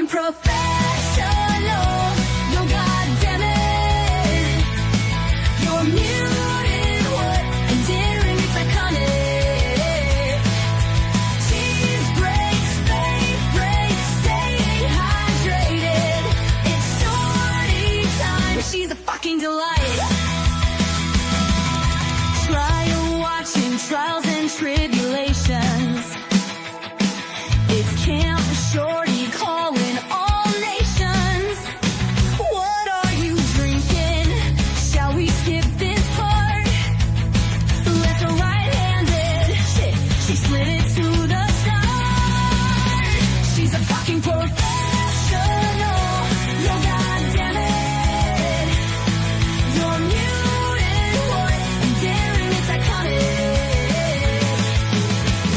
professional. No, goddamn it, you're muted. What endearing? It's iconic. Cheese breaks, fade breaks, staying hydrated. It's Shorty time. She's a fucking delight. Trial watching, trials and tribulations. It's Camp Shorty calling all nations. What are you drinking? Shall we skip this part? Left or right-handed? Shit, she slid it to the start. She's a fucking professional. No, goddamn it, you're muted. What endearing? It's iconic.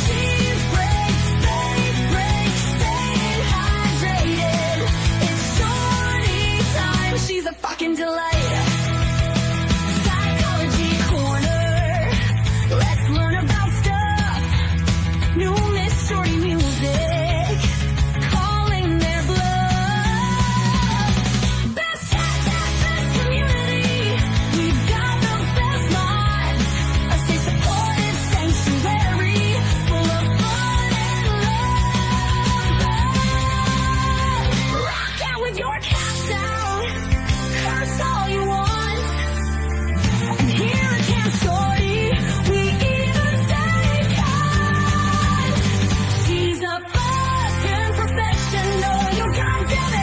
Cheese breaks, fade breaks, staying hydrated. It's Shorty time. She's a fucking delight. Psychology corner. Let's learn about stuff. New Miss Shorty music. Calling their bluff. Best chat, best community. We've got the best mods. A safe, supportive sanctuary full of fun and love. Rock out with your cats out. Curse all you want. And here at Camp Shorty, we even say cut. She's a fucking professional. You goddamn it,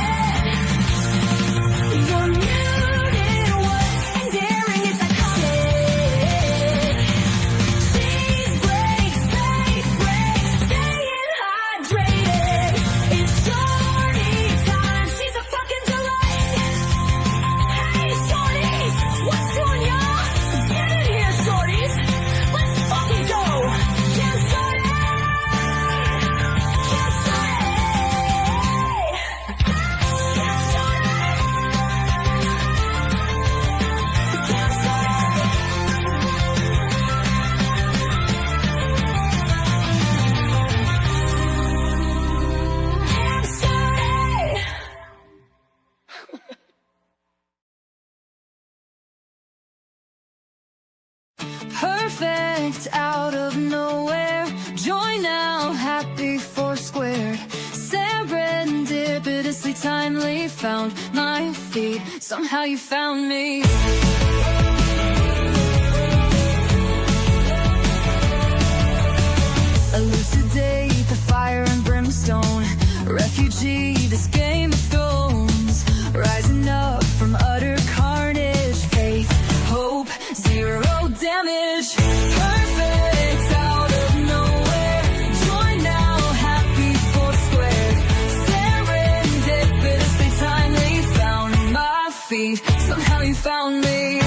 you're muted. What endearing? It's iconic. Cheese breaks, fade breaks, staying hydrated. It's Shorty time. She's a fucking delight. Hey, Shorties, what's doing, y'all? Get in here, Shorties. Let's fucking go. Camp Shorty. Camp Shorty. Camp Shorty. Camp Shorty. Perfect out of nowhere. Join now, happy four squared. Serendipitously timely found my feet. Somehow you found me. Elucidate the fire and brimstone. Refugee, this Game of Thrones. Rising up from utter carnage. Faith, hope, zero damage. Perfect out of nowhere. Join now, happy four squared. Serendipitously timely found my feet. Somehow you found me.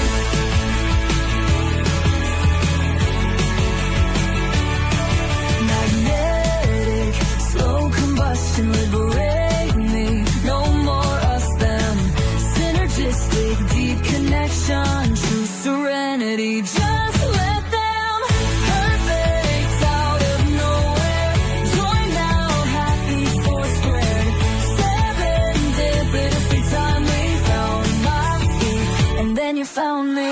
Magnetic, slow combustion, liberate me. No more us, them. Synergistic, deep connection, true serenity. Just let them. Perfect out of nowhere. Join now, happy four squared. Serendipitously timely found my feet. And then you found me.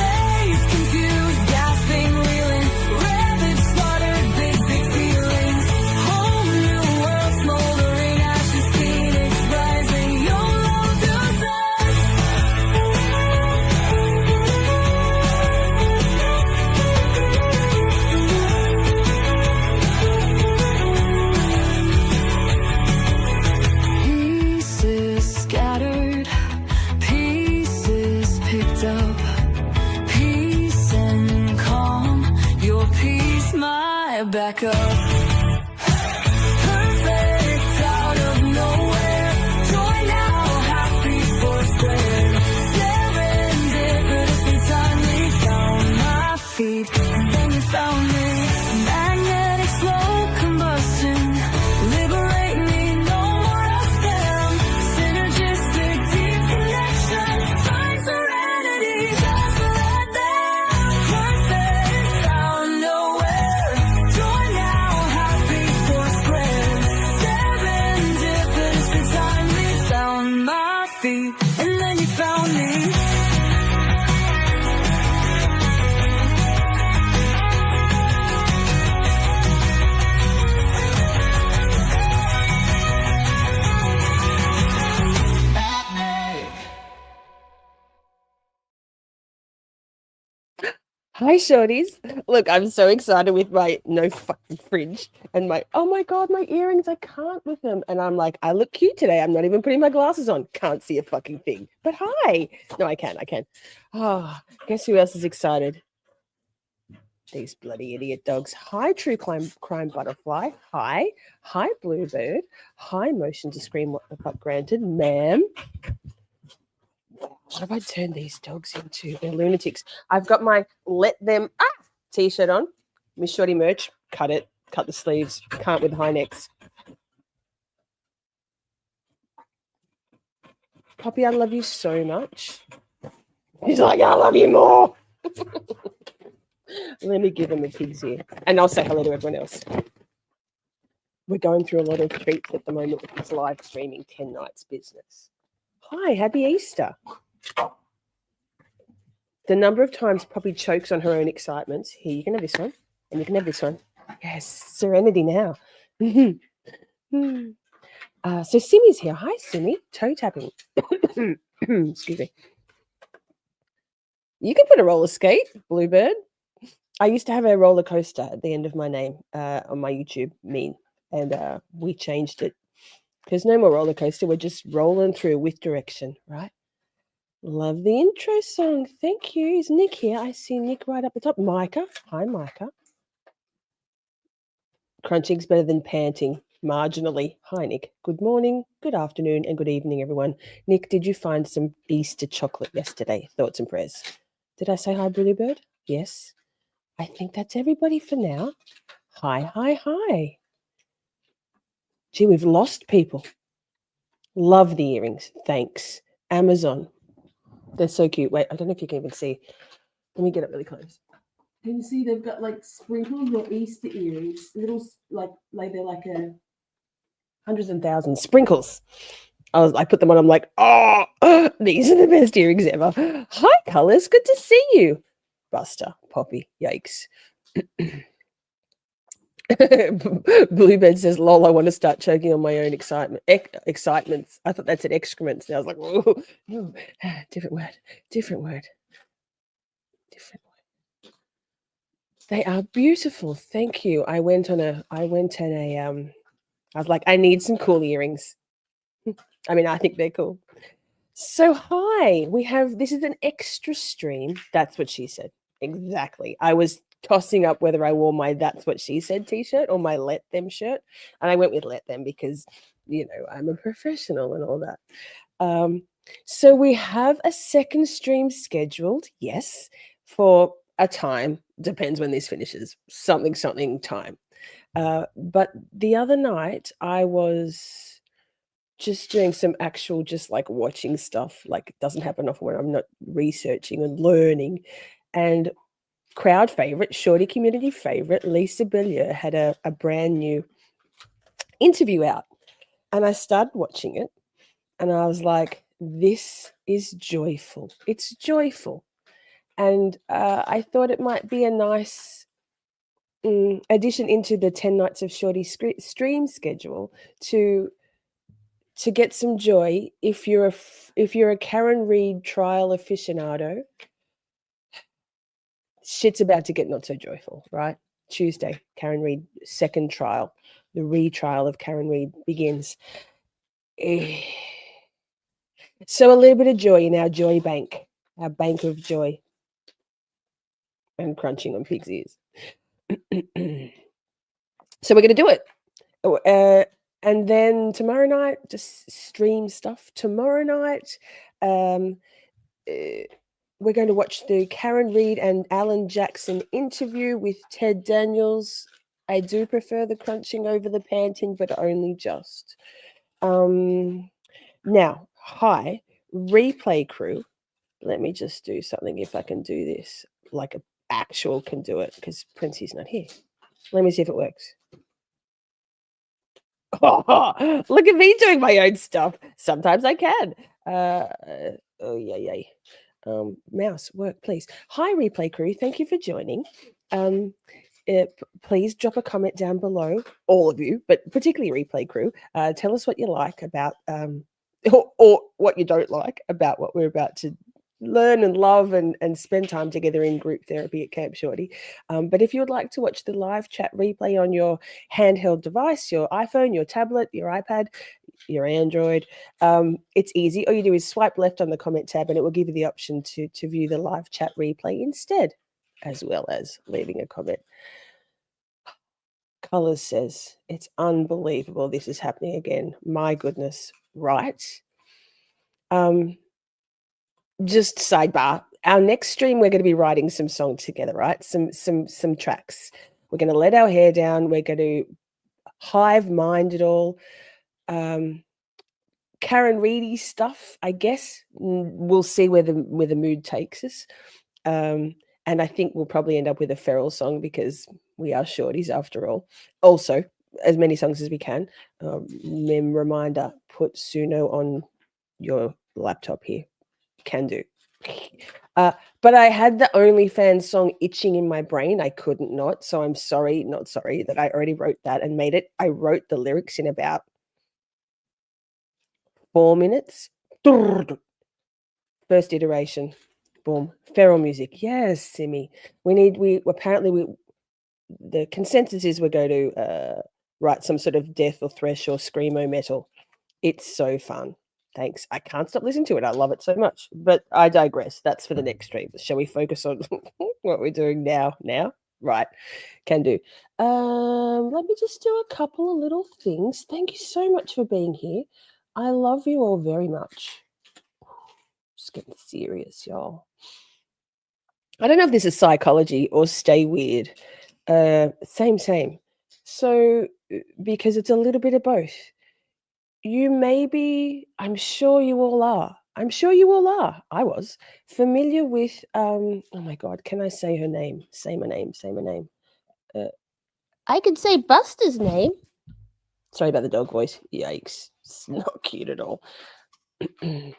Days confused, gasping, reeling. Ravaged, slaughtered, big feelings. Whole new world smoldering, ashes, phoenix rising. Your love does us. Pieces scattered, pieces picked up. Peace and calm, your peace, my backup. Perfect out of nowhere. Join now, happy four squared. Serendipitously timely found my feet. And then you found me. Magnetic, slow combustion. Liberate me, no more us, them. Synergistic, deep connection. Find serenity. Just let them. Perfect out of nowhere. Join now, then you found me. Hi, Shorties. Look, I'm so excited with my no fucking fridge and oh my God, my earrings. I can't with them. And I'm like, I look cute today. I'm not even putting my glasses on. Can't see a fucking thing. But hi. No, I can. Oh, guess who else is excited? These bloody idiot dogs. Hi, True Crime Butterfly. Hi. Hi, Bluebird. Hi, Motion to Scream What the Fuck Granted. Ma'am. What have I turned these dogs into? They're lunatics. I've got my Let Them t-shirt on. Miss Shorty merch. Cut it. Cut the sleeves. Can't with high necks. Poppy, I love you so much. He's like, I love you more. Let me give him a pig's ear. And I'll say hello to everyone else. We're going through a lot of treats at the moment with this live streaming 10 nights business. Hi, happy Easter. The number of times Poppy chokes on her own excitements. Here, you can have this one, and you can have this one. Yes, serenity now. So Simmy's here. Hi, Simmy. Toe tapping. Excuse me. You can put a roller skate, Bluebird. I used to have a roller coaster at the end of my name on my YouTube meme, and we changed it. There's no more roller coaster. We're just rolling through with direction, right? Love the intro song. Thank you. Is Nick here? I see Nick right up the top. Micah. Hi, Micah. Crunching's better than panting. Marginally. Hi, Nick. Good morning, good afternoon, and good evening, everyone. Nick, did you find some Easter chocolate yesterday? Thoughts and prayers. Did I say hi, Bluebird? Yes. I think that's everybody for now. Hi, hi, hi. Gee, we've lost people. Love the earrings. Thanks. Amazon. They're so cute. Wait, I don't know if you can even see. Let me get it really close. Can you see they've got like sprinkles or Easter earrings? Little, like they're like hundreds and thousands. Sprinkles. I put them on. I'm like, oh, these are the best earrings ever. Hi, Colors. Good to see you. Buster, Poppy. Yikes. Bluebird says, lol, I want to start choking on my own excitements. I thought that said excrements. And I was like, whoa, no, different word. They are beautiful. Thank you. I was like, I need some cool earrings. I mean, I think they're cool. So hi, this is an extra stream. That's what she said. Exactly. I was tossing up whether I wore my That's What She Said t-shirt or my Let Them shirt. And I went with Let Them because, I'm a professional and all that. So we have a second stream scheduled, yes, for a time. Depends when this finishes. Something time. But the other night I was just doing some actual, just like watching stuff. Like, it doesn't happen often when I'm not researching and learning. And crowd favorite, Shorty community favorite, Lisa Bilyeu had a brand new interview out. And I started watching it and I was like, this is joyful. It's joyful. And I thought it might be a nice addition into the 10 Nights of Shorty stream schedule to get some joy. If you're a Karen Reid trial aficionado, shit's about to get not so joyful, right? Tuesday, Karen Reid second trial, the retrial of Karen Reid begins. So a little bit of joy in our joy bank, our bank of joy. And crunching on pig's ears. So we're going to do it. And then tomorrow night, just stream stuff. Tomorrow night, we're going to watch the Karen Reid and Alan Jackson interview with Ted Daniels. I do prefer the crunching over the panting, but only just. Now, hi, replay crew. Let me just do something if I can do this like a actual can do it, because Princey's not here. Let me see if it works. Oh, look at me doing my own stuff. Sometimes I can. Oh, yeah. Mouse, work, please. Hi, replay crew. Thank you for joining. Please drop a comment down below, all of you, but particularly replay crew. Tell us what you like about, or what you don't like about what we're about to learn and love and spend time together in group therapy at Camp Shorty. But if you would like to watch the live chat replay on your handheld device, your iPhone, your tablet, your iPad, your Android, it's easy. All you do is swipe left on the comment tab and it will give you the option to view the live chat replay instead, as well as leaving a comment. Colors says, it's unbelievable this is happening again. My goodness. Right. Just sidebar. Our next stream, we're going to be writing some songs together, right? Some tracks. We're going to let our hair down. We're going to hive mind it all. Karen Reedy stuff, I guess. We'll see where the mood takes us. And I think we'll probably end up with a feral song because we are shorties after all. Also, as many songs as we can. Reminder, put Suno on your laptop here. Can do. But I had the OnlyFans song itching in my brain. I couldn't not. So I'm sorry, not sorry that I already wrote that and made it. I wrote the lyrics in about 4 minutes. First iteration. Boom. Feral music. Yes, Simi. The consensus is we're going to write some sort of death or thresh or screamo metal. It's so fun. Thanks. I can't stop listening to it. I love it so much. But I digress. That's for the next stream. Shall we focus on what we're doing now? Right. Can do. Let me just do a couple of little things. Thank you so much for being here. I love you all very much. Just getting serious, y'all. I don't know if this is psychology or stay weird. Same. So, because it's a little bit of both. You may be, I'm sure you all are. I was familiar with, oh my God, can I say her name? Say my name. I could say Buster's name. Sorry about the dog voice. Yikes. It's not cute at all. Mayim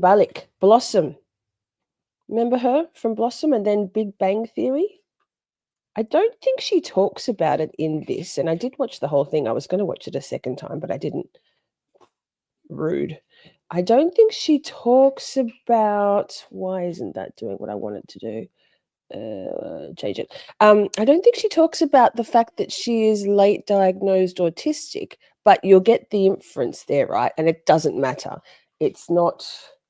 Bialik, Blossom. Remember her from Blossom and then Big Bang Theory? I don't think she talks about it in this, and I did watch the whole thing. I was going to watch it a second time, but I didn't. Rude. I don't think she talks about, why isn't that doing what I want it to do? Change it. I don't think she talks about the fact that she is late diagnosed autistic, but you'll get the inference there, right? And it doesn't matter. It's not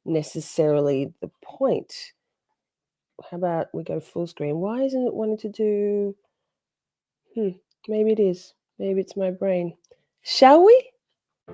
necessarily the point. How about we go full screen? Why isn't it wanting to do? Maybe it is. Maybe it's my brain. Shall we?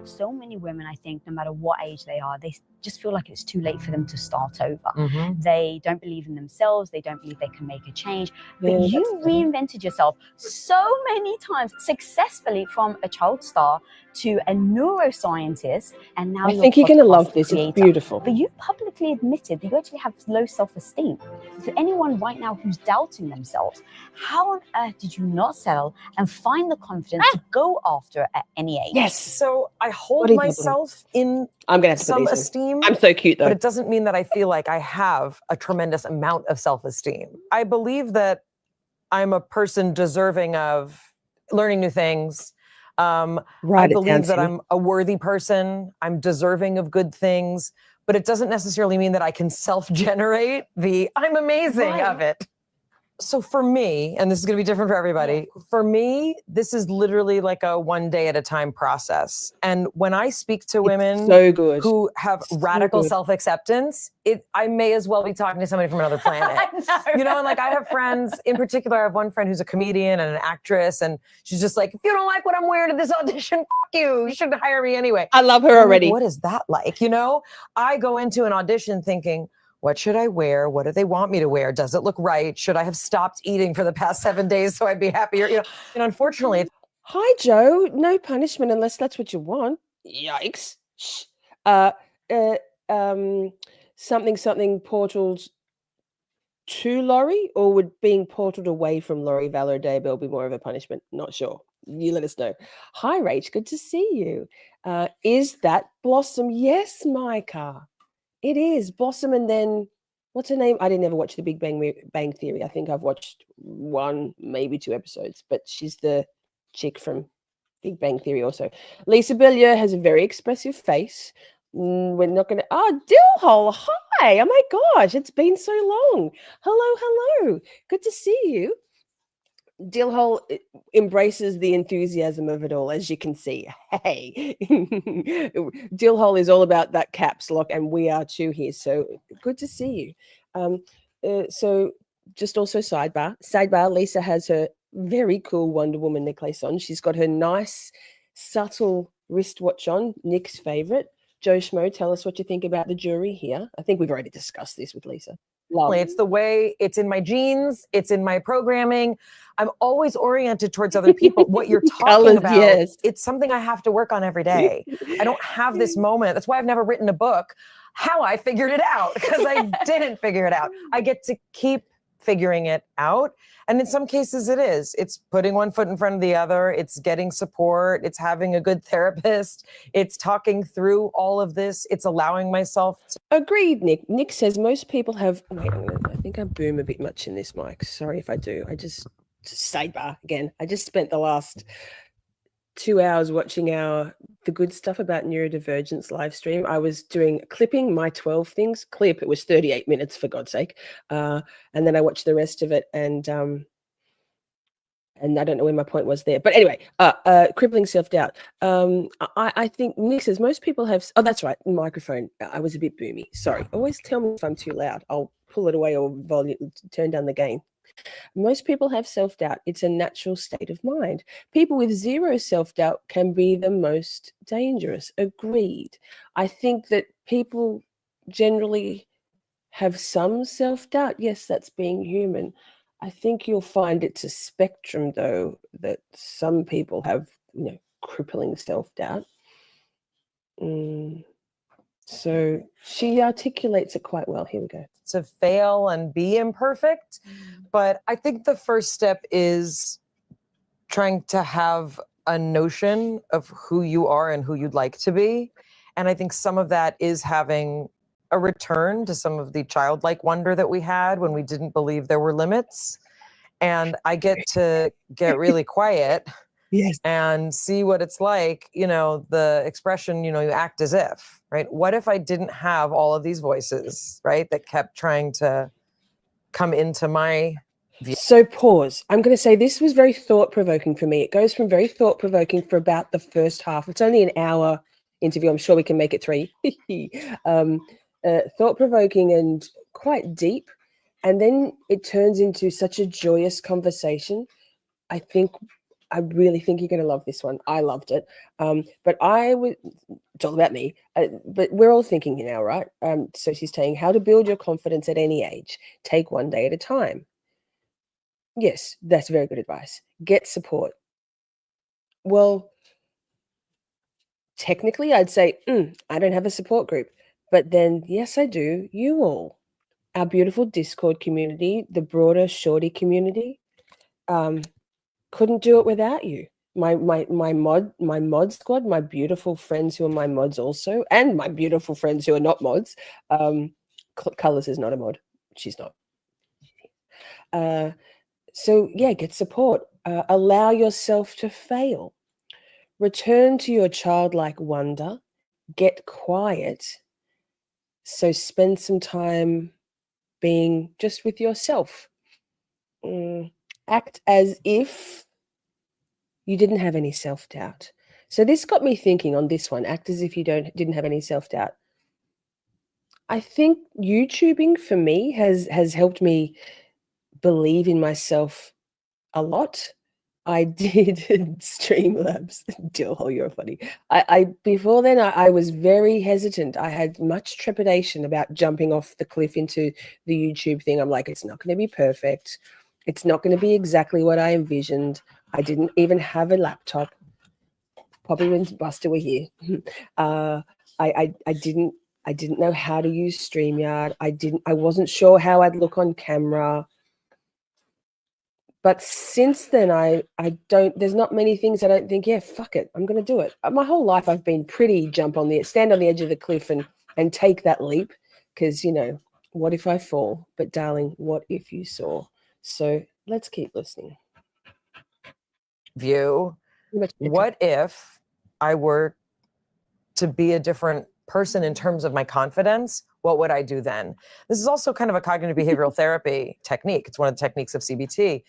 So many women, I think, no matter what age they are, they just feel like it's too late for them to start over. They don't believe in themselves. They don't believe they can make a change. But you reinvented yourself so many times successfully, from a child star to a neuroscientist, and now I think you're going to love this. Creator. It's beautiful. But you've publicly admitted that you actually have low self-esteem. For anyone right now who's doubting themselves, how on earth did you not settle and find the confidence to go after it at any age? Yes. So I hold myself in I'm gonna have to some esteem. I'm so cute, though. But it doesn't mean that I feel like I have a tremendous amount of self-esteem. I believe that I'm a person deserving of learning new things. I believe that I'm a worthy person. I'm deserving of good things. But it doesn't necessarily mean that I can self-generate the I'm amazing of it. So for me, and this is going to be different for everybody, for me, this is literally like a one day at a time process. And when I speak to women who have radical self-acceptance, I may as well be talking to somebody from another planet. You know, and like I have friends, in particular, I have one friend who's a comedian and an actress, and she's just like, if you don't like what I'm wearing to this audition, fuck you. You shouldn't hire me anyway. I love her already. Like, what is that like? You know, I go into an audition thinking, what should I wear? What do they want me to wear? Does it look right? Should I have stopped eating for the past 7 days so I'd be happier? You know, and unfortunately. Hi, Joe. No punishment unless that's what you want. Yikes. Something portals to Laurie, or would being portaled away from Laurie Valor Daybell be more of a punishment? Not sure. You let us know. Hi, Rach. Good to see you. Is that Blossom? Yes, Micah. It is Blossom, and then what's her name? I didn't ever watch the Big Bang Theory. I think I've watched 1, maybe 2 episodes, but she's the chick from Big Bang Theory also. Lisa Bilyeu has a very expressive face. We're not going to... Oh, Dillhole, hi. Oh, my gosh, it's been so long. Hello. Good to see you. Dillhole embraces the enthusiasm of it all, as you can see. Hey, Dillhole is all about that caps lock, and we are too here. So good to see you. So just also sidebar. Lisa has her very cool Wonder Woman necklace on. She's got her nice, subtle wristwatch on. Nick's favorite. Joe Schmo, tell us what you think about the jewelry here. I think we've already discussed this with Lisa. It's the way it's in my genes. It's in my programming. I'm always oriented towards other people. What you're talking about, yes. It's something I have to work on every day. I don't have this moment. That's why I've never written a book, how I figured it out, because I didn't figure it out. I get to keep figuring it out. And in some cases it is. It's putting one foot in front of the other. It's getting support. It's having a good therapist. It's talking through all of this. It's allowing myself to... Agreed, Nick. Nick says most people have... Wait, I think I boom a bit much in this mic. Sorry if I do. I just sidebar again. I just spent the last 2 hours watching the good stuff about neurodivergence live stream. I was clipping my 12 things clip. It was 38 minutes, for God's sake. And then I watched the rest of it, and I don't know where my point was there. But anyway, crippling self-doubt. I think Nick says most people have... Oh, that's right, microphone. I was a bit boomy. Sorry. Always tell me if I'm too loud. I'll pull it away or turn down the gain. Most people have self-doubt. It's a natural state of mind. People with zero self-doubt can be the most dangerous. Agreed. I think that people generally have some self-doubt. Yes, that's being human. I think you'll find it's a spectrum, though, that some people have, crippling self-doubt. So she articulates it quite well. Here we go. To fail and be imperfect. But I think the first step is trying to have a notion of who you are and who you'd like to be. And I think some of that is having a return to some of the childlike wonder that we had when we didn't believe there were limits. And I get to get really quiet. Yes. And see what it's like, the expression, you act as if, right? What if I didn't have all of these voices, right, that kept trying to come into my view? So pause. I'm going to say this was very thought-provoking for me. It goes from very thought-provoking for about the first half. It's only an hour interview. I'm sure we can make it 3. Thought-provoking and quite deep. And then it turns into such a joyous conversation. I really think you're going to love this one. I loved it. But it's all about me. But we're all thinking now, right? So she's saying how to build your confidence at any age. Take one day at a time. Yes, that's very good advice. Get support. Well, technically, I'd say, I don't have a support group. But then, yes, I do. You all. Our beautiful Discord community, the broader Shorty community. Couldn't do it without you. My mod squad, my beautiful friends who are my mods also, and my beautiful friends who are not mods. Colors is not a mod. She's not. So yeah, get support. Allow yourself to fail. Return to your childlike wonder. Get quiet. So spend some time being just with yourself. Act as if you didn't have any self-doubt. So this got me thinking on this one. Act as if you didn't have any self-doubt. I think YouTubing for me has helped believe in myself a lot. I did Streamlabs. Dillhole, you're funny. Before then, I was very hesitant. I had much trepidation about jumping off the cliff into the YouTube thing. I'm like, it's not going to be perfect. It's not going to be exactly what I envisioned. I didn't even have a laptop. Probably when Buster were here. I didn't know how to use StreamYard. I wasn't sure how I'd look on camera. But since then, I don't, there's not many things I don't think, yeah, fuck it, I'm going to do it. My whole life, I've been pretty stand on the edge of the cliff and take that leap. Because, you know, what if I fall? But darling, what if you saw? So let's keep listening. View. What if I were to be a different person in terms of my confidence? What would I do then? This is also kind of a cognitive behavioral therapy technique. It's one of the techniques of CBT.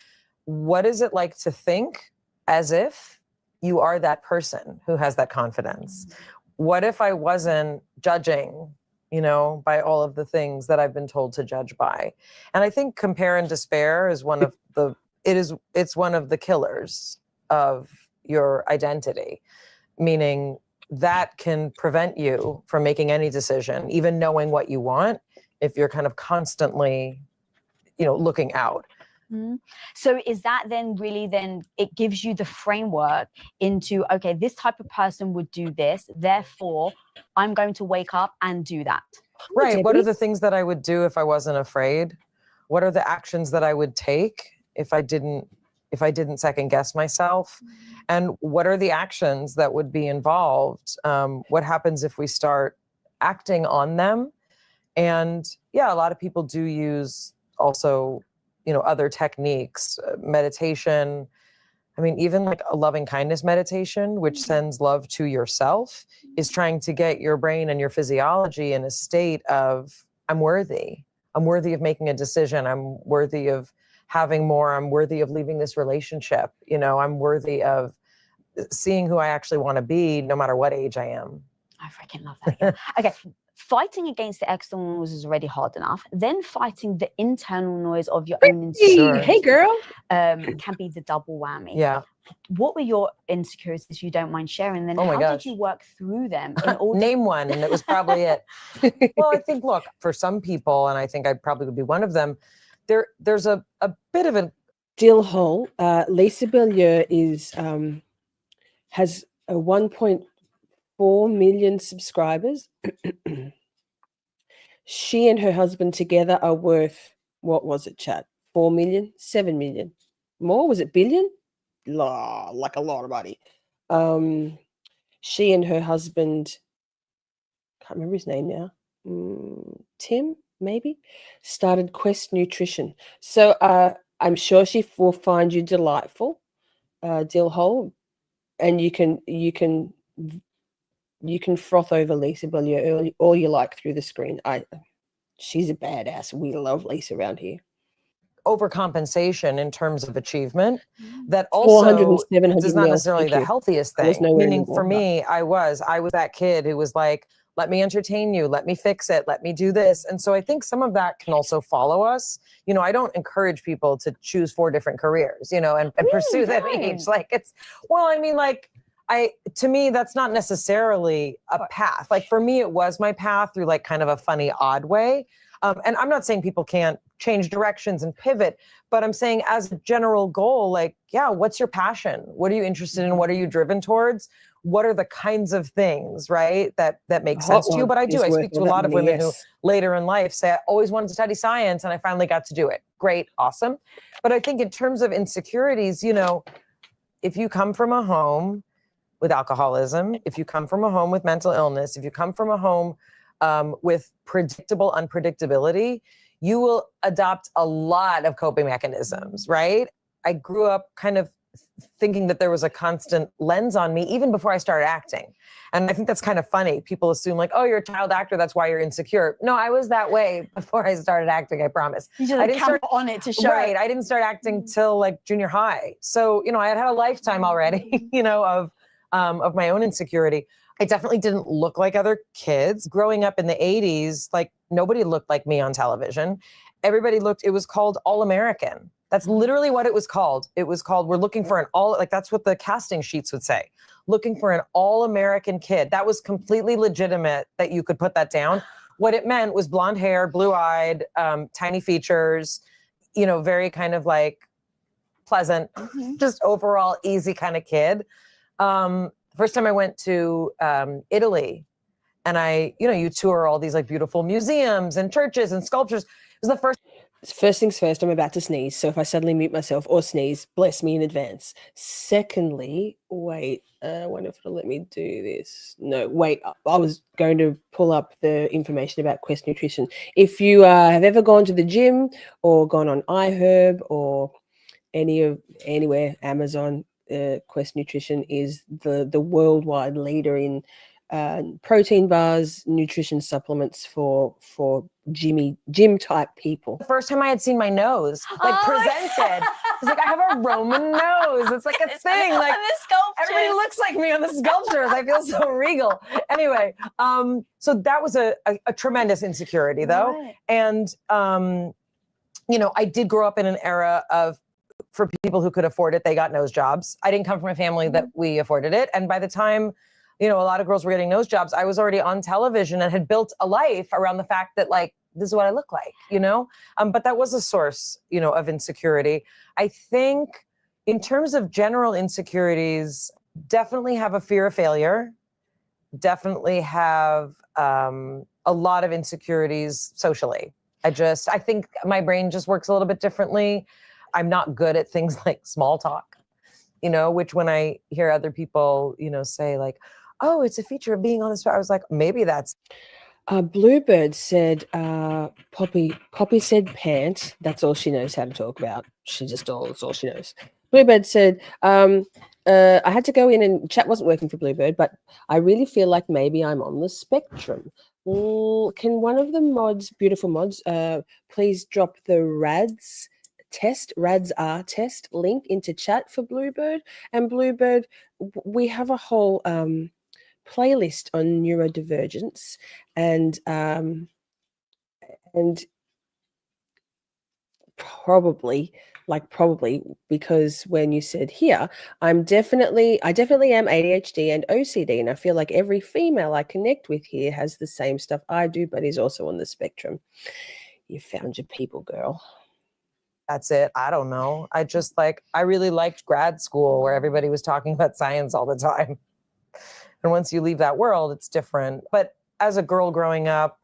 What is it like to think as if you are that person who has that confidence? What if I wasn't judging, you know, by all of the things that I've been told to judge by? And I think compare and despair is one of the, it's one of the killers of your identity, meaning that can prevent you from making any decision, even knowing what you want, if you're kind of constantly, you know, looking out. Mm-hmm. So is that then really then it gives you the framework into, okay, this type of person would do this, therefore I'm going to wake up and do that. Right. What are the things that I would do if I wasn't afraid? What are the actions that I would take if I didn't second guess myself? And what are the actions that would be involved? What happens if we start acting on them? And yeah, a lot of people do use also, you know, other techniques, meditation. I mean, even like a loving kindness meditation, which sends love to yourself, is trying to get your brain and your physiology in a state of, I'm worthy. I'm worthy of making a decision. I'm worthy of having more. I'm worthy of leaving this relationship. You know, I'm worthy of seeing who I actually want to be, no matter what age I am. I freaking love that. Yeah. Okay. Fighting against the external noise is already hard enough. Then fighting the internal noise of your own insecurities. Hey, girl. Can be the double whammy. Yeah. What were your insecurities, if you don't mind sharing? Then how did you work through them? In order Name one, and it was probably it. Well, I think, look, for some people, and I think I probably would be one of them, there's a bit of a Dill hole. Lisa Bilyeu is has a 1.4 million subscribers. She and her husband together are worth, what was it, chat? 4 million, 7 million. More? Was it billion? Like a lot of money. She and her husband, can't remember his name now. Tim, maybe, started Quest Nutrition. So I'm sure she will find you delightful, Dill hole, and you can froth over Lisa Bilyeu all you like through the screen. She's a badass. We love Lisa around here. Overcompensation in terms of achievement that also is not necessarily the healthiest thing. Meaning for me, I was that kid who was like, let me entertain you, let me fix it, let me do this. And so I think some of that can also follow us. You know, I don't encourage people to choose 4 different careers, you know, and pursue them each. Like to me, that's not necessarily a path. Like for me, it was my path through like kind of a funny, odd way. And I'm not saying people can't change directions and pivot, but I'm saying as a general goal, like, yeah, what's your passion? What are you interested in? What are you driven towards? What are the kinds of things, right, that make sense to you? But I speak to a lot of women who later in life say, I always wanted to study science and I finally got to do it. Great, awesome. But I think in terms of insecurities, you know, if you come from a home with alcoholism, if you come from a home with mental illness, if you come from a home with predictable unpredictability, you will adopt a lot of coping mechanisms, right? I grew up kind of thinking that there was a constant lens on me even before I started acting. And I think that's kind of funny. People assume like, oh, you're a child actor, that's why you're insecure. No, I was that way before I started acting, I promise. You just I didn't start on it to show. Right, I didn't start acting till like junior high. So, you know, I had a lifetime already, you know, of my own insecurity. I definitely didn't look like other kids. Growing up in the 80s, like nobody looked like me on television. Everybody it was called All American. That's literally what it was called. It was called, we're looking for that's what the casting sheets would say. Looking for an all-American kid. That was completely legitimate that you could put that down. What it meant was blonde hair, blue-eyed, tiny features, you know, very kind of like pleasant, just overall easy kind of kid. First time I went to Italy, and you tour all these like beautiful museums and churches and sculptures. It was the first. First things first, I'm about to sneeze. So if I suddenly mute myself or sneeze, bless me in advance. Secondly, wait, I wonder if it'll let me do this. No, wait, I was going to pull up the information about Quest Nutrition. If you have ever gone to the gym or gone on iHerb or anywhere, Amazon, Quest Nutrition is the worldwide leader in protein bars, nutrition supplements for gym type people. The first time I had seen my nose presented, I was like, I have a Roman nose. It's like a thing. Like everybody looks like me on the sculptures. I feel so regal. Anyway, so that was a tremendous insecurity though. Right. And I did grow up in an era of, for people who could afford it, they got nose jobs. I didn't come from a family that we afforded it. And by the time, a lot of girls were getting nose jobs, I was already on television and had built a life around the fact that like, this is what I look like, but that was a source, of insecurity. I think in terms of general insecurities, definitely have a fear of failure, definitely have a lot of insecurities socially. I think my brain just works a little bit differently. I'm not good at things like small talk, which when I hear other people, say like, oh, it's a feature of being on the spot. I was like, maybe that's. Bluebird said, Poppy said pant. That's all she knows how to talk about. That's all she knows. Bluebird said, I had to go in and chat wasn't working for Bluebird, but I really feel like maybe I'm on the spectrum. Can one of the beautiful mods, please drop the RAADS test link into chat for Bluebird? And Bluebird, we have a whole playlist on neurodivergence and probably because when you said here, I definitely am ADHD and OCD, and I feel like every female I connect with here has the same stuff I do, but is also on the spectrum. You found your people, girl. That's it. I don't know. I really liked grad school where everybody was talking about science all the time. And once you leave that world, it's different. But as a girl growing up,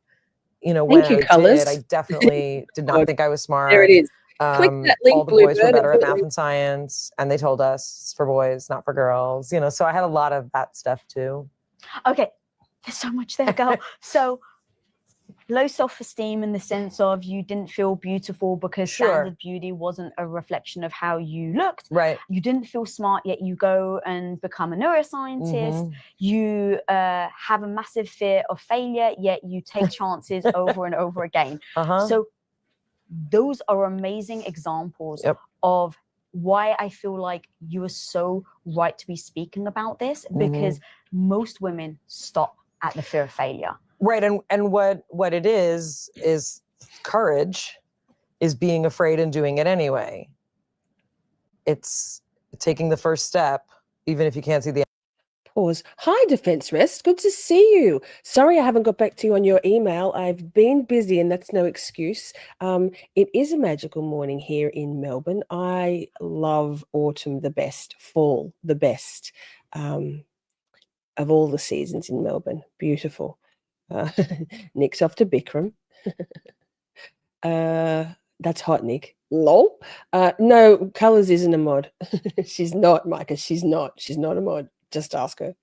when I definitely did not think I was smart. There it is. Click that link, all the boys were better at math and science, and they told us it's for boys, not for girls. So I had a lot of that stuff too. Okay, there's so much there, girl. So low self-esteem in the sense of you didn't feel beautiful because standard beauty wasn't a reflection of how you looked. Right. You didn't feel smart, yet you go and become a neuroscientist. You have a massive fear of failure, yet you take chances over and over again. So those are amazing examples of why I feel like you are so right to be speaking about this, because most women stop at the fear of failure. Right. And what it is courage is being afraid and doing it anyway. It's taking the first step, even if you can't see the Pause. Hi, Defense Rest. Good to see you. Sorry I haven't got back to you on your email. I've been busy and that's no excuse. It is a magical morning here in Melbourne. I love autumn the best, fall the best of all the seasons in Melbourne. Beautiful. Nick's off to Bikram. That's hot, Nick. Lol. No, Colours isn't a mod. She's not, Micah. She's not a mod. Just ask her.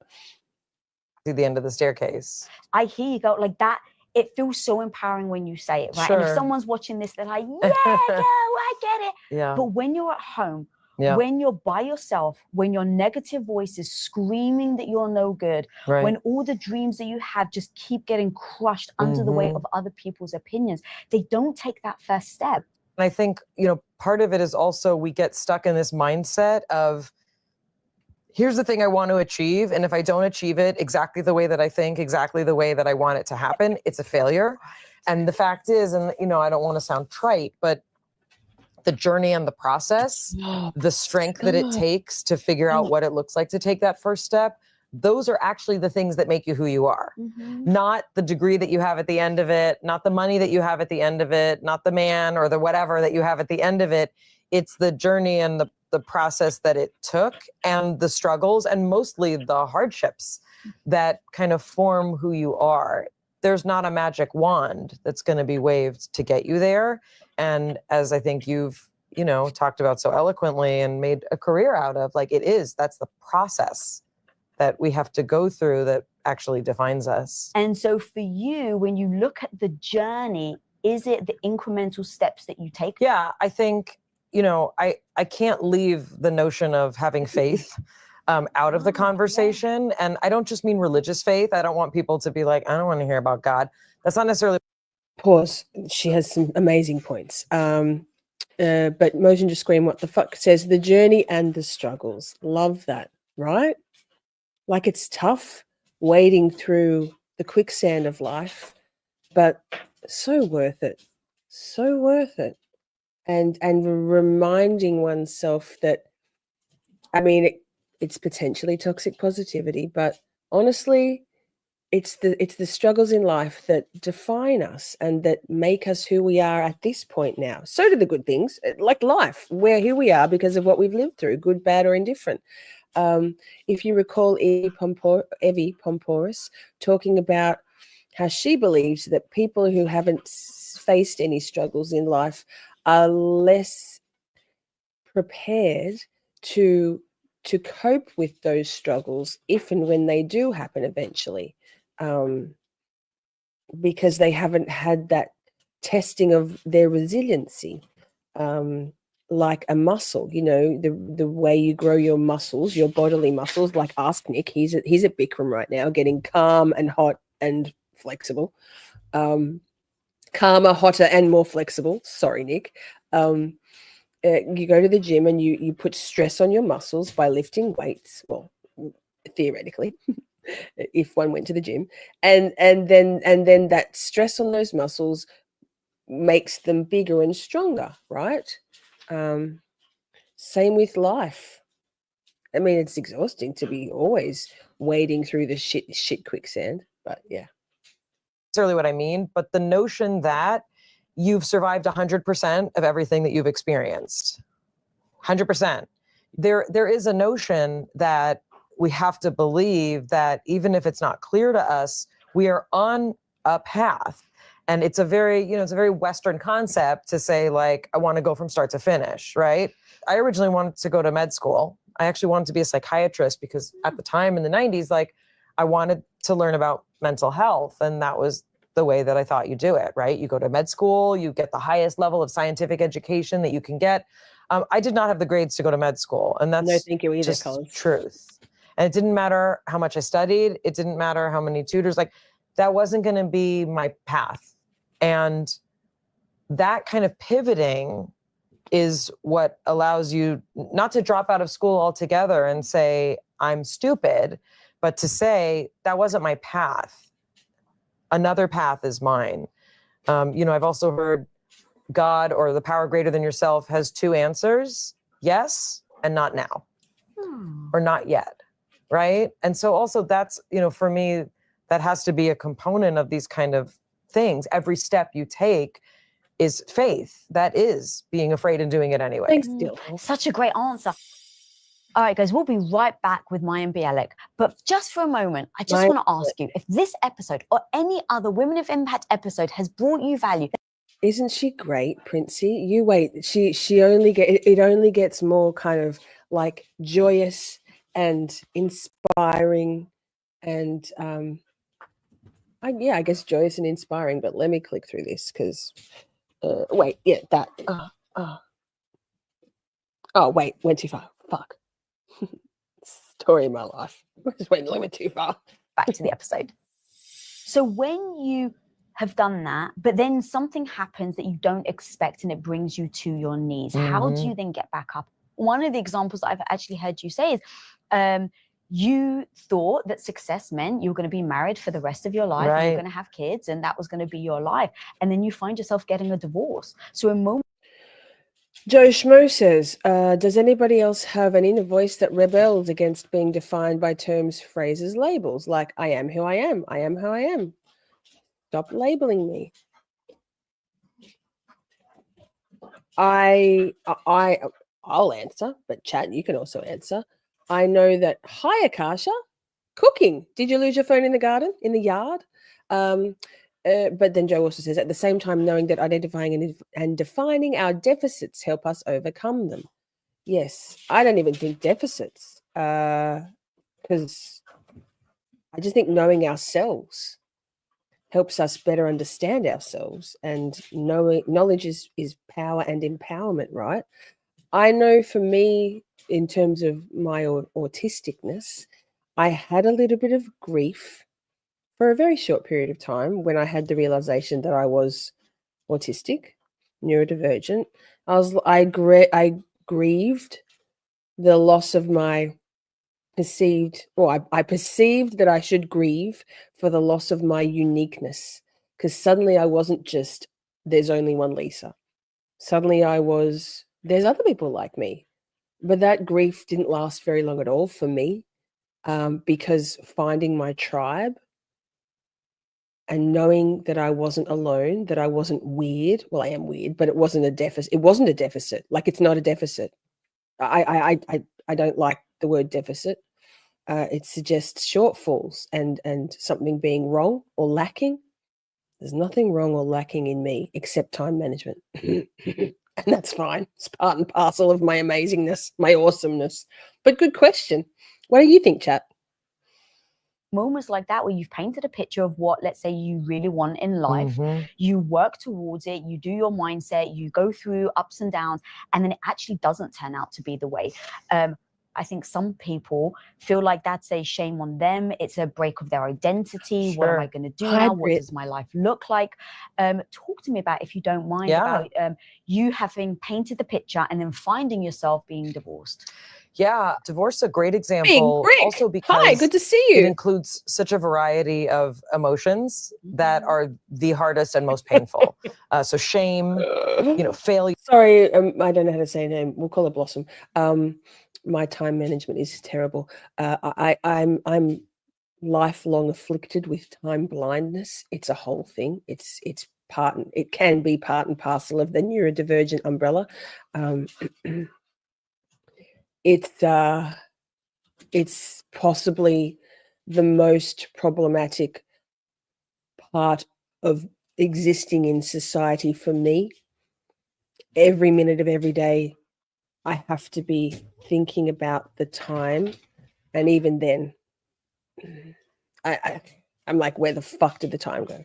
See the end of the staircase. I hear you go like that. It feels so empowering when you say it, right? Sure. And if someone's watching this, they're like, yeah, girl, I get it. Yeah. But when you're at home, when you're by yourself, when your negative voice is screaming that you're no good, when all the dreams that you have just keep getting crushed under the weight of other people's opinions, they don't take that first step. And I think, part of it is also we get stuck in this mindset of, here's the thing I want to achieve. And if I don't achieve it exactly the way that I think, exactly the way that I want it to happen, it's a failure. And the fact is, and I don't want to sound trite, but the journey and the process, the strength that it takes to figure out what it looks like to take that first step, those are actually the things that make you who you are. Not the degree that you have at the end of it, not the money that you have at the end of it, not the man or the whatever that you have at the end of it. It's the journey and the process that it took and the struggles and mostly the hardships that kind of form who you are. there's not a magic wand that's going to be waved to get you there. And as I think you've, talked about so eloquently and made a career out of, like, that's the process that we have to go through that actually defines us. And so for you, when you look at the journey, is it the incremental steps that you take? Yeah, I think, I can't leave the notion of having faith out of the conversation. Yeah. And I don't just mean religious faith. I don't want people to be like, I don't want to hear about God. That's not necessarily. Pause. She has some amazing points. But Motion just scream, what the fuck, says the journey and the struggles. Love that, right? Like, it's tough wading through the quicksand of life, but so worth it. So worth it. And reminding oneself that, I mean, it's potentially toxic positivity, but honestly, it's the struggles in life that define us and that make us who we are at this point now. So do the good things, like life. We're who we are because of what we've lived through, good, bad, or indifferent. If you recall Evie Pomporis talking about how she believes that people who haven't faced any struggles in life are less prepared to cope with those struggles if and when they do happen eventually, because they haven't had that testing of their resiliency, like a muscle. The way you grow your muscles, your bodily muscles. Like, ask Nick. He's at Bikram right now, getting calm and hot and flexible. Calmer, hotter, and more flexible. Sorry, Nick. You go to the gym and you put stress on your muscles by lifting weights. Well, theoretically, if one went to the gym, and then that stress on those muscles makes them bigger and stronger, right? Same with life. I mean, it's exhausting to be always wading through the shit quicksand, but yeah. Necessarily what I mean, but the notion that you've survived 100% of everything that you've experienced, 100%. There is a notion that we have to believe that even if it's not clear to us, we are on a path. And it's a very, it's a very Western concept to say, like, I want to go from start to finish, right? I originally wanted to go to med school. I actually wanted to be a psychiatrist because at the time in the 90s, like, I wanted to learn about mental health. And that was the way that I thought you do it, right? You go to med school, you get the highest level of scientific education that you can get. I did not have the grades to go to med school. And that's no, thank you either, just Collins. Truth. And it didn't matter how much I studied. It didn't matter how many tutors, like, that wasn't going to be my path. And that kind of pivoting is what allows you not to drop out of school altogether and say, I'm stupid, but to say, that wasn't my path. Another path is mine. I've also heard God or the power greater than yourself has two answers, yes and not now, or not yet, right? And so also that's, for me, that has to be a component of these kind of things. Every step you take is faith. That is being afraid and doing it anyway. Thanks, Dill. Such a great answer. All right, guys, we'll be right back with Mayim Bialik. But just for a moment, I just want to ask you if this episode or any other Women of Impact episode has brought you value. Isn't she great, Princey? You wait. She only gets more kind of like joyous and inspiring, and I guess joyous and inspiring. But let me click through this because wait, yeah, that. Oh wait, went too far. Fuck. Story of my life. I just went a little bit too far. Back to the episode. So when you have done that, but then something happens that you don't expect and it brings you to your knees, how do you then get back up? One of the examples I've actually heard you say is you thought that success meant you were going to be married for the rest of your life, and you're going to have kids, and that was going to be your life. And then you find yourself getting a divorce. So a moment. Joe Schmo says, does anybody else have an inner voice that rebels against being defined by terms, phrases, labels, like I am who I am, I am who I am? Stop labeling me. I'll answer, but chat, you can also answer. I know that, hi Akasha, cooking. Did you lose your phone in the garden, in the yard? But then Joe also says, at the same time, knowing that identifying and defining our deficits help us overcome them. Yes, I don't even think deficits, because I just think knowing ourselves helps us better understand ourselves, and knowledge is power and empowerment, right? I know for me, in terms of my autisticness, I had a little bit of grief for a very short period of time when I had the realization that I was autistic, neurodivergent. I grieved the loss of my I perceived that I should grieve for the loss of my uniqueness, because suddenly I wasn't just, there's only one Lisa. Suddenly there's other people like me. But that grief didn't last very long at all for me, because finding my tribe and knowing that I wasn't alone, that I wasn't weird. Well, I am weird, but it wasn't a deficit. It wasn't a deficit. Like, it's not a deficit. I don't like the word deficit. It suggests shortfalls and something being wrong or lacking. There's nothing wrong or lacking in me except time management. And that's fine. It's part and parcel of my amazingness, my awesomeness. But good question. What do you think, chat? Moments like that where you've painted a picture of what, let's say, you really want in life, you work towards it, you do your mindset, you go through ups and downs, and then it actually doesn't turn out to be the way. I think some people feel like that's a shame on them. It's a break of their identity. Sure. What am I going to do now? What does my life look like? Talk to me about, if you don't mind, about you having painted the picture and then finding yourself being divorced. Yeah, divorce is a great example. Also because hi, good to see you. It includes such a variety of emotions that are the hardest and most painful. So shame, failure. Sorry, I don't know how to say her name. We'll call her Blossom. My time management is terrible. I'm lifelong afflicted with time blindness. It's a whole thing. It can be part and parcel of the neurodivergent umbrella. It's possibly the most problematic part of existing in society for me. Every minute of every day, I have to be thinking about the time, and even then, I'm like, where the fuck did the time go?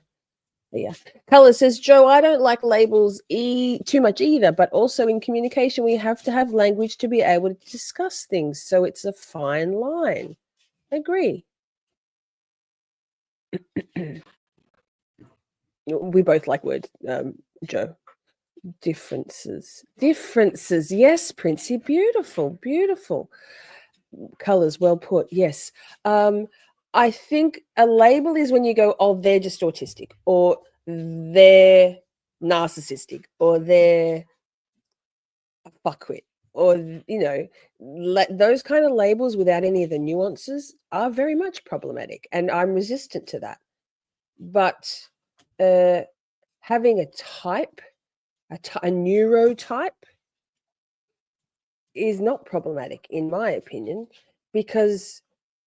Yeah. Color says, Joe, I don't like labels too much either, but also in communication, we have to have language to be able to discuss things. So it's a fine line. Agree. We both like words, Joe. Differences. Yes, Princey. Beautiful. Colors, well put. Yes. I think a label is when you go, oh, they're just autistic, or they're narcissistic, or they're a fuckwit, or, those kind of labels without any of the nuances are very much problematic. And I'm resistant to that. But having a type, a neurotype, is not problematic, in my opinion, because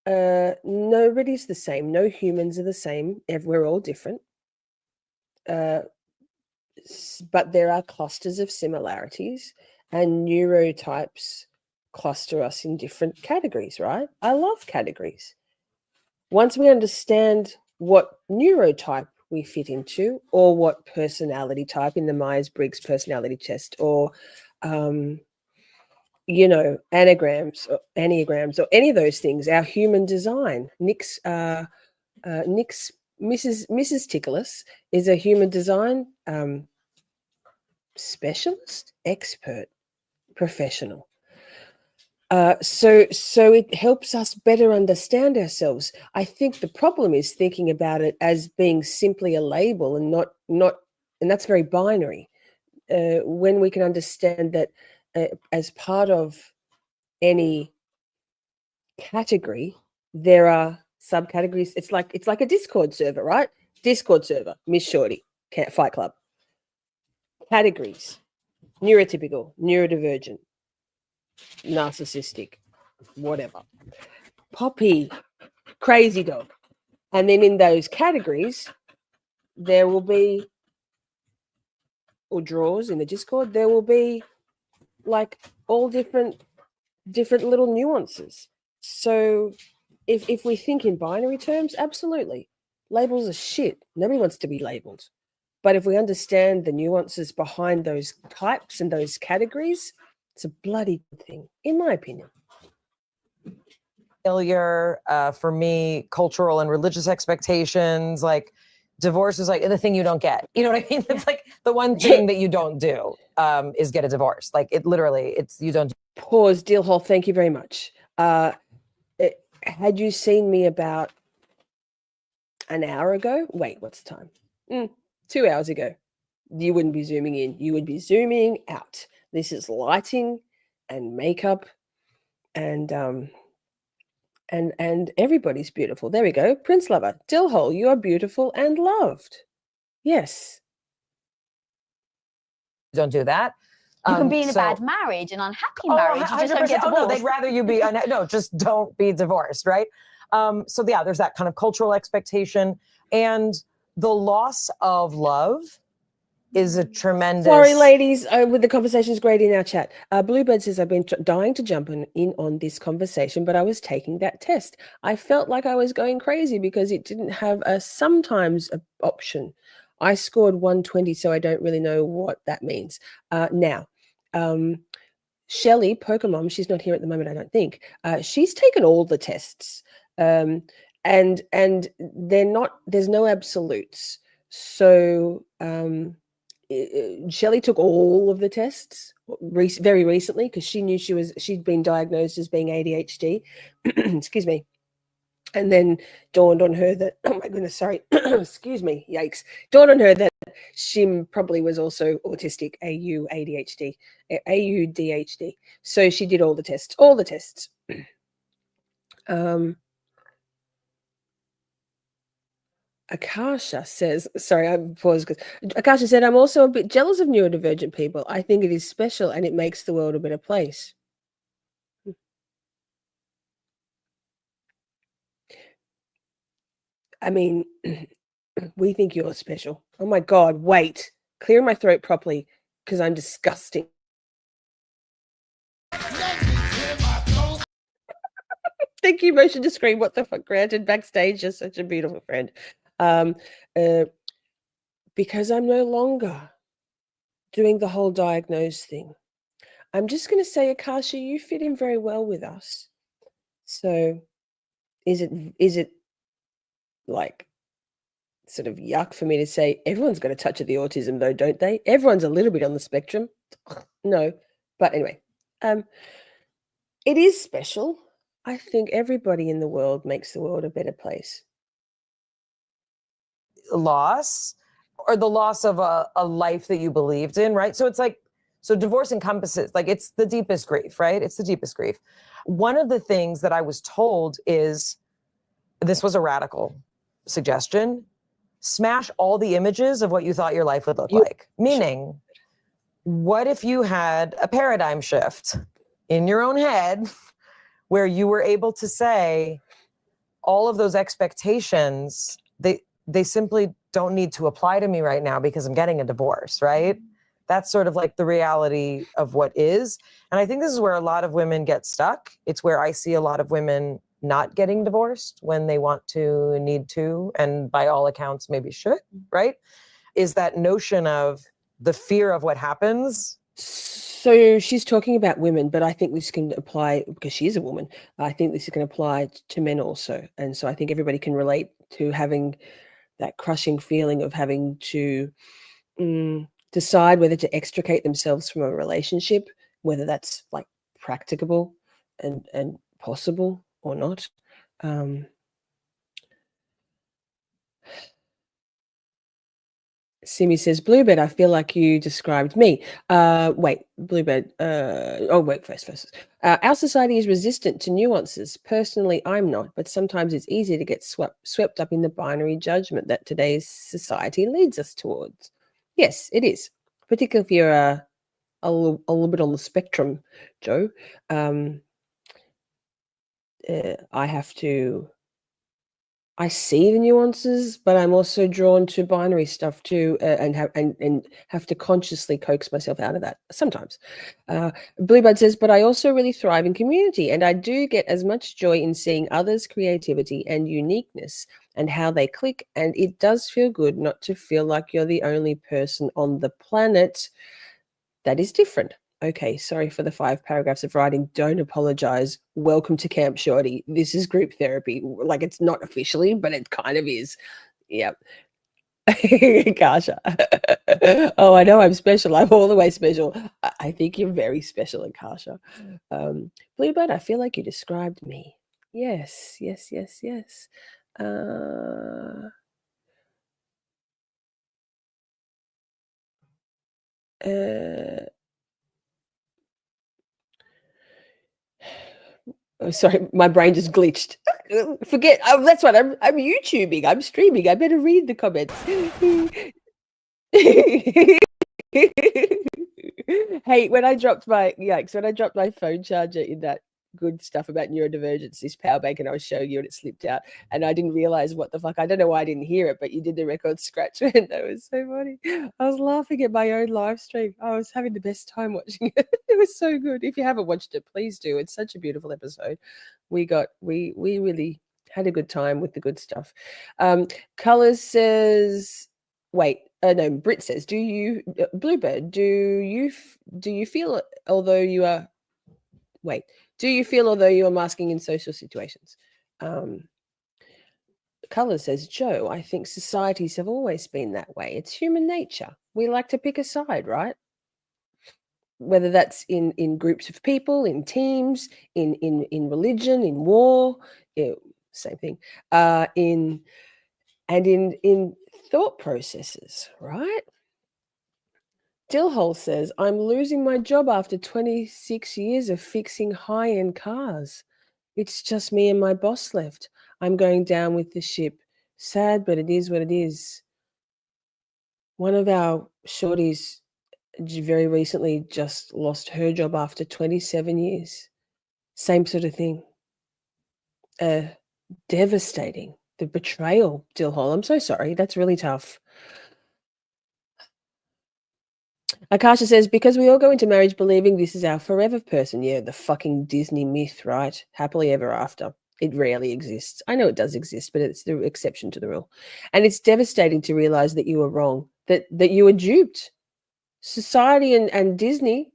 nobody's the same. No humans are the same. We're all different. But there are clusters of similarities, and neurotypes cluster us in different categories, right? I love categories. Once we understand what neurotype we fit into, or what personality type in the Myers-Briggs personality test, or anagrams or enneagrams, or any of those things, our human design. Nick's Mrs. Tickles is a human design specialist, expert, professional. So it helps us better understand ourselves. I think the problem is thinking about it as being simply a label and not, and that's very binary. When we can understand that as part of any category, there are subcategories. It's like a Discord server, right? Discord server, Miss Shorty, Fight Club. Categories: neurotypical, neurodivergent, narcissistic, whatever. Poppy, crazy dog. And then in those categories, there will be, or draws in the Discord, there will be like all different little nuances. So if we think in binary terms, absolutely. Labels are shit. Nobody wants to be labeled. But if we understand the nuances behind those types and those categories, it's a bloody good thing, in my opinion. Failure, for me, cultural and religious expectations, like divorce is like the thing you don't get. You know what I mean? It's like the one thing that you don't do is get a divorce. Like it literally, you don't. Pause, Deal Hall, thank you very much. Had you seen me about an hour ago? Wait, what's the time? 2 hours ago. You wouldn't be zooming in. You would be zooming out. This is lighting and makeup and everybody's beautiful. There we go. Prince Lover. Dillhole, you are beautiful and loved. Yes. Don't do that. You can be in a bad marriage, an unhappy marriage. You just don't get divorced. Oh, no, they'd rather you be, no, just don't be divorced, right? So yeah, there's that kind of cultural expectation. And the loss of love is a tremendous... Sorry, ladies, with the conversation's great in our chat. Bluebird says, I've been dying to jump in on this conversation, but I was taking that test. I felt like I was going crazy because it didn't have a sometimes option. I scored 120, so I don't really know what that means. Now, Shelley, Pokemon, she's not here at the moment, I don't think. She's taken all the tests, and they're not. There's no absolutes. So Shelley took all of the tests very recently because she knew she'd been diagnosed as being ADHD. Excuse me. And then dawned on her that, oh my goodness, sorry, excuse me, yikes. Dawned on her that she probably was also autistic, ADHD. So she did all the tests. Akasha says, sorry, I paused because Akasha said, I'm also a bit jealous of neurodivergent people. I think it is special and it makes the world a better place. I mean, we think you're special. Oh my God, wait. Clear my throat properly because I'm disgusting. Thank you, Motion to Scream. What the fuck, granted, backstage. You're such a beautiful friend. Because I'm no longer doing the whole diagnose thing. I'm just going to say, Akasha, you fit in very well with us. So is it like sort of yuck for me to say everyone's got a touch of the autism though, don't they? Everyone's a little bit on the spectrum. No, but anyway, it is special. I think everybody in the world makes the world a better place. Loss or the loss of a life that you believed in, right? So it's like, so divorce encompasses, like it's the deepest grief, right? It's the deepest grief. One of the things that I was told is, this was a radical suggestion, smash all the images of what you thought your life would look like. Meaning, what if you had a paradigm shift in your own head where you were able to say all of those expectations, they simply don't need to apply to me right now because I'm getting a divorce, right? That's sort of like the reality of what is. And I think this is where a lot of women get stuck. It's where I see a lot of women not getting divorced when they want to, need to, and by all accounts maybe should, right? Is that notion of the fear of what happens. So she's talking about women, but I think this can apply, because she is a woman, I think this can apply to men also. And so I think everybody can relate to having that crushing feeling of having to decide whether to extricate themselves from a relationship, whether that's like practicable and possible or not. Simi says, Bluebird, I feel like you described me. Wait, Bluebird. Wait, first. Our society is resistant to nuances. Personally, I'm not, but sometimes it's easy to get swept up in the binary judgment that today's society leads us towards. Yes, it is, particularly if you're a little bit on the spectrum, Joe. I have to I see the nuances, but I'm also drawn to binary stuff too, and have to consciously coax myself out of that sometimes. Bluebird says, but I also really thrive in community, and I do get as much joy in seeing others' creativity and uniqueness and how they click, and it does feel good not to feel like you're the only person on the planet that is different. Okay, sorry for the 5 paragraphs of writing. Don't apologize. Welcome to Camp Shorty. This is group therapy. Like, it's not officially, but it kind of is. Yep. Kasha. Oh, I know I'm special. I'm all the way special. I think you're very special, Akasha. Bluebird, I feel like you described me. Yes, yes, yes, yes. Oh, sorry, my brain just glitched. Forget. Oh, that's what I'm YouTubing. I'm streaming. I better read the comments. Hey, when I dropped my phone charger in that good stuff about neurodivergence, this power bank, and I was showing you, and it slipped out, and I didn't realize what the fuck. I don't know why I didn't hear it, but you did the record scratch, and that was so funny. I was laughing at my own live stream. I was having the best time watching it. It was so good. If you haven't watched it, please do. It's such a beautiful episode. We really had a good time with the good stuff. Colors says, wait. No, Brit says, do you, Bluebird, do you feel, although you are masking in social situations? Color says, Joe, I think societies have always been that way. It's human nature. We like to pick a side, right? Whether that's in groups of people, in teams, in religion, in war, same thing, in thought processes, right? Dillhole says, I'm losing my job after 26 years of fixing high-end cars. It's just me and my boss left. I'm going down with the ship. Sad, but it is what it is. One of our shorties very recently just lost her job after 27 years. Same sort of thing. Devastating. The betrayal, Dillhole. I'm so sorry. That's really tough. Akasha says, because we all go into marriage believing this is our forever person. Yeah, the fucking Disney myth, right? Happily ever after. It rarely exists. I know it does exist, but it's the exception to the rule. And it's devastating to realize that you were wrong, that you were duped. Society and Disney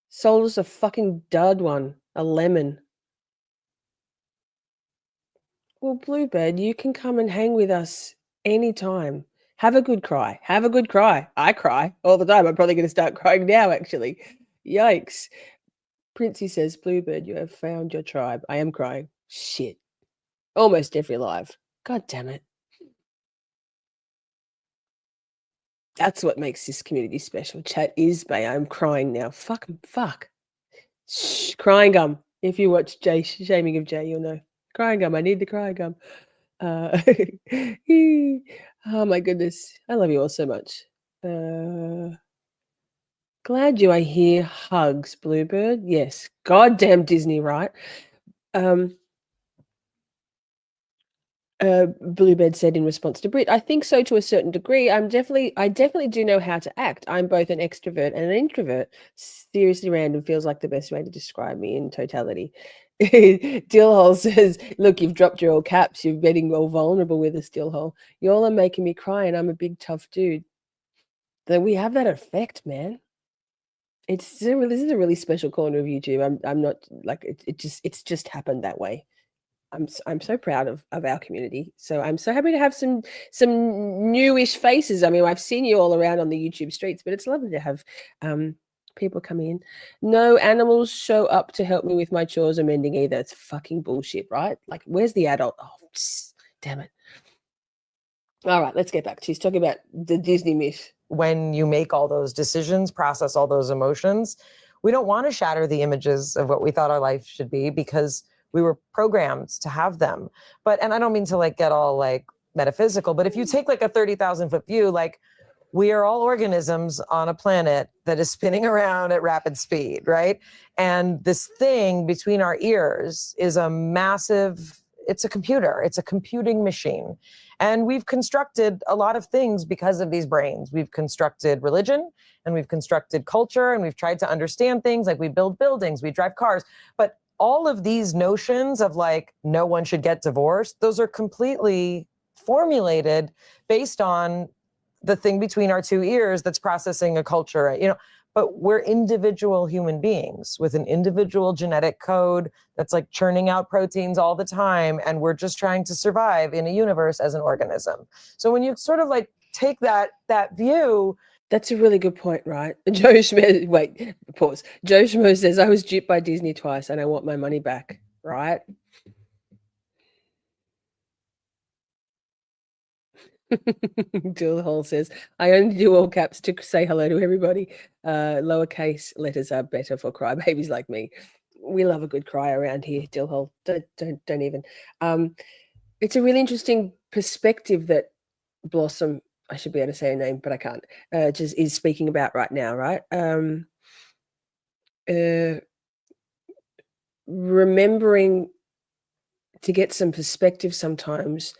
sold us a fucking dud one, a lemon. Well, Bluebird, you can come and hang with us anytime. Have a good cry. Have a good cry. I cry all the time. I'm probably going to start crying now, actually. Yikes. Princey says, Bluebird, you have found your tribe. I am crying. Shit. Almost every live. God damn it. That's what makes this community special. Chat Is Bae. I'm crying now. Fuck. Shh. Crying gum. If you watch Jay, Shaming of Jay, you'll know. Crying gum. I need the crying gum. Oh my goodness. I love you all so much. Glad you are here. Hugs, Bluebird. Yes. Goddamn Disney, right? Bluebird said in response to Brit, I think so to a certain degree. I definitely do know how to act. I'm both an extrovert and an introvert. Seriously random feels like the best way to describe me in totality. Dillhole says, look, you've dropped your all caps. You're getting all vulnerable with us, Dillhole. You all are making me cry, and I'm a big, tough dude. Then we have that effect, man. This is a really special corner of YouTube. I'm not like it's just happened that way. I'm so proud of our community. So I'm so happy to have some newish faces. I mean, I've seen you all around on the YouTube streets, but it's lovely to have people come in. No animals show up to help me with my chores or mending either. It's fucking bullshit, right? Like, where's the adult? Oh, damn it. All right, let's get back. She's talking about the Disney myth. When you make all those decisions, process all those emotions, we don't want to shatter the images of what we thought our life should be because we were programmed to have them. And I don't mean to like get all like metaphysical, but if you take like a 30,000 foot view, like we are all organisms on a planet that is spinning around at rapid speed, right? And this thing between our ears is a massive it's a computer. It's a computing machine. And we've constructed a lot of things because of these brains. We've constructed religion and we've constructed culture and we've tried to understand things, like we build buildings, we drive cars. But all of these notions of like, no one should get divorced, those are completely formulated based on the thing between our two ears that's processing a culture, you know. But we're individual human beings with an individual genetic code that's like churning out proteins all the time. And we're just trying to survive in a universe as an organism. So when you sort of like take that view. That's a really good point, right? Joe Schmo, wait, pause. Joe Schmo says, I was duped by Disney twice and I want my money back, right? Jill Hall says, I only do all caps to say hello to everybody. Lowercase letters are better for crybabies like me. We love a good cry around here, Jill Hall. Don't even. It's a really interesting perspective that Blossom, I should be able to say her name, but I can't, just is speaking about right now, right? Remembering to get some perspective sometimes.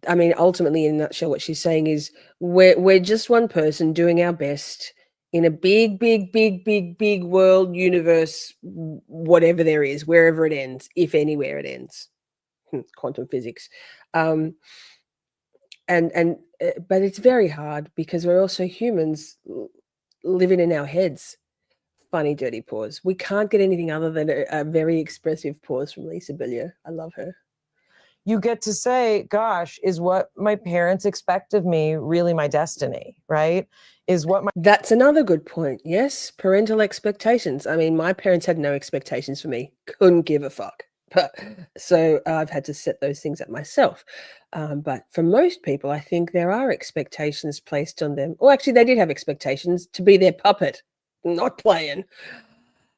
I mean, ultimately, in a nutshell, what she's saying is we're just one person doing our best in a big world, universe, whatever there is, wherever it ends, if anywhere it ends. Quantum physics. But it's very hard because we're also humans living in our heads. Funny, dirty pause. We can't get anything other than a very expressive pause from Lisa Bilyeu. I love her. You get to say, gosh, is what my parents expect of me really my destiny, right? That's another good point. Yes, parental expectations. I mean, my parents had no expectations for me. Couldn't give a fuck. So I've had to set those things up myself. But for most people, I think there are expectations placed on them. Or actually, they did have expectations to be their puppet, not playing.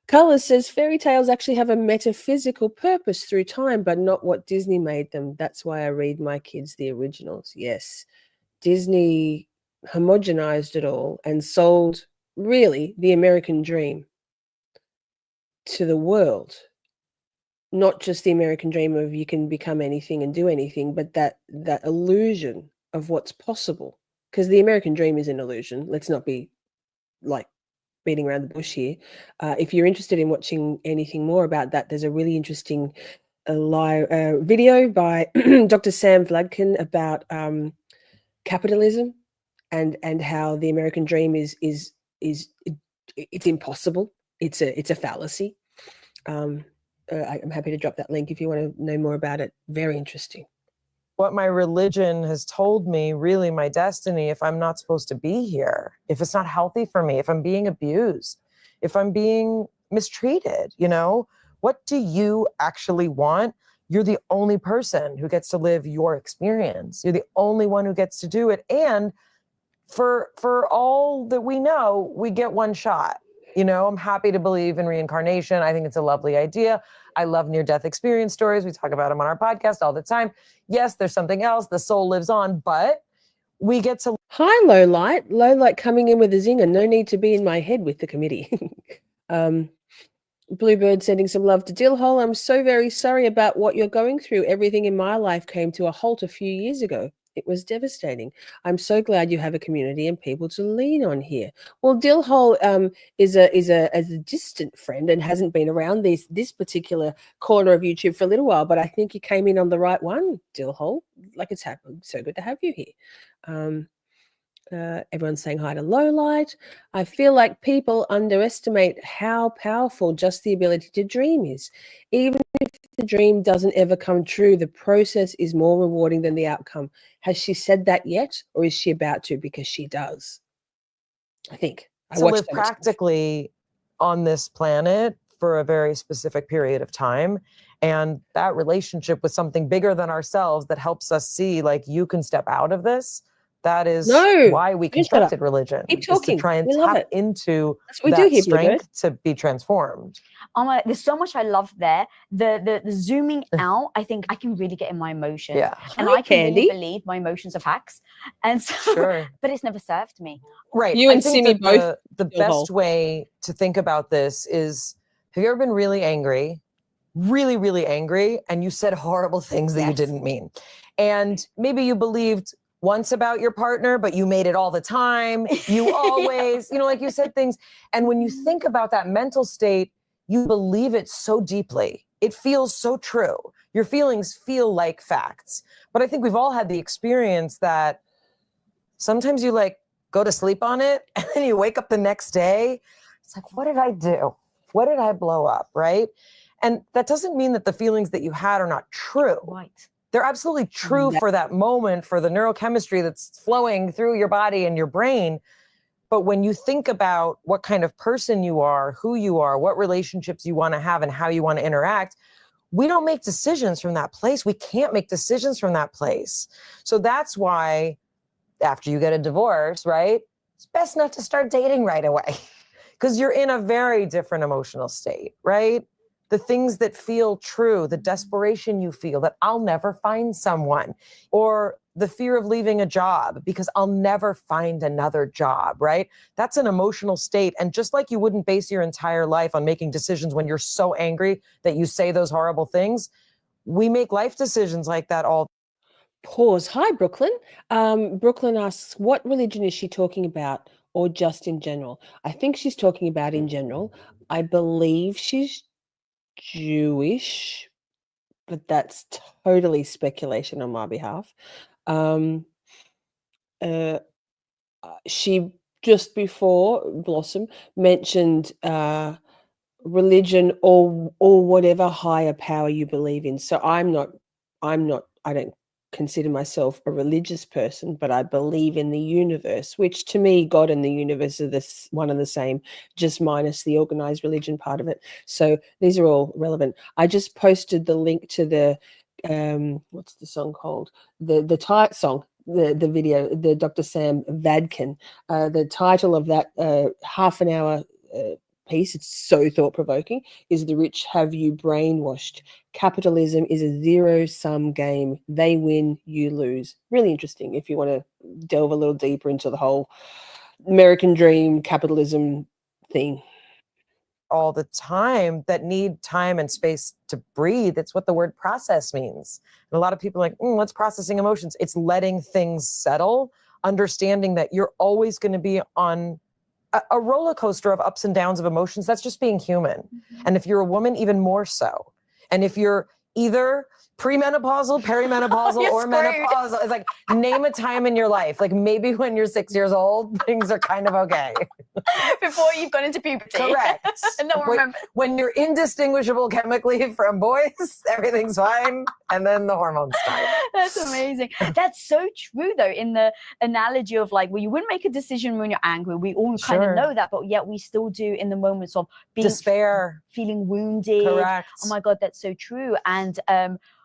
Colors says fairy tales actually have a metaphysical purpose through time, but not what Disney made them. That's why I read my kids the originals. Yes, Disney homogenized it all and sold really the American dream to the world. Not just the American dream of you can become anything and do anything, but that illusion of what's possible. Because the American dream is an illusion. Let's not be like beating around the bush here. If you're interested in watching anything more about that, there's a really interesting video by Dr. Sam Vladkin about capitalism and how the American dream is it's impossible. It's a fallacy. I'm happy to drop that link if you want to know more about it. Very interesting. What my religion has told me, really my destiny, if I'm not supposed to be here, if it's not healthy for me, if I'm being abused, if I'm being mistreated, you know, what do you actually want? You're the only person who gets to live your experience. You're the only one who gets to do it. And for all that we know, we get one shot. You know, I'm happy to believe in reincarnation. I think it's a lovely idea. I love near-death experience stories. We talk about them on our podcast all the time. Yes, there's something else. The soul lives on, but we get to... Hi, Lowlight. Lowlight coming in with a zinger. No need to be in my head with the committee. Bluebird sending some love to Dillhole. I'm so very sorry about what you're going through. Everything in my life came to a halt a few years ago. It was devastating. I'm so glad you have a community and people to lean on here. Well, Dillhole is a distant friend and hasn't been around this particular corner of YouTube for a little while, but I think you came in on the right one, Dillhole. Like, it's happened. So good to have you here. Everyone's saying hi to Lowlight. I feel like people underestimate how powerful just the ability to dream is. Even if the dream doesn't ever come true, the process is more rewarding than the outcome. Has she said that yet, or is she about to? Because she does. I think. To live practically on this planet for a very specific period of time. And that relationship with something bigger than ourselves that helps us see, like, you can step out of this. That is why we constructed religion. Keep talking. To try and tap into that strength to be transformed. There's so much I love there. The zooming out, I think I can really get in my emotions. Yeah. And I can really believe my emotions are facts. And so, sure. But it's never served me. Right. You and Simi both. The best way to think about this is, have you ever been really angry, really, really angry and you said horrible things that you didn't mean. And maybe you believed once about your partner, but you made it all the time. You always, you know, like you said things. And when you think about that mental state, you believe it so deeply. It feels so true. Your feelings feel like facts. But I think we've all had the experience that sometimes you like go to sleep on it and then you wake up the next day. It's like, what did I do? What did I blow up? Right. And that doesn't mean that the feelings that you had are not true. Right. They're absolutely true for that moment, for the neurochemistry that's flowing through your body and your brain. But when you think about what kind of person you are, who you are, what relationships you want to have and how you want to interact, we don't make decisions from that place. We can't make decisions from that place. So that's why after you get a divorce, right, it's best not to start dating right away because you're in a very different emotional state, right? The things that feel true, the desperation you feel that I'll never find someone, or the fear of leaving a job because I'll never find another job, right? That's an emotional state. And just like you wouldn't base your entire life on making decisions when you're so angry that you say those horrible things, we make life decisions like that all. Pause. Hi, Brooklyn. Brooklyn asks, what religion is she talking about or just in general? I think she's talking about in general. I believe she's Jewish, but that's totally speculation on my behalf. She just before Blossom mentioned religion or whatever higher power you believe in. So I don't consider myself a religious person, but I believe in the universe, which to me, God and the universe are one and the same, just minus the organized religion part of it. So these are all relevant. I just posted the link to the, what's the song called? The title song, the video, the Dr. Sam Vadkin, the title of that half an hour piece, it's so thought-provoking, is "The Rich Have You Brainwashed. Capitalism is a zero-sum game. They win, you lose." Really interesting if you want to delve a little deeper into the whole American dream capitalism thing. All the time that need time and space to breathe. It's what the word process means. And a lot of people are like, what's processing emotions? It's letting things settle, understanding that you're always going to be on a roller coaster of ups and downs of emotions. That's just being human. Mm-hmm. And if you're a woman, even more so. And if you're either premenopausal, perimenopausal, or menopausal, it's like, name a time in your life. Like maybe when you're 6 years old, things are kind of okay. Before you've gone into puberty. Correct. No one remembers. When you're indistinguishable chemically from boys, everything's fine. And then the hormones start. That's amazing. That's so true, though, in the analogy of like, well, you wouldn't make a decision when you're angry. We all kind of know that, but yet we still do in the moments of being despair, feeling wounded. Correct. Oh my God, that's so true. And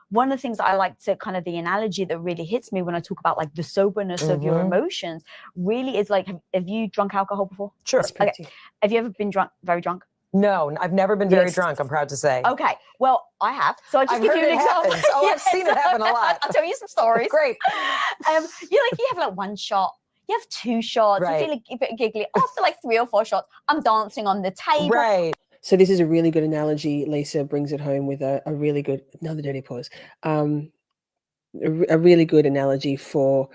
one of the things I like to kind of the analogy that really hits me when I talk about like the soberness of your emotions really is like, have you drunk alcohol before? Sure. Okay. Have you ever been drunk, very drunk? No, I've never been very drunk, I'm proud to say. Okay, well, I have. So I'll just give you an example. Oh, I've seen it happen a lot. I'll tell you some stories. Great. You have like one shot, you have two shots, you feel a bit giggly. After like 3 or 4 shots, I'm dancing on the table. Right. So this is a really good analogy. Lisa brings it home with a really good, another dirty pause, a really good analogy for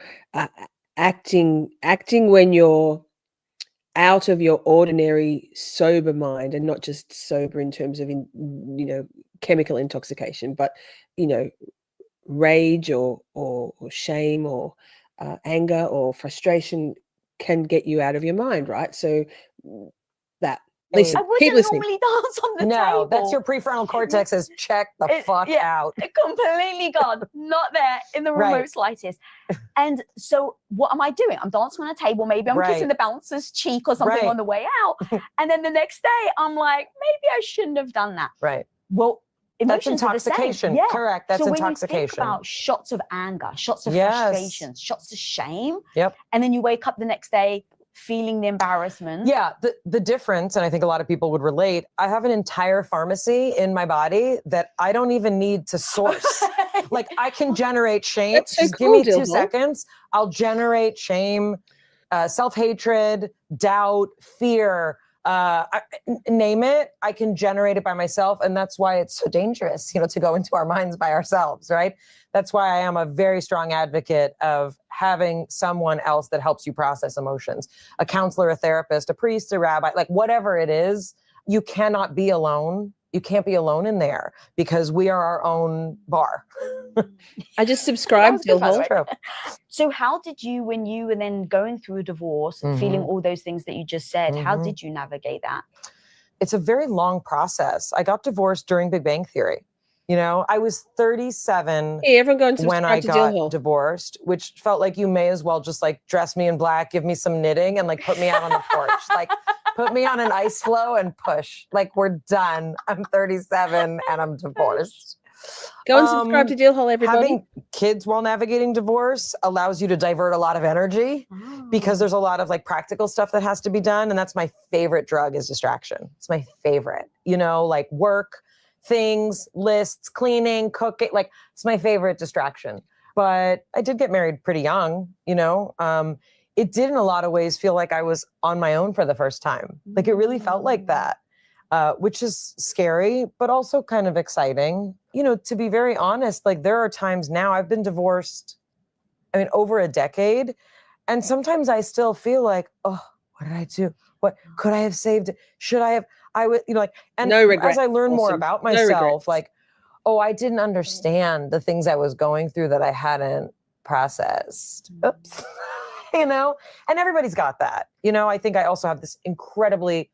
acting when you're out of your ordinary sober mind, and not just sober in terms of, chemical intoxication, but, rage or shame or anger or frustration can get you out of your mind, right? So that. Lisa, I wouldn't normally dance on the table. No, that's your prefrontal cortex is check the fuck out. Completely gone. Not there in the remote slightest. And so what am I doing? I'm dancing on a table. Maybe I'm kissing the bouncer's cheek or something on the way out. And then the next day I'm like, maybe I shouldn't have done that. Right. Well, emotions that's intoxication. Are the same. Yeah. Correct. That's intoxication. When you think about shots of anger, shots of frustration, shots of shame, and then you wake up the next day feeling the embarrassment. Yeah, the difference, and I think a lot of people would relate, I have an entire pharmacy in my body that I don't even need to source. Like I can generate shame. That's so Just cool, give me 2 Dildo. seconds. I'll generate shame, self-hatred, doubt, fear, Name it, I can generate it by myself. And that's why it's so dangerous, to go into our minds by ourselves, right? That's why I am a very strong advocate of having someone else that helps you process emotions. A counselor, a therapist, a priest, a rabbi, like whatever it is, you cannot be alone. You can't be alone in there because we are our own bar. I just subscribed to True. So how did you, when you were then going through a divorce, feeling all those things that you just said, how did you navigate that? It's a very long process. I got divorced during Big Bang Theory. I was 37 when I got divorced, which felt like you may as well just like dress me in black, give me some knitting and like put me out on the porch, like put me on an ice floe and push. Like we're done. I'm 37 and I'm divorced. Go and subscribe to Deal Hole, everybody. Having kids while navigating divorce allows you to divert a lot of energy because there's a lot of like practical stuff that has to be done. And that's my favorite drug is distraction. It's my favorite, like work, things, lists, cleaning, cooking, like it's my favorite distraction. But I did get married pretty young, it did in a lot of ways feel like I was on my own for the first time. Like it really felt like that, which is scary, but also kind of exciting. To be very honest, like there are times now I've been divorced, over a decade. And sometimes I still feel like, oh, what did I do? What could I have saved? Should I have? I would, and no regret. As I learn more about myself, like, oh, I didn't understand the things I was going through that I hadn't processed. Oops. And everybody's got that. I think I also have this incredibly,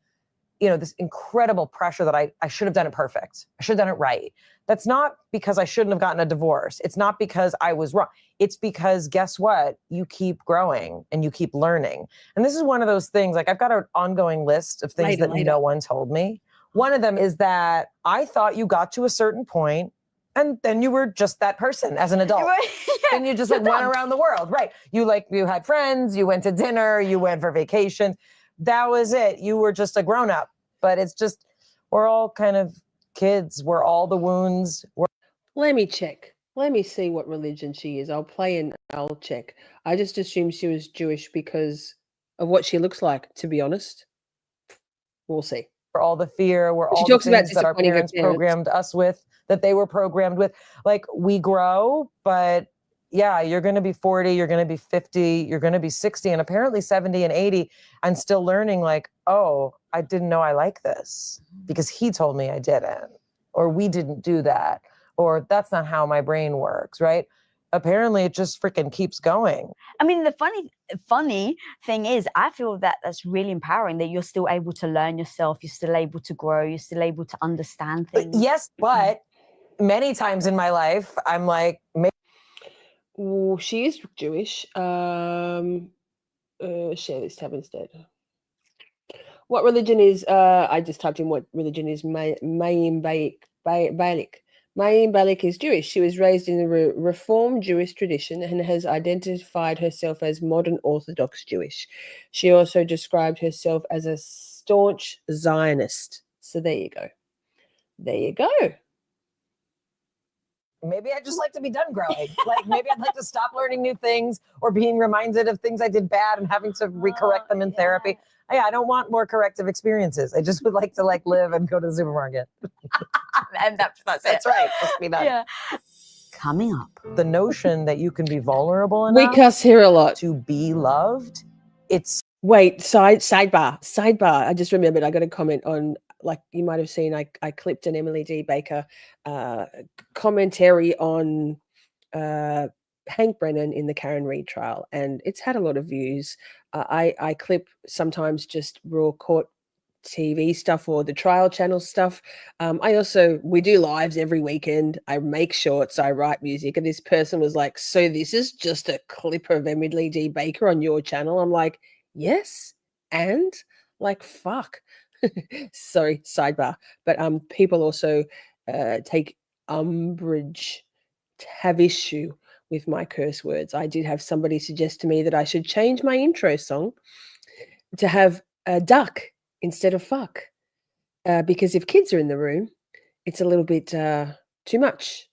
this incredible pressure that I should have done it perfect. I should have done it right. That's not because I shouldn't have gotten a divorce. It's not because I was wrong. It's because guess what? You keep growing and you keep learning. And this is one of those things, like I've got an ongoing list of things that no one told me. One of them is that I thought you got to a certain point and then you were just that person as an adult. And you just went around the world. Right. You had friends, you went to dinner, you went for vacation. That was it. You were just a grown-up. But it's just, we're all kind of kids. We're all the wounds. Let me check. Let me see what religion she is. I'll play and I'll check. I just assumed she was Jewish because of what she looks like, to be honest. We'll see. For all the fear, we're all the things that our parents programmed us with, that they were programmed with. Like we grow, but yeah, you're going to be 40, you're going to be 50, you're going to be 60, and apparently 70 and 80, and still learning like, oh, I didn't know I like this because he told me I didn't, or we didn't do that, or that's not how my brain works, right? Apparently it just freaking keeps going. The funny thing is, I feel that that's really empowering that you're still able to learn yourself, you're still able to grow, you're still able to understand things. Yes, but many times in my life, I'm like, oh, she is Jewish. Share this tab instead. What religion is, I just typed in what religion is Mayim Bialik. Mayim Bialik is Jewish. She was raised in the Reformed Jewish tradition and has identified herself as modern Orthodox Jewish. She also described herself as a staunch Zionist. So there you go. There you go. Maybe I just like to be done growing. Like maybe I'd like to stop learning new things or being reminded of things I did bad and having to recorrect them in therapy. Yeah, I don't want more corrective experiences. I just would like to live and go to the supermarket. And that's it. That's right. Just be done. Yeah. Coming up. The notion that you can be vulnerable enough we cuss here a lot to be loved. It's sidebar. I just remembered I got a comment on, like you might have seen, I clipped an Emily D. Baker commentary on Hank Brennan in the Karen Reid trial, and it's had a lot of views. I clip sometimes just raw court TV stuff or the trial channel stuff. We do lives every weekend. I make shorts, I write music, and this person was like, so this is just a clip of Emily D. Baker on your channel? I'm like, yes, and like, fuck. Sorry, sidebar. But people also take umbrage, have issue with my curse words. I did have somebody suggest to me that I should change my intro song to have a duck instead of fuck, because if kids are in the room, it's a little bit too much.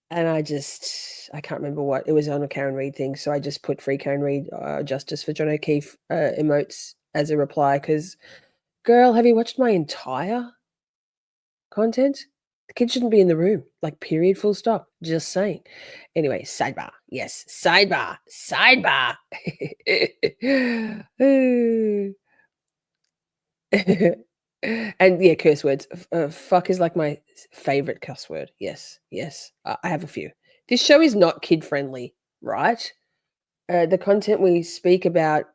And I can't remember what, it was on a Karen Reid thing, so I just put free Karen Reid, justice for John O'Keefe emotes as a reply, because Girl, have you watched my entire content? The kids shouldn't be in the room. Like, period, full stop. Just saying. Anyway, sidebar. Yes, sidebar. Sidebar. And yeah, curse words. Fuck is like my favorite cuss word. Yes, yes. I have a few. This show is not kid friendly, right? The content we speak about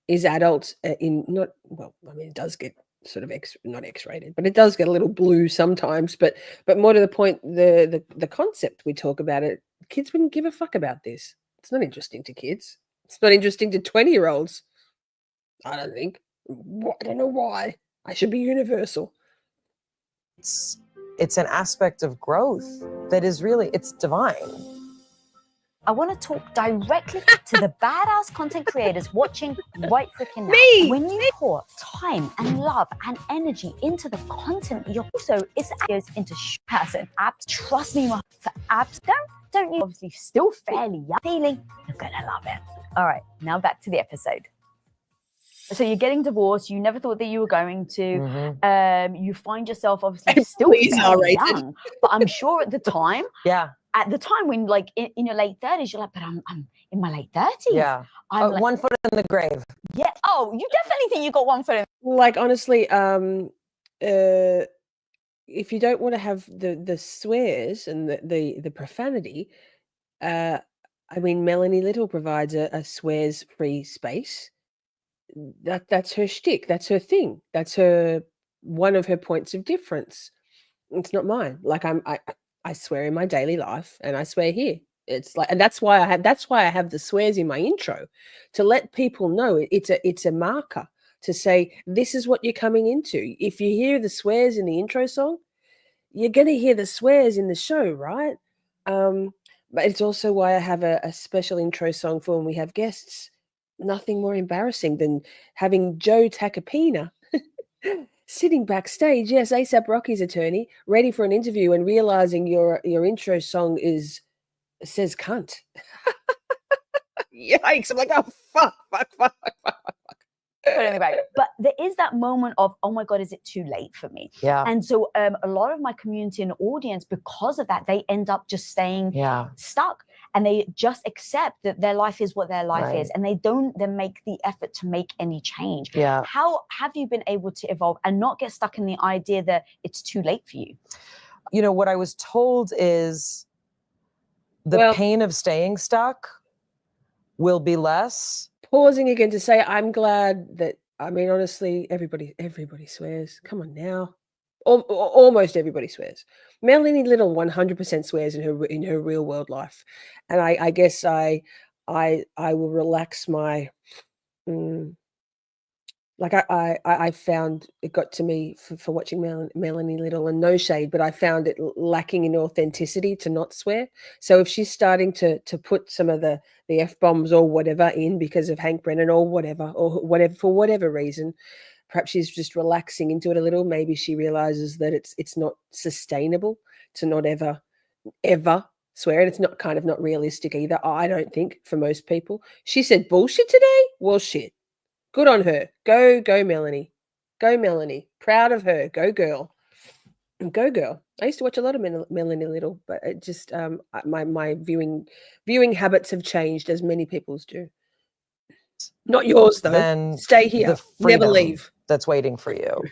is adult in not, well, I mean, it does get sort of not X-rated, but it does get a little blue sometimes. But more to the point, the concept we talk about it, kids wouldn't give a fuck about this. It's not interesting to kids. It's not interesting to 20-year-olds. I don't think. I don't know why. I should be universal. It's an aspect of growth that is really, it's divine. I want to talk directly to the badass content creators watching right freaking now. Me! When you pour time and love and energy into the content, you're also, it's goes into person apps. Trust me, for apps, don't you obviously still fairly young feeling, you're gonna love it. All right, now back to the episode. So you're getting divorced. You never thought that you were going to. You find yourself obviously still fairly young, but I'm sure at the time, at the time when like in your late 30s, you're like, but I'm in my late 30s. Yeah, I'm like, 1 foot in the grave. Yeah. Oh, you definitely think you got 1 foot in. Like, honestly, if you don't want to have the swears and the profanity, I mean, Melanie Little provides a swears-free space. That's her shtick. That's her thing. That's her one of her points of difference. It's not mine. Like, I swear in my daily life, and I swear here. It's like, and that's why I have the swears in my intro, to let people know it's a marker to say this is what you're coming into. If you hear the swears in the intro song, you're gonna hear the swears in the show, right? But it's also why I have a special intro song for when we have guests. Nothing more embarrassing than having Joe Tacopina sitting backstage, yes, A$AP Rocky's attorney, ready for an interview, and realizing your intro song says cunt. Yikes. I'm like, oh, fuck. But there is that moment of, oh my God, is it too late for me? Yeah. And so a lot of my community and audience, because of that, they end up just staying stuck, and they just accept that their life is what their life is, and they don't then make the effort to make any change. Yeah. How have you been able to evolve and not get stuck in the idea that it's too late for you? You know, what I was told is the pain of staying stuck will be less. Pausing again to say, I'm glad that, I mean, honestly, everybody swears. Come on now. Almost everybody swears. Melanie Little 100% swears in her real world life. And I guess I will relax my, like I found it got to me for watching Melanie Little, and no shade, but I found it lacking in authenticity to not swear. So if she's starting to put some of the F-bombs or whatever in because of Hank Brennan or whatever for whatever reason, perhaps she's just relaxing into it a little. Maybe she realizes that it's not sustainable to not ever swear, and it's not realistic either, I don't think, for most people. She said bullshit today? Well, shit. Good on her. Go Melanie. Go Melanie. Proud of her. Go girl. Go girl. I used to watch a lot of Melanie Little, but it just my viewing habits have changed, as many people's do. Not yours though. Then stay here. Never leave. That's waiting for you.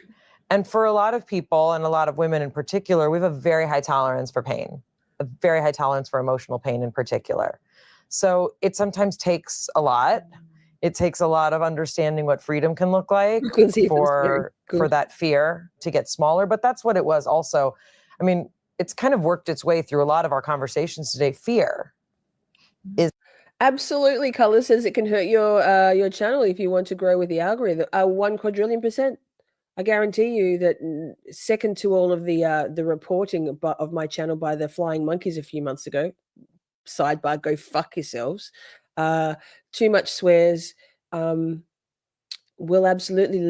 And for a lot of people, and a lot of women in particular, we have a very high tolerance for pain, a very high tolerance for emotional pain in particular. So it sometimes takes a lot. It takes a lot of understanding what freedom can look like for that fear to get smaller. But that's what it was also. I mean, it's kind of worked its way through a lot of our conversations today. Fear is absolutely. Color says it can hurt your channel if you want to grow with the algorithm. 1 quadrillion%. I guarantee you that, second to all of the reporting of my channel by the flying monkeys a few months ago. Sidebar, go fuck yourselves. Too much swears will absolutely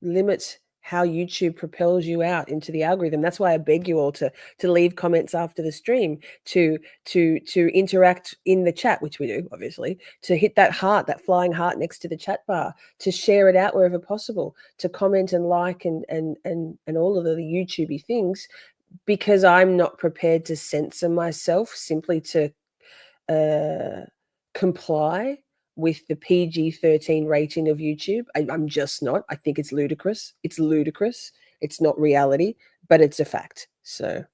limit how YouTube propels you out into the algorithm. That's why I beg you all to leave comments after the stream, to interact in the chat, which we do, obviously, to hit that heart, that flying heart next to the chat bar, to share it out wherever possible, to comment and like and all of the YouTubey things, because I'm not prepared to censor myself simply to comply with the PG-13 rating of YouTube. I'm just not. I think it's ludicrous. It's ludicrous. It's not reality, but it's a fact. So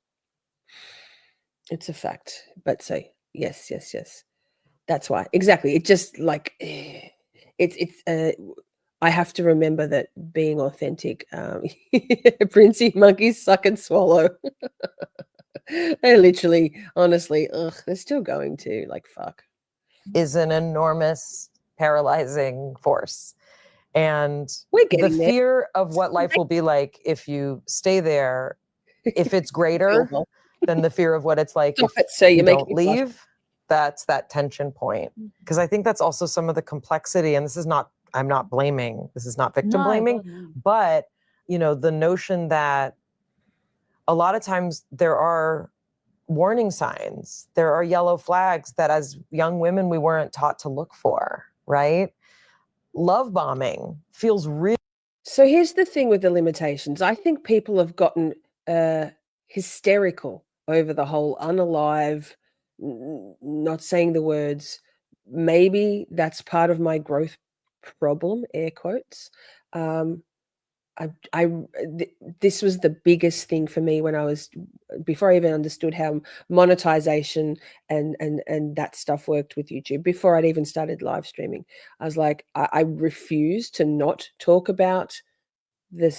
it's a fact. But so yes. That's why. Exactly. It just like it's I have to remember that being authentic, Princey monkeys suck and swallow. They literally, honestly, they're still going to, like, fuck. Is an enormous paralyzing force. And the fear of what life will be like if you stay there, if it's greater than the fear of what it's like if you don't leave, that's that tension point. Because I think that's also some of the complexity, and this is not, I'm not blaming, this is not victim blaming, but, you know, the notion that a lot of times there are warning signs, there are yellow flags that as young women we weren't taught to look for, right? Love bombing feels real. So here's the thing with the limitations. I think people have gotten hysterical over the whole unalive, not saying the words. Maybe that's part of my growth problem, air quotes. This was the biggest thing for me when I was, before I even understood how monetization and that stuff worked with YouTube, before I'd even started live streaming. I was like, I refuse to not talk about the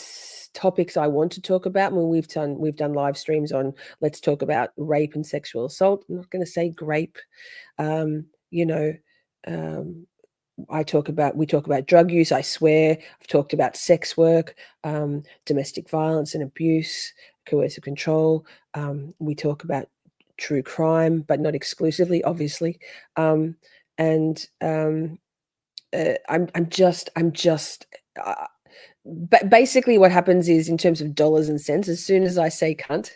topics I want to talk about. When we've done live streams on, let's talk about rape and sexual assault. I'm not going to say grape. We talk about drug use. I swear. I've talked about sex work, domestic violence and abuse, coercive control. We talk about true crime, but not exclusively, obviously. I'm just. But basically what happens is, in terms of dollars and cents, as soon as I say cunt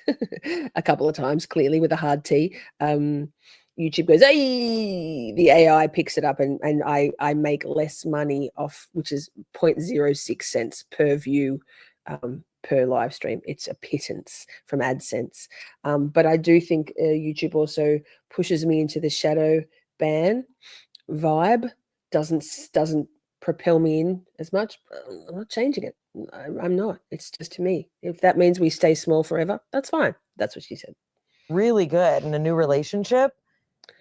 a couple of times, clearly with a hard T, YouTube goes, hey, the AI picks it up, and I make less money off, which is 0.06 cents per view per live stream. It's a pittance from AdSense. But I do think YouTube also pushes me into the shadow ban vibe, doesn't propel me in as much. I'm not changing it. I'm not. It's just, to me, if that means we stay small forever, that's fine. That's what she said. Really good in a new relationship,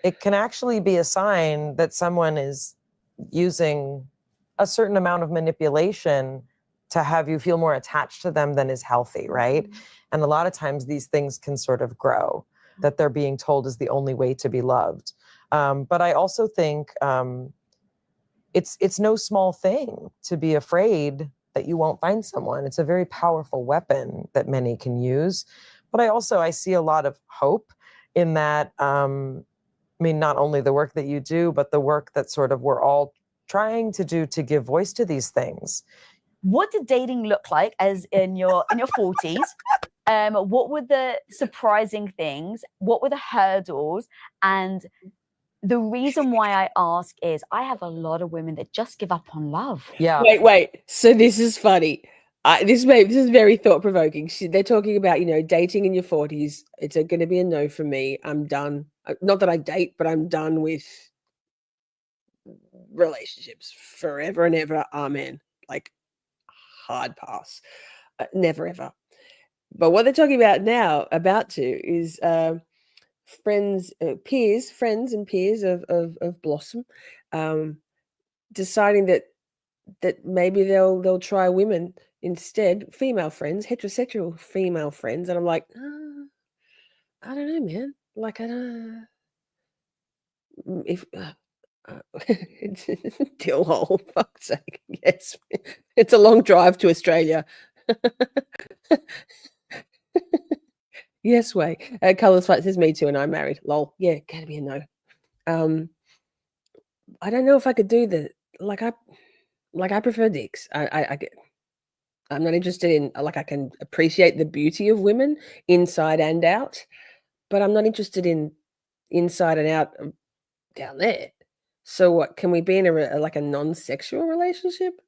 it can actually be a sign that someone is using a certain amount of manipulation to have you feel more attached to them than is healthy, right? Mm-hmm. And a lot of times these things can sort of grow, that they're being told is the only way to be loved. But I also think it's no small thing to be afraid that you won't find someone. It's a very powerful weapon that many can use. But I see a lot of hope in that. I mean, not only the work that you do, but the work that sort of we're all trying to do to give voice to these things. What did dating look like as in your 40s? What were the surprising things? What were the hurdles? And the reason why I ask is I have a lot of women that just give up on love. Yeah. Wait. So this is funny. This is very thought-provoking. They're talking about, dating in your 40s. It's going to be a no for me. I'm done. Not that I date, but I'm done with relationships forever and ever. Amen. Like, hard pass. Never ever. But what they're talking about now, is friends and peers of Blossom, deciding that maybe they'll try women instead, female friends, heterosexual female friends. And I'm like, I don't know, man. Like, I don't if Dill hole, fuck's sake. Yes, it's a long drive to Australia. Yes, way. Colors Fight says me too, and I'm married. Lol. Yeah, gotta be a no. I don't know if I could do the I prefer dicks. I get. I'm not interested in, like, I can appreciate the beauty of women inside and out, but I'm not interested in inside and out down there. So what, can we be in like a non-sexual relationship?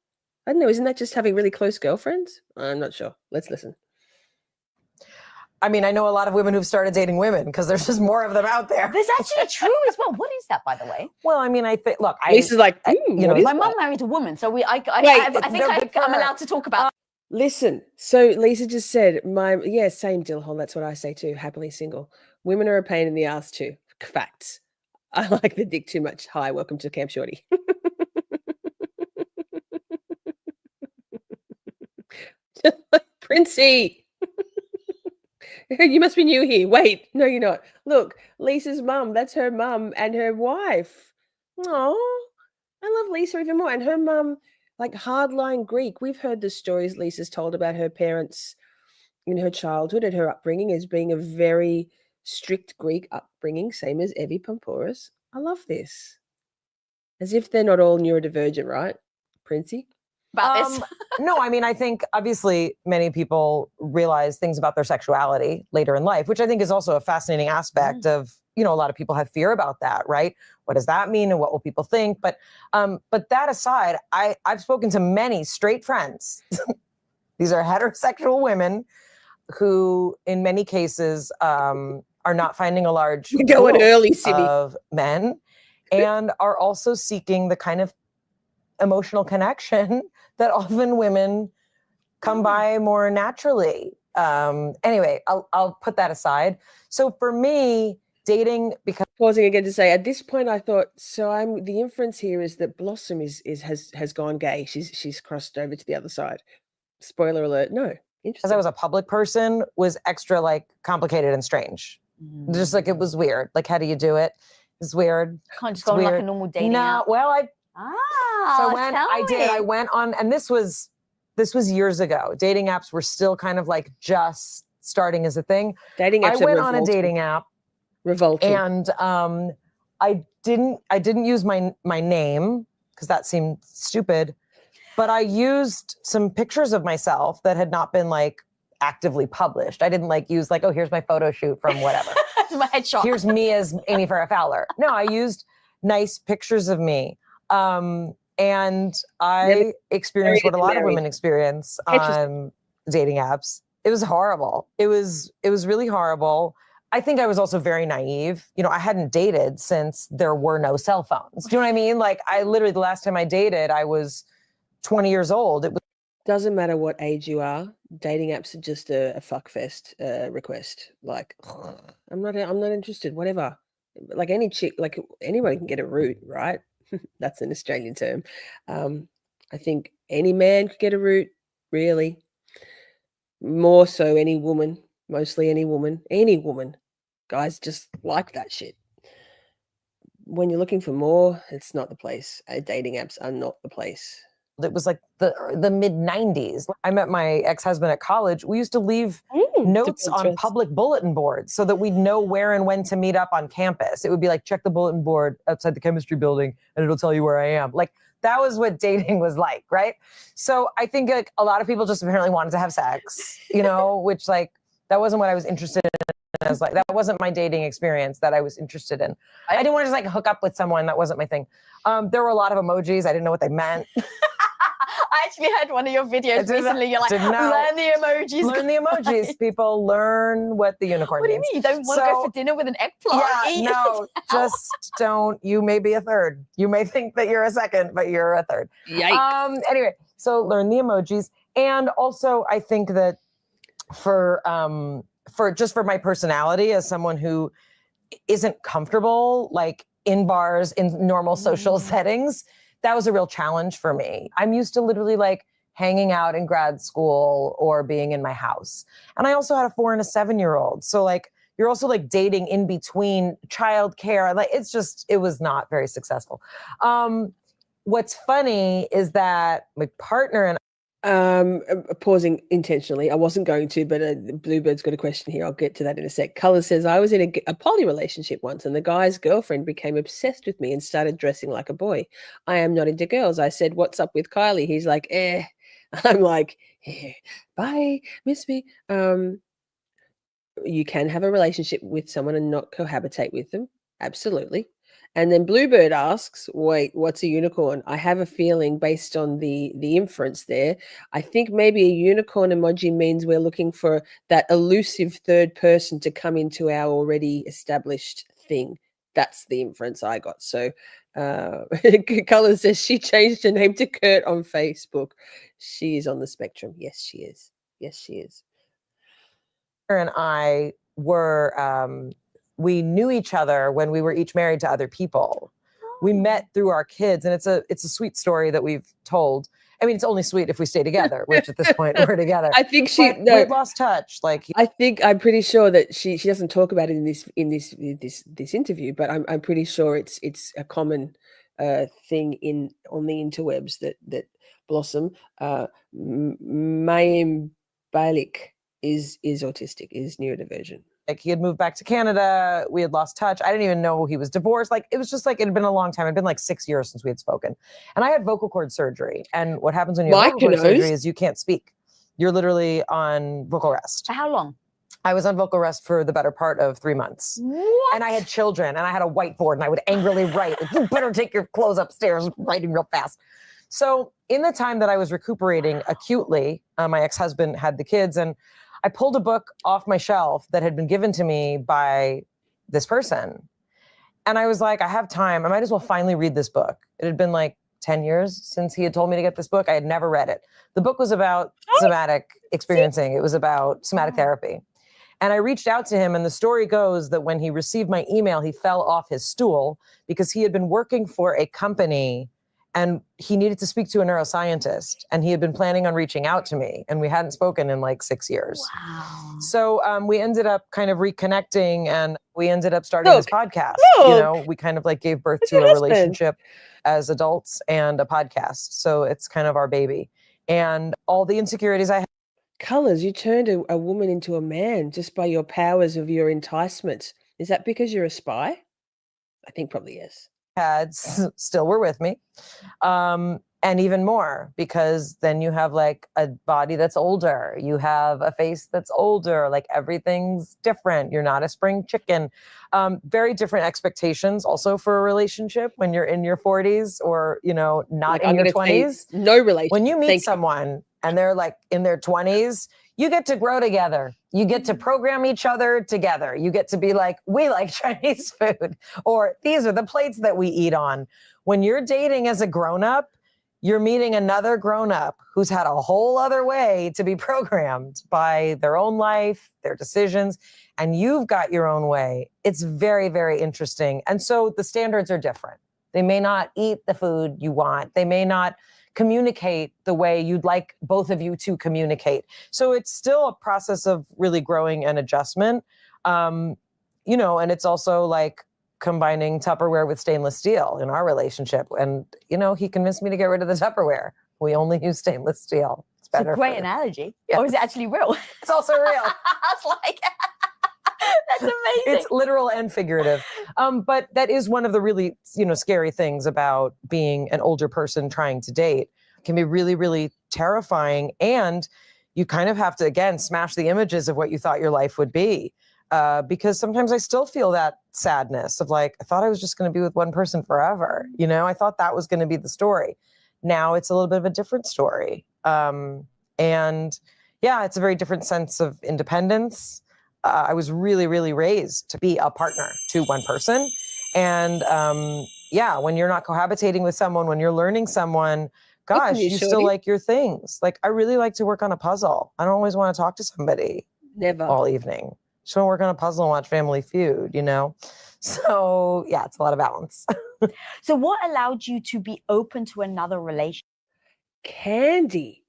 I don't know. Isn't that just having really close girlfriends? I'm not sure. Let's listen. I mean, I know a lot of women who've started dating women because there's just more of them out there. That's actually true as well. What is that, by the way? Well, I mean, I think, look, Lisa's like, you know, my mum married a woman, so I think I'm allowed to talk about. Listen, so Lisa just said, same Dillhole. That's what I say too. Happily single. Women are a pain in the ass too. Facts. I like the dick too much. Hi, welcome to Camp Shorty. Princey. You must be new here. Wait, no, you're not. Look, Lisa's mum. That's her mum and her wife. Oh, I love Lisa even more. And her mum, like hardline Greek. We've heard the stories Lisa's told about her parents in her childhood and her upbringing as being a very strict Greek upbringing, same as Evie Pampouras. I love this. As if they're not all neurodivergent, right, Princey? About this. No, I mean, I think obviously many people realize things about their sexuality later in life, which I think is also a fascinating aspect of, you know, a lot of people have fear about that, right? What does that mean and what will people think? But that aside, I've spoken to many straight friends. These are heterosexual women who in many cases are not finding a large pool early, of men and are also seeking the kind of emotional connection that often women come by more naturally. Anyway, I'll put that aside. So for me, dating, because pausing again to say, at this point, I thought, so the inference here is that Blossom has gone gay. She's crossed over to the other side. Spoiler alert. No, interesting. As I was a public person, was extra like complicated and strange. Just like it was weird. Like, how do you do it? It's weird. Can't just go on like a normal dating app. Well, I went on, and this was years ago. Dating apps were still kind of like just starting as a thing. Dating apps. I went on a dating app. Revolting. And I didn't use my name because that seemed stupid, but I used some pictures of myself that had not been like actively published. I didn't like use like, oh, here's my photo shoot from whatever. My headshot. Here's me as Amy Farrah Fowler. No, I used nice pictures of me. And I experienced what a lot of women experience on dating apps. It was horrible. It was really horrible. I think I was also very naive. You know, I hadn't dated since there were no cell phones. Do you know what I mean? Like, I literally, the last time I dated, I was 20 years old. It doesn't matter what age you are. Dating apps are just a fuck fest request. Like, I'm not interested. Whatever. Like any chick, like anyone can get a root, right? That's an Australian term. I think any man could get a root, really. More so any woman. Mostly any woman. Guys just like that shit. When you're looking for more, it's not the place. Dating apps are not the place. It was like the mid 90s. I met my ex-husband at college. We used to leave notes on public bulletin boards so that we'd know where and when to meet up on campus. It would be like, check the bulletin board outside the chemistry building and it'll tell you where I am. Like, that was what dating was like, right? So I think like a lot of people just apparently wanted to have sex, you know, which like, that wasn't what I was interested in. I was like, that wasn't my dating experience that I was interested in. I didn't want to just like hook up with someone. That wasn't my thing. There were a lot of emojis. I didn't know what they meant. I actually heard one of your videos recently. You're like, learn the emojis. Learn the emojis. People learn what the unicorn means. What do you mean? You don't want to go for dinner with an eggplant? Yeah, no, just don't. You may be a third. You may think that you're a second, but you're a third. Yikes. Anyway, so learn the emojis. And also, I think that for my personality as someone who isn't comfortable like in bars, in normal social settings, that was a real challenge for me. I'm used to literally like hanging out in grad school or being in my house. And I also had a 4 and a 7-year-old. So like, you're also like dating in between childcare. Like, it was not very successful. What's funny is that my partner and pausing intentionally. I wasn't going to, but Bluebird's got a question here. I'll get to that in a sec. Color says, I was in a poly relationship once and the guy's girlfriend became obsessed with me and started dressing like a boy. I am not into girls. I said, what's up with Kylie? He's like, I'm like, yeah, bye, miss me. You can have a relationship with someone and not cohabitate with them. Absolutely. And then Bluebird asks, wait, what's a unicorn? I have a feeling based on the inference there. I think maybe a unicorn emoji means we're looking for that elusive third person to come into our already established thing. That's the inference I got. So Colin says she changed her name to Kurt on Facebook. She is on the spectrum. Yes, she is. Yes, she is. And I were, we knew each other when we were each married to other people. We met through our kids, and it's a sweet story that we've told. I mean, it's only sweet if we stay together, which at this point we're together. I think we lost touch. Like, I'm pretty sure that she doesn't talk about it in this interview, but I'm pretty sure it's a common thing on the interwebs that blossom. Mayim Bialik is autistic, is neurodivergent. Like, he had moved back to Canada. We had lost touch. I didn't even know he was divorced. Like, it was just like, it had been a long time. It had been like 6 years since we had spoken. And I had vocal cord surgery. And what happens when you have vocal cord surgery is you can't speak. You're literally on vocal rest. For how long? I was on vocal rest for the better part of 3 months. What? And I had children, and I had a whiteboard, and I would angrily write, like, you better take your clothes upstairs, writing real fast. So in the time that I was recuperating acutely, my ex-husband had the kids, and I pulled a book off my shelf that had been given to me by this person. And I was like, I have time. I might as well finally read this book. It had been like 10 years since he had told me to get this book. I had never read it. The book was about somatic experiencing. It was about somatic therapy. And I reached out to him, and the story goes that when he received my email, he fell off his stool because he had been working for a company and he needed to speak to a neuroscientist, and he had been planning on reaching out to me, and we hadn't spoken in like 6 years. Wow. So we ended up kind of reconnecting, and we ended up starting this podcast. You know, we kind of like gave birth to a relationship as adults and a podcast. So it's kind of our baby. And all the insecurities I had. Colors, you turned a woman into a man just by your powers of your enticement. Is that because you're a spy? I think probably yes. Still were with me. And even more, because then you have like a body that's older. You have a face that's older. Like, everything's different. You're not a spring chicken. Very different expectations also for a relationship when you're in your 40s or, you know, not in your 20s. No relationship. When you meet someone and they're like in their 20s, you get to grow together. You get to program each other together. You get to be like, we like Chinese food, or these are the plates that we eat on. When you're dating as a grown-up, you're meeting another grown-up who's had a whole other way to be programmed by their own life, their decisions, and you've got your own way. It's very, very interesting. And so the standards are different. They may not eat the food you want. They may not communicate the way you'd like both of you to communicate. So it's still a process of really growing and adjustment. You know, and it's also like combining Tupperware with stainless steel in our relationship. And, you know, he convinced me to get rid of the Tupperware. We only use stainless steel. It's better. It's a great analogy. Yes. Or is it actually real? It's also real. I was like, that's amazing. It's literal and figurative. But that is one of the really, you know, scary things about being an older person trying to date. It can be really, really terrifying. And you kind of have to, again, smash the images of what you thought your life would be. Because sometimes I still feel that sadness of like, I thought I was just going to be with one person forever. You know, I thought that was going to be the story. Now it's a little bit of a different story. And yeah, it's a very different sense of independence. I was really, really raised to be a partner to one person. And yeah, when you're not cohabitating with someone, when you're learning someone, gosh, you still like your things. Like, I really like to work on a puzzle. I don't always want to talk to somebody all evening. Just want to work on a puzzle and watch Family Feud, you know? So yeah, it's a lot of balance. So what allowed you to be open to another relationship? Candy.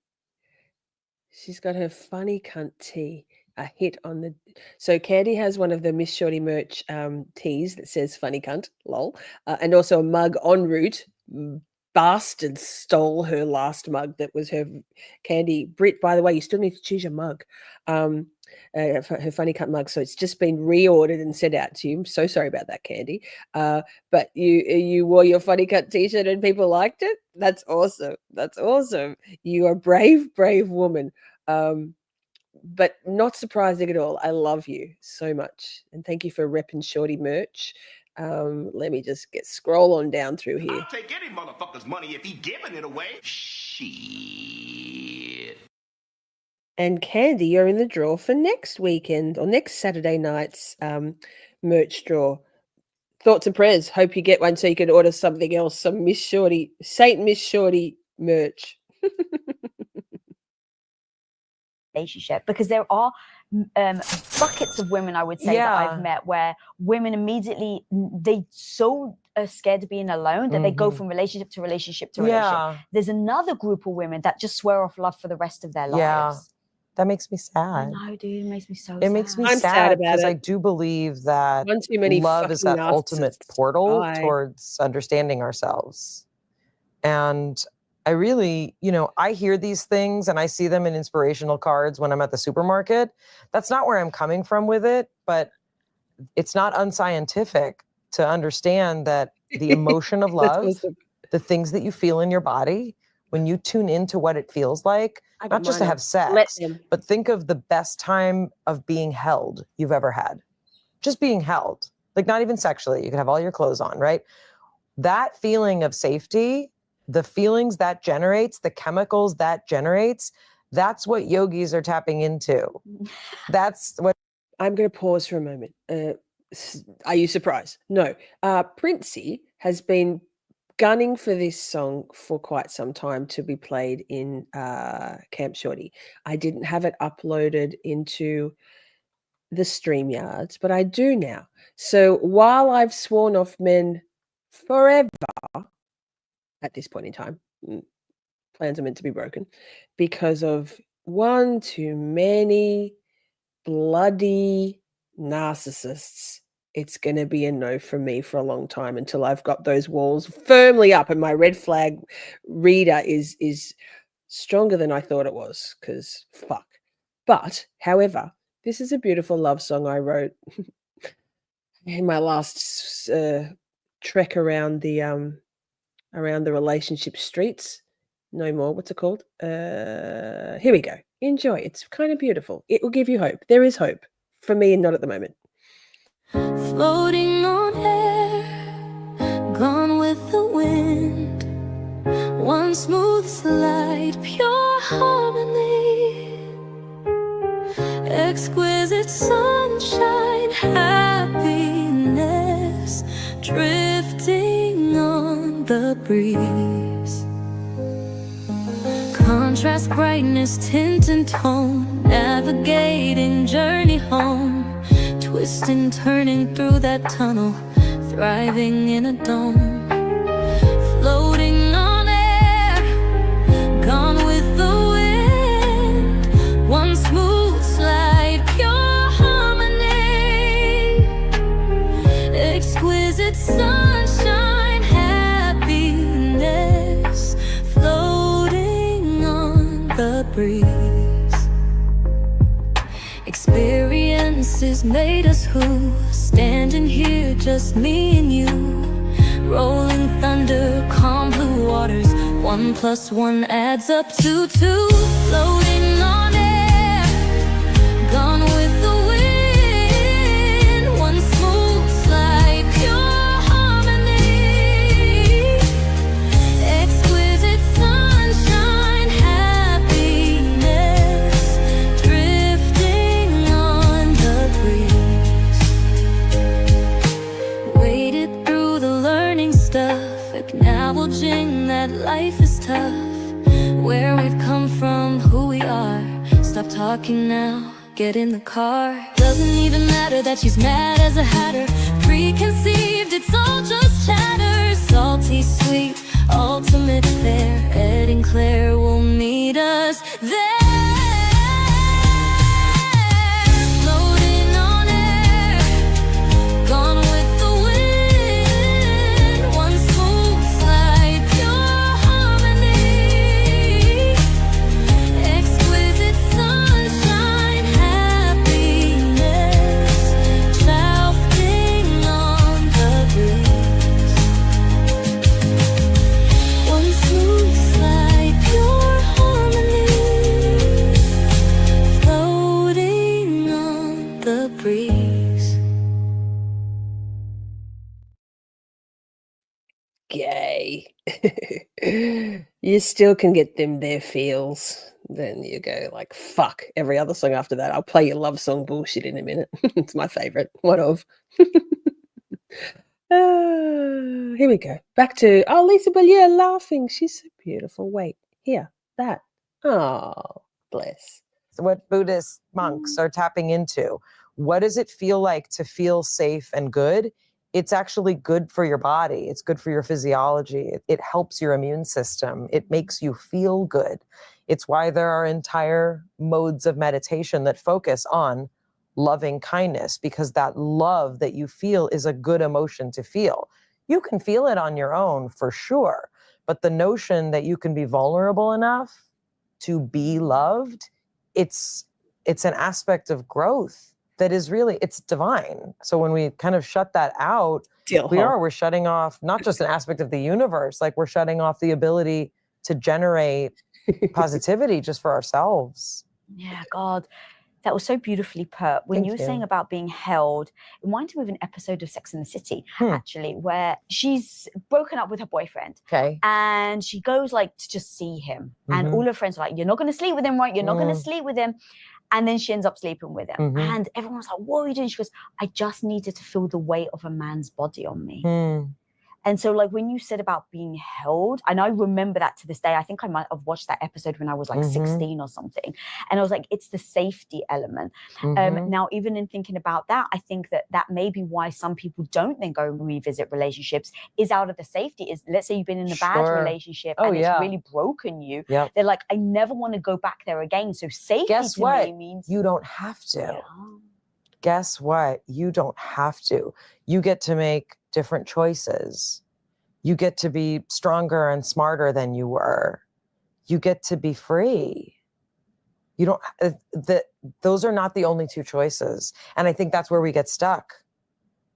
She's got her funny cunt tee. A hit on the... So Candy has one of the Miss Shorty merch tees that says funny cunt, lol. And also a mug en route. Bastards stole her last mug that was her. Candy. Britt, by the way, you still need to choose your mug. for her funny cut mug. So it's just been reordered and sent out to you. I'm so sorry about that, Candy. But you wore your funny cut t-shirt and people liked it. That's awesome. That's awesome. You are a brave, brave woman. But not surprising at all. I love you so much. And thank you for repping Shorty merch. Let me just scroll on down through here. I'll take any motherfucker's money if he giving it away. Shit. And Candy, you're in the draw for next weekend or next Saturday night's merch draw. Thoughts and prayers. Hope you get one so you can order something else, some Miss Shorty, Saint Miss Shorty merch. Relationship, because there are buckets of women, I would say, that I've met where women immediately, they so are scared of being alone that they go from relationship to relationship to relationship. There's another group of women that just swear off love for the rest of their lives. That makes me sad. No, dude, it makes me so sad. It makes me I'm sad because I do believe that love is that ultimate portal towards understanding ourselves. And I really, I hear these things and I see them in inspirational cards when I'm at the supermarket. That's not where I'm coming from with it, but it's not unscientific to understand that the emotion of love, awesome. The things that you feel in your body, when you tune into what it feels like, not just to have sex, but think of the best time of being held you've ever had. Just being held, like not even sexually. You can have all your clothes on, right? That feeling of safety, the feelings that generates, the chemicals that generates, that's what yogis are tapping into. That's what. I'm going to pause for a moment. Are you surprised? No. Princey has been gunning for this song for quite some time to be played in Camp Shorty. I didn't have it uploaded into the StreamYards, but I do now. So while I've sworn off men forever, at this point in time, plans are meant to be broken because of one too many bloody narcissists. It's going to be a no from me for a long time until I've got those walls firmly up and my red flag reader is stronger than I thought it was, because fuck. But, however, this is a beautiful love song I wrote in my last trek around the relationship streets. No more. What's it called? Here we go. Enjoy. It's kind of beautiful. It will give you hope. There is hope for me, and not at the moment. Floating on air, gone with the wind. One smooth slide, pure harmony. Exquisite sunshine, happiness, drifting on the breeze. Contrast, brightness, tint and tone, navigating journey home. Twisting, turning through that tunnel, thriving in a dome. Floating on air, gone with the wind. One smooth slide, pure harmony. Exquisite sunshine, happiness, floating on the breeze. Experiences made us who, standing here just me and you. Rolling thunder, calm blue waters, 1 + 1 adds up to 2. Floating on air, gone with the wind. One smooth slide, pure harmony. Exquisite sunshine, happiness, drifting on the breeze. Waded through the learning stuff, acknowledging that life is tough. Where we've come from, who we are. Stop talking now, get in the car. Doesn't even matter that she's mad as a hatter. Preconceived, it's all just chatter. Salty, sweet, ultimate fare. Ed and Claire will meet us there. Floating on air, gone with the wind. One smooth slide, pure harmony. Exquisite sunshine, happiness, You still can get them their feels. Then you go like, fuck, every other song after that. I'll play your love song bullshit in a minute. It's my favorite. One of. Here we go. Back to, oh, Lisa Bilyeu laughing. She's so beautiful. Wait, here, that. Oh, bless. What Buddhist monks are tapping into. What does it feel like to feel safe and good? It's actually good for your body. It's good for your physiology. It helps your immune system. It makes you feel good. It's why there are entire modes of meditation that focus on loving kindness, because that love that you feel is a good emotion to feel. You can feel it on your own for sure, but the notion that you can be vulnerable enough to be loved, it's an aspect of growth that is really, it's divine. So when we kind of shut that out, we're shutting off not just an aspect of the universe, like we're shutting off the ability to generate positivity just for ourselves. Yeah, God. That was so beautifully put. When you were saying about being held, it reminded me of an episode of Sex and the City, actually, where she's broken up with her boyfriend. Okay. And she goes like to just see him. And all her friends are like, you're not going to sleep with him, right? You're not going to sleep with him. And then she ends up sleeping with him. And everyone's like, what are you doing? She goes, I just needed to feel the weight of a man's body on me. And so like when you said about being held, and I remember that to this day, I think I might have watched that episode when I was like 16 or something. And I was like, it's the safety element. Now, even in thinking about that, I think that may be why some people don't then go revisit relationships, is out of the safety. Is, let's say you've been in a bad relationship and it's really broken you. They're like, I never want to go back there again. So safety Guess what? me means you don't have to. Guess what? You don't have to. You get to make different choices. You get to be stronger and smarter than you were. You get to be free. You don't, those are not the only two choices. And I think that's where we get stuck,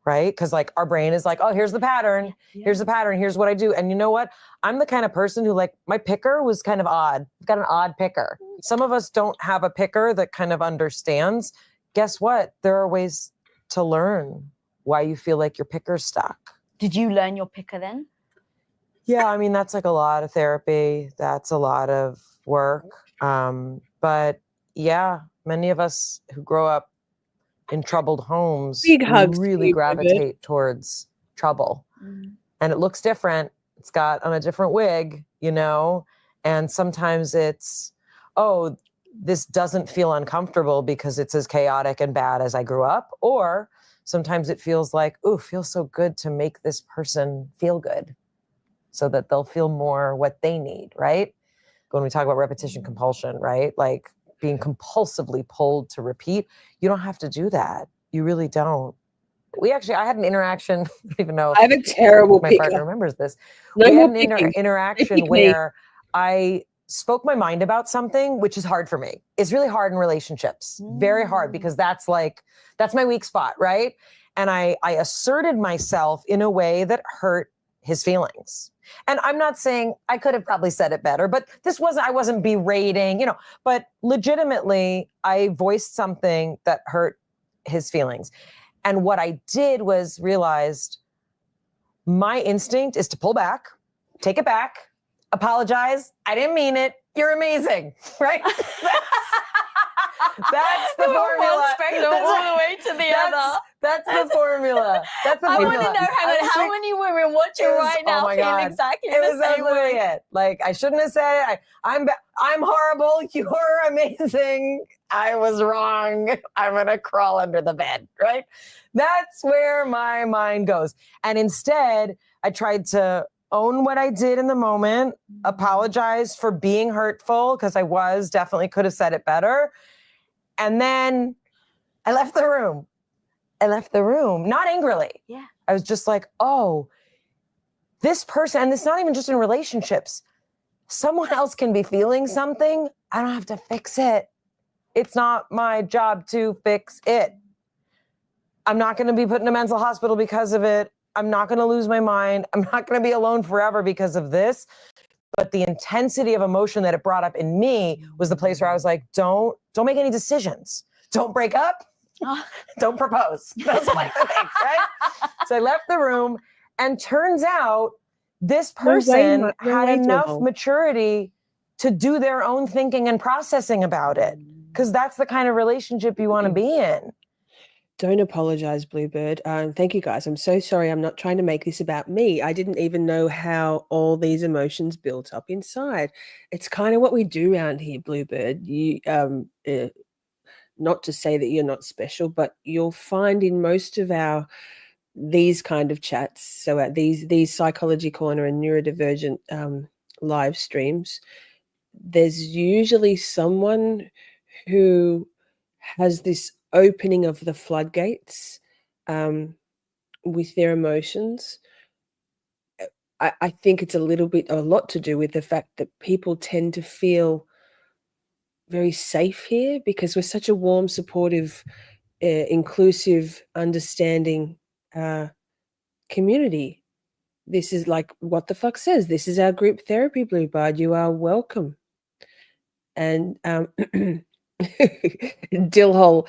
right? Because like our brain is like, oh, here's the pattern. Here's the pattern. Here's what I do. And you know what? I'm the kind of person who like, my picker was kind of odd. I've got an odd picker. Some of us don't have a picker that kind of understands. Guess what? There are ways to learn why you feel like your picker's stuck. Did you learn your picker then? Yeah, I mean, that's like a lot of therapy. That's a lot of work. But yeah, many of us who grow up in troubled homes really gravitate towards trouble. And it looks different. It's got on a different wig, you know? And sometimes it's, oh, this doesn't feel uncomfortable because it's as chaotic and bad as I grew up. Or sometimes it feels like, ooh, feels so good to make this person feel good so that they'll feel more what they need, right? When we talk about repetition compulsion, right? Like being compulsively pulled to repeat, you don't have to do that. You really don't. I had an interaction, I don't even know I have a terrible my picker. partner remembers this. No we had more an interaction where I spoke my mind about something, which is hard for me. It's really hard in relationships, very hard, because that's my weak spot, right? And I asserted myself in a way that hurt his feelings. And I'm not saying I could have probably said it better, but I wasn't berating, you know, but legitimately I voiced something that hurt his feelings. And what I did was realized my instinct is to pull back, take it back, apologize. I didn't mean it. You're amazing, right? That's the formula. All the way to the other. That's the formula. That's the formula. I want to know how many women watching right now feel exactly the same way. It. Like I shouldn't have said it. I'm horrible. You're amazing. I was wrong. I'm gonna crawl under the bed. Right? That's where my mind goes. And instead, I tried to own what I did in the moment, apologize for being hurtful, because I definitely could have said it better. And then I left the room. Not angrily. Yeah. I was just like, oh, this person, and it's not even just in relationships. Someone else can be feeling something. I don't have to fix it. It's not my job to fix it. I'm not going to be put in a mental hospital because of it. I'm not going to lose my mind. I'm not going to be alone forever because of this. But the intensity of emotion that it brought up in me was the place where I was like, don't make any decisions. Don't break up. Don't propose. That's my thing, right? So I left the room, and turns out this No way, person no had way, enough Jill. maturity to do their own thinking and processing about it. Because that's the kind of relationship you want to be in. Don't apologize, Bluebird. Thank you, guys. I'm so sorry. I'm not trying to make this about me. I didn't even know how all these emotions built up inside. It's kind of what we do around here, Bluebird. You, not to say that you're not special, but you'll find in most of these kind of chats, so at these Psychology Corner and Neurodivergent live streams, there's usually someone who has this opening of the floodgates with their emotions. I think it's a lot to do with the fact that people tend to feel very safe here because we're such a warm, supportive, inclusive, understanding community. This is like what the fuck says. This is our group therapy, Blue Bard. You are welcome. And Dillhole,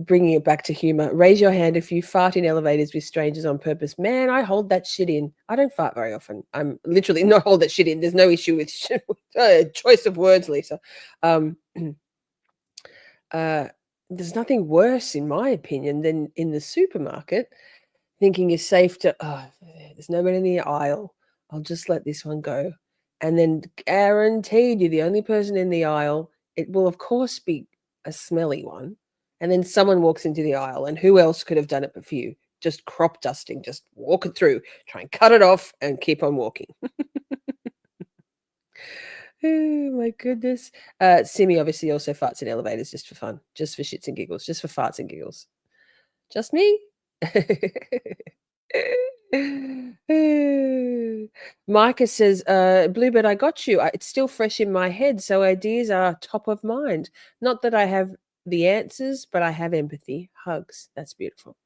bringing it back to humor. Raise your hand if you fart in elevators with strangers on purpose. Man, I hold that shit in. I don't fart very often. I'm literally not hold that shit in. There's no issue with choice of words, Lisa. There's nothing worse, in my opinion, than in the supermarket thinking you're safe to, there's nobody in the aisle. I'll just let this one go. And then guaranteed you're the only person in the aisle. It will, of course, be a smelly one. And then someone walks into the aisle, and who else could have done it but for you? Just crop dusting, just walk it through, try and cut it off and keep on walking. Oh, my goodness. Simi obviously also farts in elevators just for fun, just for shits and giggles, just for farts and giggles. Just me? Micah says, Bluebird, I got you. It's still fresh in my head, so ideas are top of mind. Not that I have the answers, but I have empathy. Hugs. That's beautiful.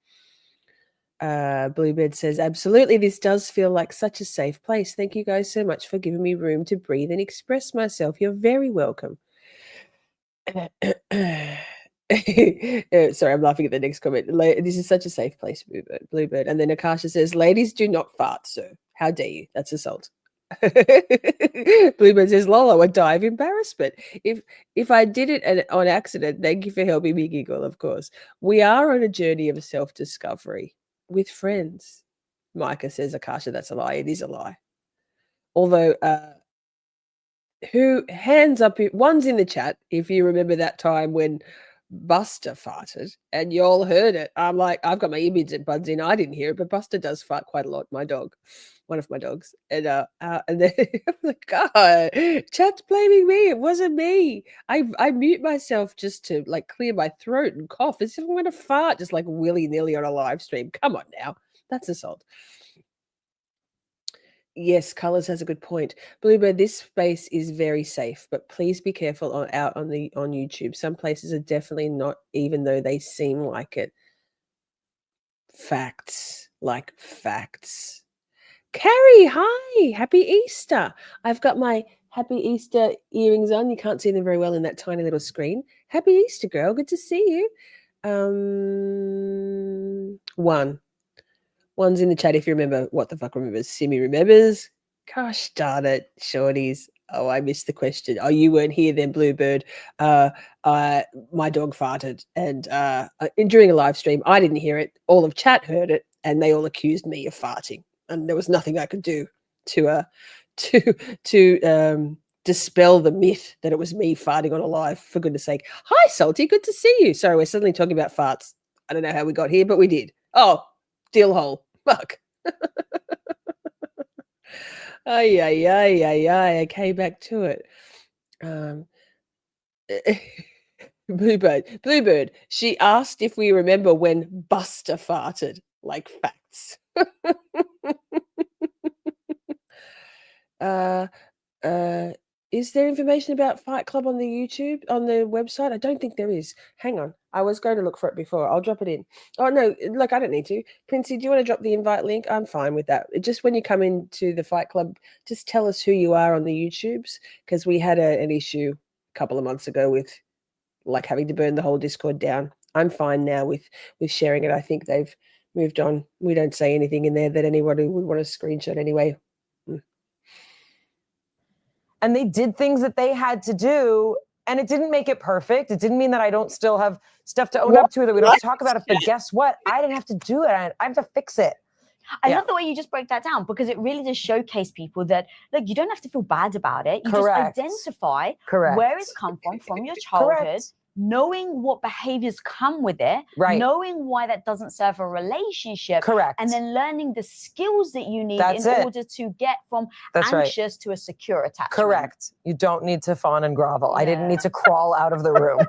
Bluebird says, absolutely, this does feel like such a safe place. Thank you guys so much for giving me room to breathe and express myself. You're very welcome. Sorry, I'm laughing at the next comment. This is such a safe place, Bluebird. And then Akasha says, ladies do not fart, sir. How dare you? That's assault. Bluebird says, lol, I would die of embarrassment. If I did it on accident, thank you for helping me giggle, of course. We are on a journey of self-discovery with friends. Micah says, Akasha, that's a lie. It is a lie. Although, who hands up, one's in the chat, if you remember that time when Buster farted and you all heard it. I'm like, I've got my earbuds buds in. I didn't hear it, but Buster does fart quite a lot. My dog, one of my dogs, and then I'm like, God, chat's blaming me. It wasn't me. I mute myself just to like clear my throat and cough. As if I'm going to fart just like willy nilly on a live stream. Come on now, that's assault. Yes, Colors has a good point. Bluebird, this space is very safe, but please be careful on YouTube. Some places are definitely not, even though they seem like it. Facts, like facts. Carrie, hi, happy Easter. I've got my happy Easter earrings on. You can't see them very well in that tiny little screen. Happy Easter, girl. Good to see you. One's in the chat if you remember. What the fuck remembers? Simi remembers. Gosh darn it, Shorties. Oh, I missed the question. Oh, you weren't here then, Bluebird. My dog farted, and during a live stream, I didn't hear it. All of chat heard it, and they all accused me of farting, and there was nothing I could do to dispel the myth that it was me farting on a live. For goodness sake. Hi, Salty. Good to see you. Sorry, we're suddenly talking about farts. I don't know how we got here, but we did. Oh, deal hole. Fuck. I came back to it. Bluebird. She asked if we remember when Buster farted. Like facts. Is there information about Fight Club on the YouTube, on the website? I don't think there is. Hang on. I was going to look for it before. I'll drop it in. Oh, no, look, I don't need to. Princey, do you want to drop the invite link? I'm fine with that. Just when you come into the Fight Club, just tell us who you are on the YouTubes, because we had an issue a couple of months ago with like having to burn the whole Discord down. I'm fine now with sharing it. I think they've moved on. We don't say anything in there that anybody would want to screenshot anyway. And they did things that they had to do, and it didn't make it perfect. It didn't mean that I don't still have stuff to own up to, that we don't talk about it. But guess what? I didn't have to do it. I have to fix it. I love the way you just break that down, because it really does showcase people that, look, you don't have to feel bad about it. You just identify where it's come from your childhood, knowing what behaviors come with it, knowing why that doesn't serve a relationship, and then learning the skills that you need order to get from anxious to a secure attachment. You don't need to fawn and grovel. I didn't need to crawl out of the room.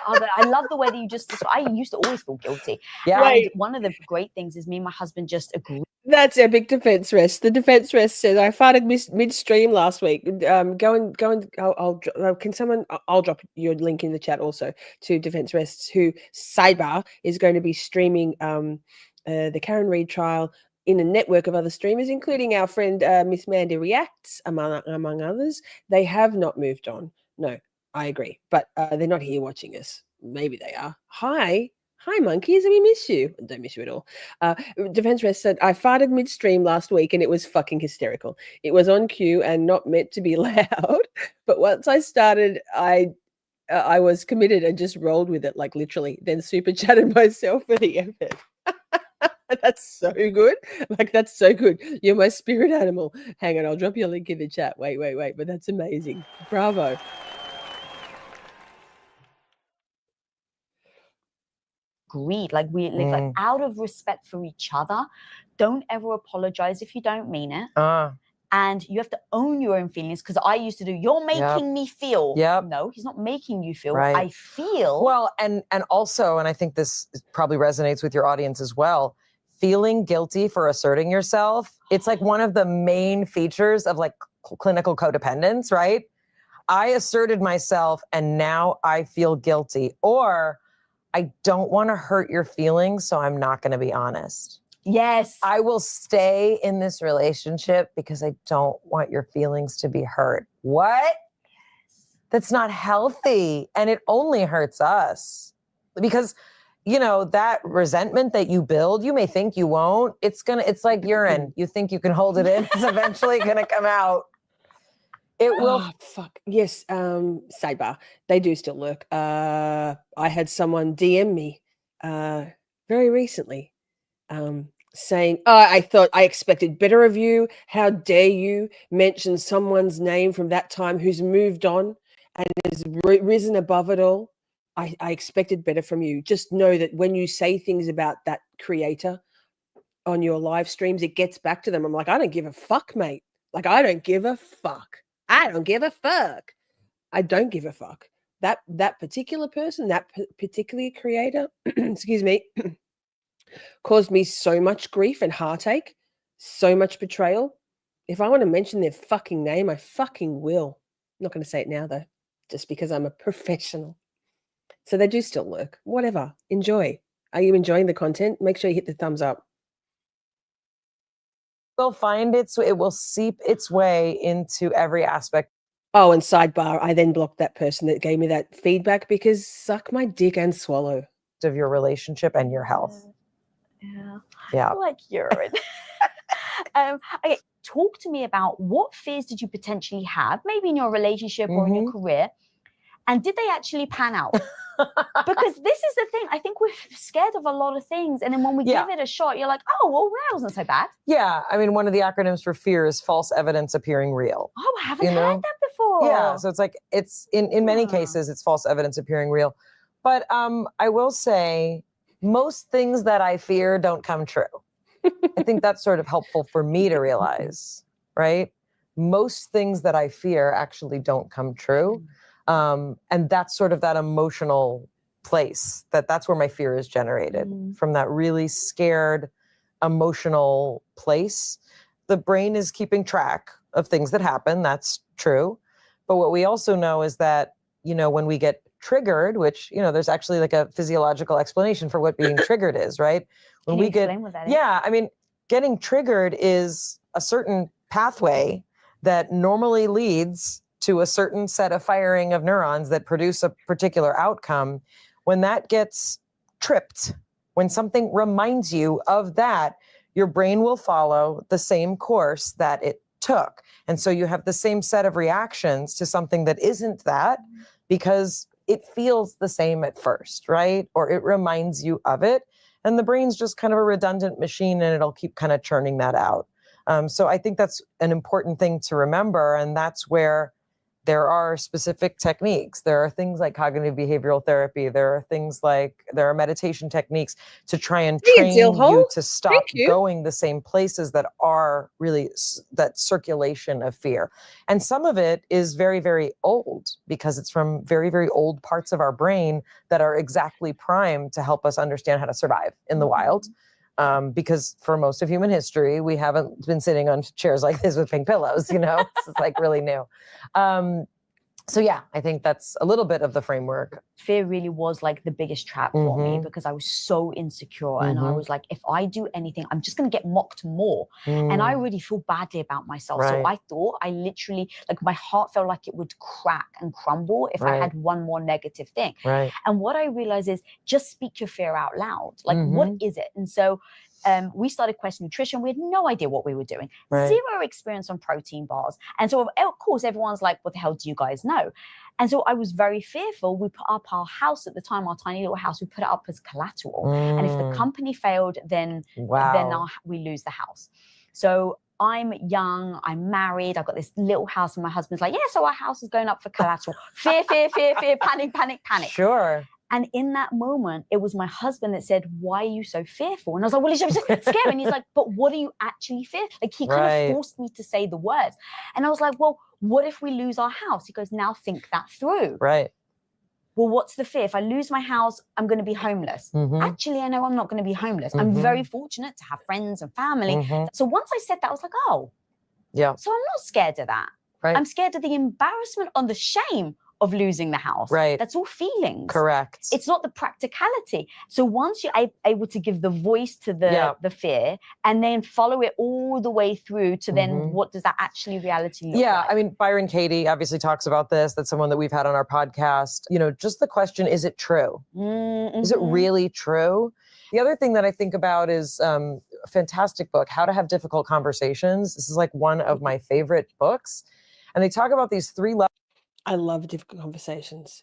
I love the way that you just, I used to always feel guilty. And one of the great things is me and my husband just agree. That's epic defense rest. The defense rest says, I farted midstream last week. Go and can someone, I'll drop your link in the chat also to defense rests, who sidebar is going to be streaming the Karen Reid trial in a network of other streamers, including our friend Miss Mandy Reacts, among others. They have not moved on. No, I agree. But they're not here watching us. Maybe they are. Hi, monkeys. We miss you. Don't miss you at all. Defense Rest said, I farted midstream last week and it was fucking hysterical. It was on cue and not meant to be loud. But once I started, I was committed and just rolled with it, like literally. Then super chatted myself for the effort. That's so good. Like, that's so good. You're my spirit animal. Hang on, I'll drop you a link in the chat. Wait. But that's amazing. Bravo. Agreed. Like, we live like out of respect for each other. Don't ever apologize if you don't mean it. And you have to own your own feelings, because I used to do, you're making me feel. No, he's not making you feel. I feel. Well, and also, and I think this probably resonates with your audience as well, feeling guilty for asserting yourself. It's like one of the main features of like clinical codependence, right? I asserted myself and now I feel guilty, or I don't want to hurt your feelings, so I'm not going to be honest. Yes. I will stay in this relationship because I don't want your feelings to be hurt. What? That's not healthy. And it only hurts us. Because, you know, that resentment that you build, you may think you won't. It's like urine. You think you can hold it in. It's eventually going to come out. It will. Oh, fuck. Yes. Sidebar. They do still lurk. I had someone DM me very recently saying, I thought I expected better of you. How dare you mention someone's name from that time who's moved on and has risen above it all. I expected better from you. Just know that when you say things about that creator on your live streams, it gets back to them. I'm like, I don't give a fuck, mate. Like, I don't give a fuck. I don't give a fuck. I don't give a fuck. That particular person, that particular creator, excuse me, caused me so much grief and heartache, so much betrayal. If I want to mention their fucking name, I fucking will. I'm not going to say it now, though, just because I'm a professional. So they do still lurk. Whatever. Enjoy. Are you enjoying the content? Make sure you hit the thumbs up. It will seep its way into every aspect. Oh, and sidebar, I then blocked that person that gave me that feedback because suck my dick and swallow. Of your relationship and your health. Yeah. Like urine. Okay, talk to me about what fears did you potentially have, maybe in your relationship or in your career, and did they actually pan out? Because this is the thing. I think we're scared of a lot of things, and then when we give it a shot, you're like, oh, well, that wasn't so bad. Yeah, I mean, one of the acronyms for fear is false evidence appearing real. Oh, I haven't heard that before. Yeah, so it's like, it's in many cases, it's false evidence appearing real. But I will say, most things that I fear don't come true. I think that's sort of helpful for me to realize, right? Most things that I fear actually don't come true. And that's sort of that emotional place, that's where my fear is generated, from that really scared, emotional place. The brain is keeping track of things that happen. That's true. But what we also know is that, you know, when we get triggered, which, you know, there's actually like a physiological explanation for what being triggered is, right? When we get, I mean, getting triggered is a certain pathway that normally leads to a certain set of firing of neurons that produce a particular outcome. When that gets tripped, when something reminds you of that, your brain will follow the same course that it took. And so you have the same set of reactions to something that isn't that, because it feels the same at first, right? Or it reminds you of it. And the brain's just kind of a redundant machine, and it'll keep kind of churning that out. So I think that's an important thing to remember. And that's where there are specific techniques. There are things like cognitive behavioral therapy. There are meditation techniques to try and train you to stop going the same places that are really that circulation of fear. And some of it is very, very old, because it's from very, very old parts of our brain that are exactly primed to help us understand how to survive in the wild. Because for most of human history, we haven't been sitting on chairs like this with pink pillows, This is like really new. So yeah, I think that's a little bit of the framework. Fear really was like the biggest trap for me, because I was so insecure, and I was like, if I do anything, I'm just going to get mocked more. And I really feel badly about myself. Right. So I thought I literally, like, my heart felt like it would crack and crumble if I had one more negative thing. Right. And what I realized is, just speak your fear out loud. Like, what is it? And so we started Quest Nutrition. We had no idea what we were doing. Right. Zero experience on protein bars. And so, of course, everyone's like, what the hell do you guys know? And so I was very fearful. We put up our house at the time, our tiny little house, we put it up as collateral. And if the company failed, then we lose the house. So I'm young, I'm married, I've got this little house, and my husband's like, yeah, so our house is going up for collateral. Fear, panic. Sure. And in that moment, it was my husband that said, why are you so fearful? And I was like, well, it's just scary. And he's like, but what do you actually fear? Like, he kind of forced me to say the words. And I was like, well, what if we lose our house? He goes, now think that through. Right. Well, what's the fear? If I lose my house, I'm going to be homeless. Actually, I know I'm not going to be homeless. I'm very fortunate to have friends and family. So once I said that, I was like, oh, yeah. So I'm not scared of that. Right. I'm scared of the embarrassment and the shame of losing the house. Right. That's all feelings. Correct. It's not the practicality. So once you're able to give the voice to the fear, and then follow it all the way through to then what does that actually reality look like? I mean, Byron Katie obviously talks about this. That's someone that we've had on our podcast. Just the question, is it true? Is it really true? The other thing that I think about is a fantastic book, How to Have Difficult Conversations. This is like one of my favorite books. And they talk about these 3 levels. I love difficult conversations.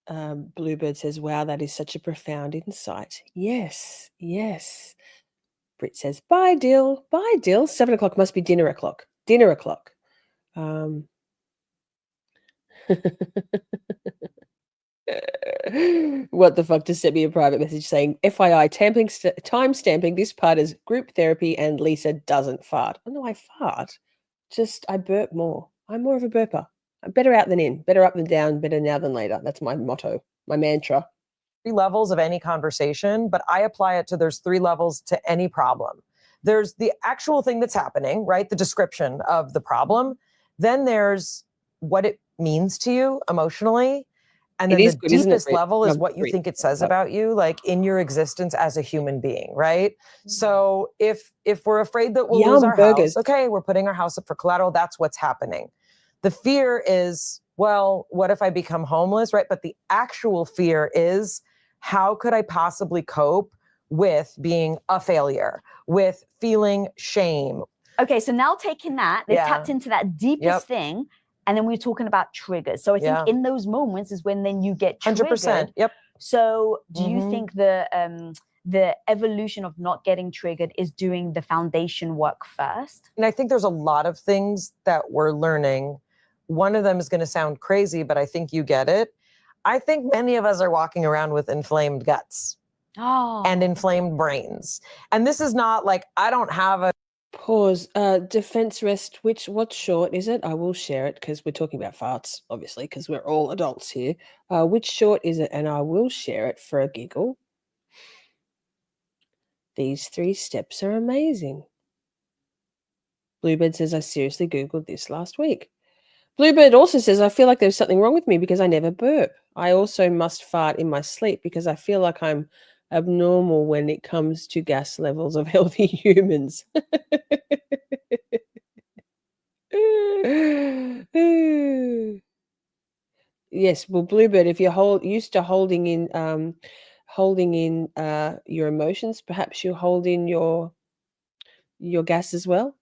Bluebird says, wow, that is such a profound insight. Yes. Britt says, bye, Dill. 7 o'clock must be dinner o'clock. What the fuck, just sent me a private message saying, FYI, time stamping this part as group therapy, and Lisa doesn't fart. Oh, no, I fart. Just, I burp more. I'm more of a burper. Better out than in, better up than down, better now than later. That's my motto, my mantra. 3 levels of any conversation, but I apply it to there's 3 levels to any problem. There's the actual thing that's happening, right? The description of the problem. Then there's what it means to you emotionally. And then the deepest level is what you think it says about you, like in your existence as a human being, right? So if we're afraid that we'll lose our house, okay, we're putting our house up for collateral, that's what's happening. The fear is, well, what if I become homeless, right? But the actual fear is, how could I possibly cope with being a failure, with feeling shame? Okay, so now taking that, they've tapped into that deepest thing, and then we're talking about triggers. So I think in those moments is when then you get triggered. 100%. Yep. So do you think the evolution of not getting triggered is doing the foundation work first? And I think there's a lot of things that we're learning. One of them is going to sound crazy, but I think you get it. I think many of us are walking around with inflamed guts and inflamed brains. And this is not like, I don't have a... Pause. Defense rest, what short is it? I will share it because we're talking about farts, obviously, because we're all adults here. Which short is it? And I will share it for a giggle. These 3 steps are amazing. Bluebird says, I seriously Googled this last week. Bluebird also says, I feel like there's something wrong with me because I never burp. I also must fart in my sleep because I feel like I'm abnormal when it comes to gas levels of healthy humans. Yes, well, Bluebird, if you're used to holding in holding in your emotions. Perhaps you hold in your gas as well.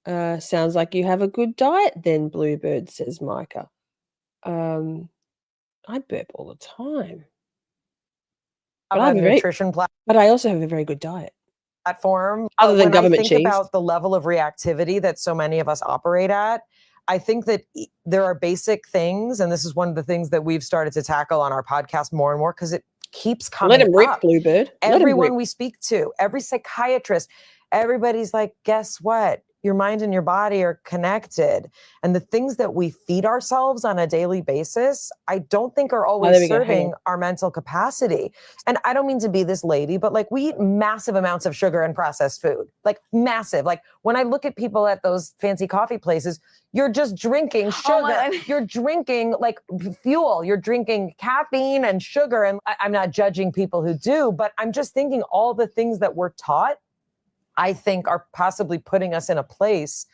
Sounds like you have a good diet then, Bluebird, says Micah. I burp all the time. But I have a nutrition but I also have a very good diet. platform. Other than When government I think cheese. about the level of reactivity that so many of us operate at, I think that there are basic things, and this is one of the things that we've started to tackle on our podcast more and more because it keeps coming Let him rip, up. Bluebird. Let him rip. Everyone we speak to, every psychiatrist, everybody's like, guess what? Your mind and your body are connected. And the things that we feed ourselves on a daily basis, I don't think are always serving our mental capacity. And I don't mean to be this lady, but like we eat massive amounts of sugar and processed food, like massive. Like when I look at people at those fancy coffee places, you're just drinking sugar. You're drinking like fuel. You're drinking caffeine and sugar. And I'm not judging people who do, but I'm just thinking all the things that we're taught, I think are possibly putting us in a place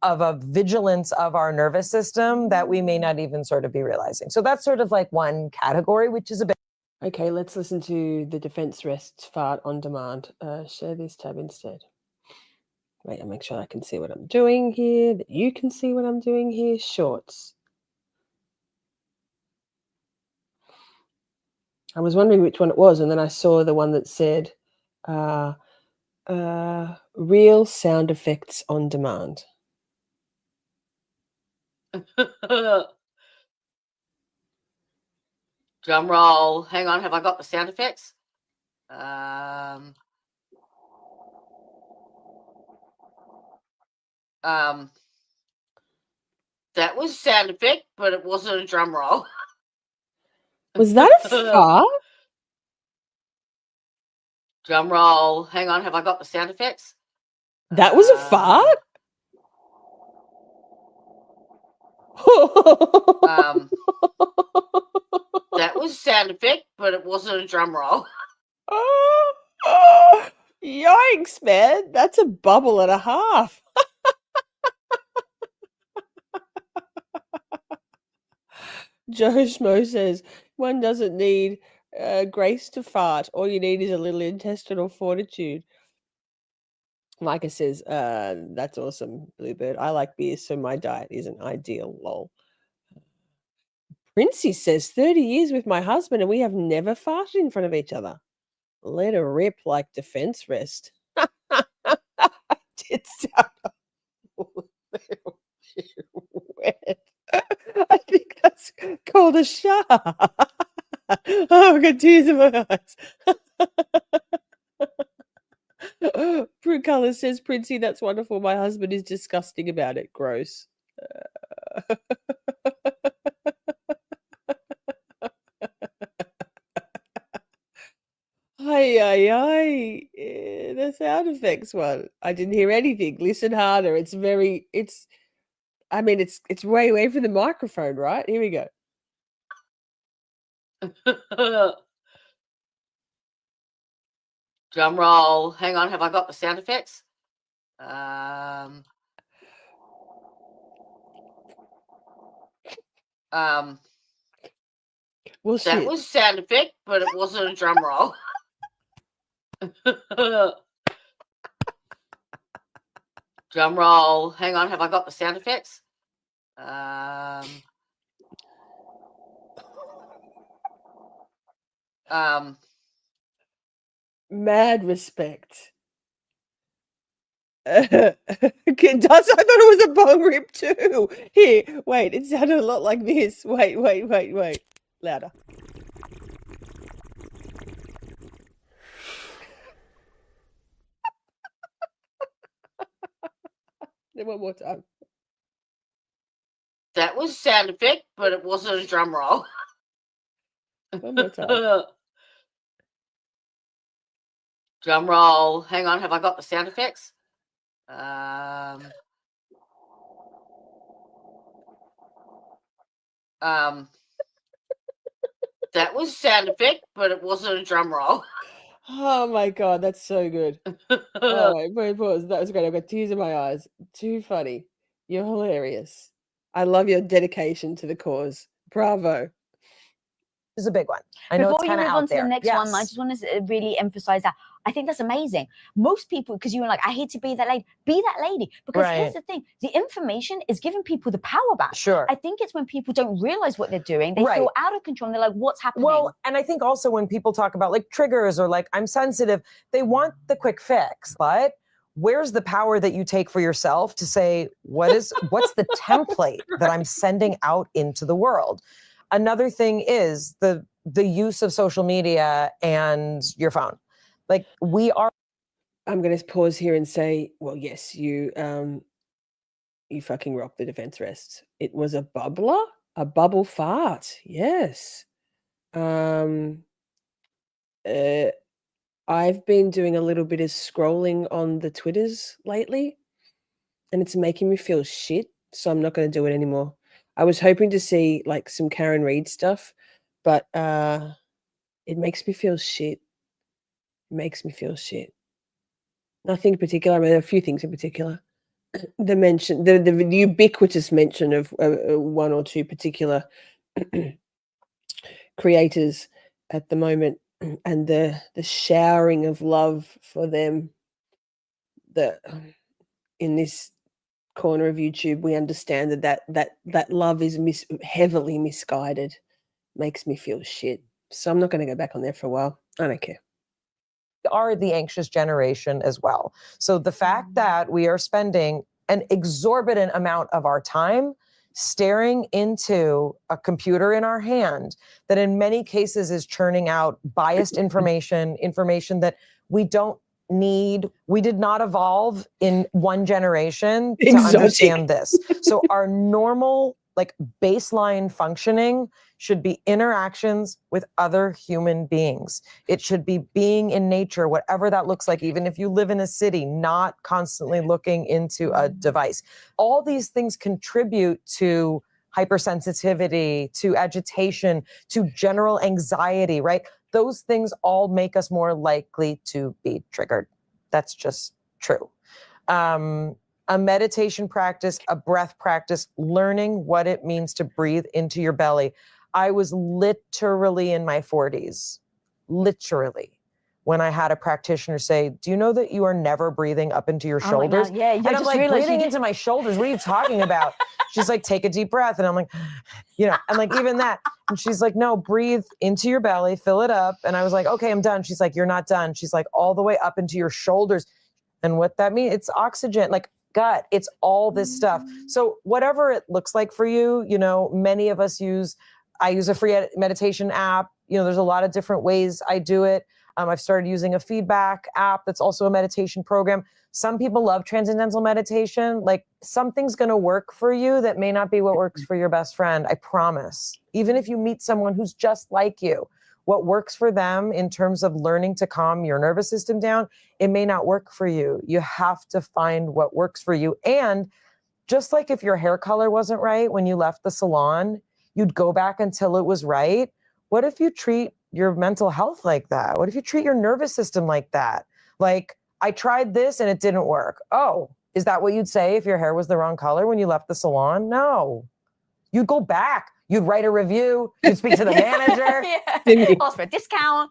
of a vigilance of our nervous system that we may not even sort of be realizing. So that's sort of like one category, which is a bit. Okay, let's listen to the defense rest fart on demand. Share this tab instead. Wait, I'll make sure I can see what I'm doing here, that you can see what I'm doing here. Shorts. I was wondering which one it was, and then I saw the one that said, real sound effects on demand. Drum roll. Hang on, have I got the sound effects? That was sound effect, but it wasn't a drum roll. Was that a fart? Drum roll. Hang on, have I got the sound effects? That was a fart? That was sound effect, but it wasn't a drum roll. Yikes, man. That's a bubble and a half. Joe Schmo says, one doesn't need grace to fart. All you need is a little intestinal fortitude. Micah says, that's awesome, Bluebird. I like beer, so my diet isn't ideal, lol. Princey says, 30 years with my husband and we have never farted in front of each other. Let her rip like defense rest. It sound a little wet. I think that's called a shower. Oh, I've got tears in my eyes. Prue Color says, Princey, that's wonderful. My husband is disgusting about it. Gross. Hi. The sound effects one. I didn't hear anything. Listen harder. It's way away from the microphone, right? Here we go. Drum roll. Hang on, have I got the sound effects? That was sound effect, but it wasn't a drum roll. Drum roll. Hang on, have I got the sound effects? Mad respect. I thought it was a bong rip too. Here, wait, it sounded a lot like this. Wait. Louder. Then one more time. That was sound effect, but it wasn't a drum roll. One more time. Drum roll. Hang on, have I got the sound effects? That was sound effect, but it wasn't a drum roll. Oh my god, that's so good. All right, pause. That was great. I've got tears in my eyes. Too funny. You're hilarious. I love your dedication to the cause. Bravo. is a big one. I know Before it's you kind of move out on to there. the next one, I just want to really emphasize that. I think that's amazing. Most people, because you were like, I hate to be that lady. Be that lady. Because here's the thing. The information is giving people the power back. Sure. I think it's when people don't realize what they're doing. They feel out of control and they're like, what's happening? Well, and I think also when people talk about like triggers or like I'm sensitive, they want the quick fix. But where's the power that you take for yourself to say, what's the template that I'm sending out into the world? Another thing is the use of social media and your phone. Like I'm going to pause here and say, well, yes, you fucking rocked the defense rest. It was a bubbler, a bubble fart. Yes. I've been doing a little bit of scrolling on the Twitters lately, and it's making me feel shit. So I'm not going to do it anymore. I was hoping to see like some Karen Reed stuff, but it makes me feel shit. It makes me feel shit. Nothing in particular. I mean, a few things in particular. The ubiquitous mention of one or two particular creators at the moment, and the showering of love for them. That in this corner of YouTube, we understand that love is heavily misguided. Makes me feel shit. So I'm not going to go back on there for a while. I don't care. Are the anxious generation as well. So the fact that we are spending an exorbitant amount of our time staring into a computer in our hand that in many cases is churning out biased information that we don't need. We did not evolve in one generation to understand this. So our normal like baseline functioning should be interactions with other human beings. It should be being in nature, whatever that looks like, even if you live in a city, not constantly looking into a device. All these things contribute to hypersensitivity, to agitation, to general anxiety, right? Those things all make us more likely to be triggered. That's just true. A meditation practice, a breath practice, learning what it means to breathe into your belly. I was literally in my 40s, literally, when I had a practitioner say, do you know that you are never breathing up into your shoulders? Yeah, and I'm like, breathing into my shoulders? What are you talking about? She's like, take a deep breath. And I'm like, and like even that. And she's like, no, breathe into your belly, fill it up. And I was like, okay, I'm done. She's like, you're not done. She's like, all the way up into your shoulders. And what that means, it's oxygen, like gut, it's all this stuff. So whatever it looks like for you, many of us I use a free meditation app. There's a lot of different ways I do it. I've started using a feedback app that's also a meditation program. Some people love transcendental meditation. Like something's going to work for you that may not be what works for your best friend. I promise. Even if you meet someone who's just like you, what works for them in terms of learning to calm your nervous system down, it may not work for you. You have to find what works for you. And just like if your hair color wasn't right when you left the salon, you'd go back until it was right. What if you treat your mental health like that? What if you treat your nervous system like that? Like, I tried this and it didn't work. Oh, is that what you'd say if your hair was the wrong color when you left the salon? No. You'd go back. You'd write a review. You'd speak to the manager. Ask for a discount.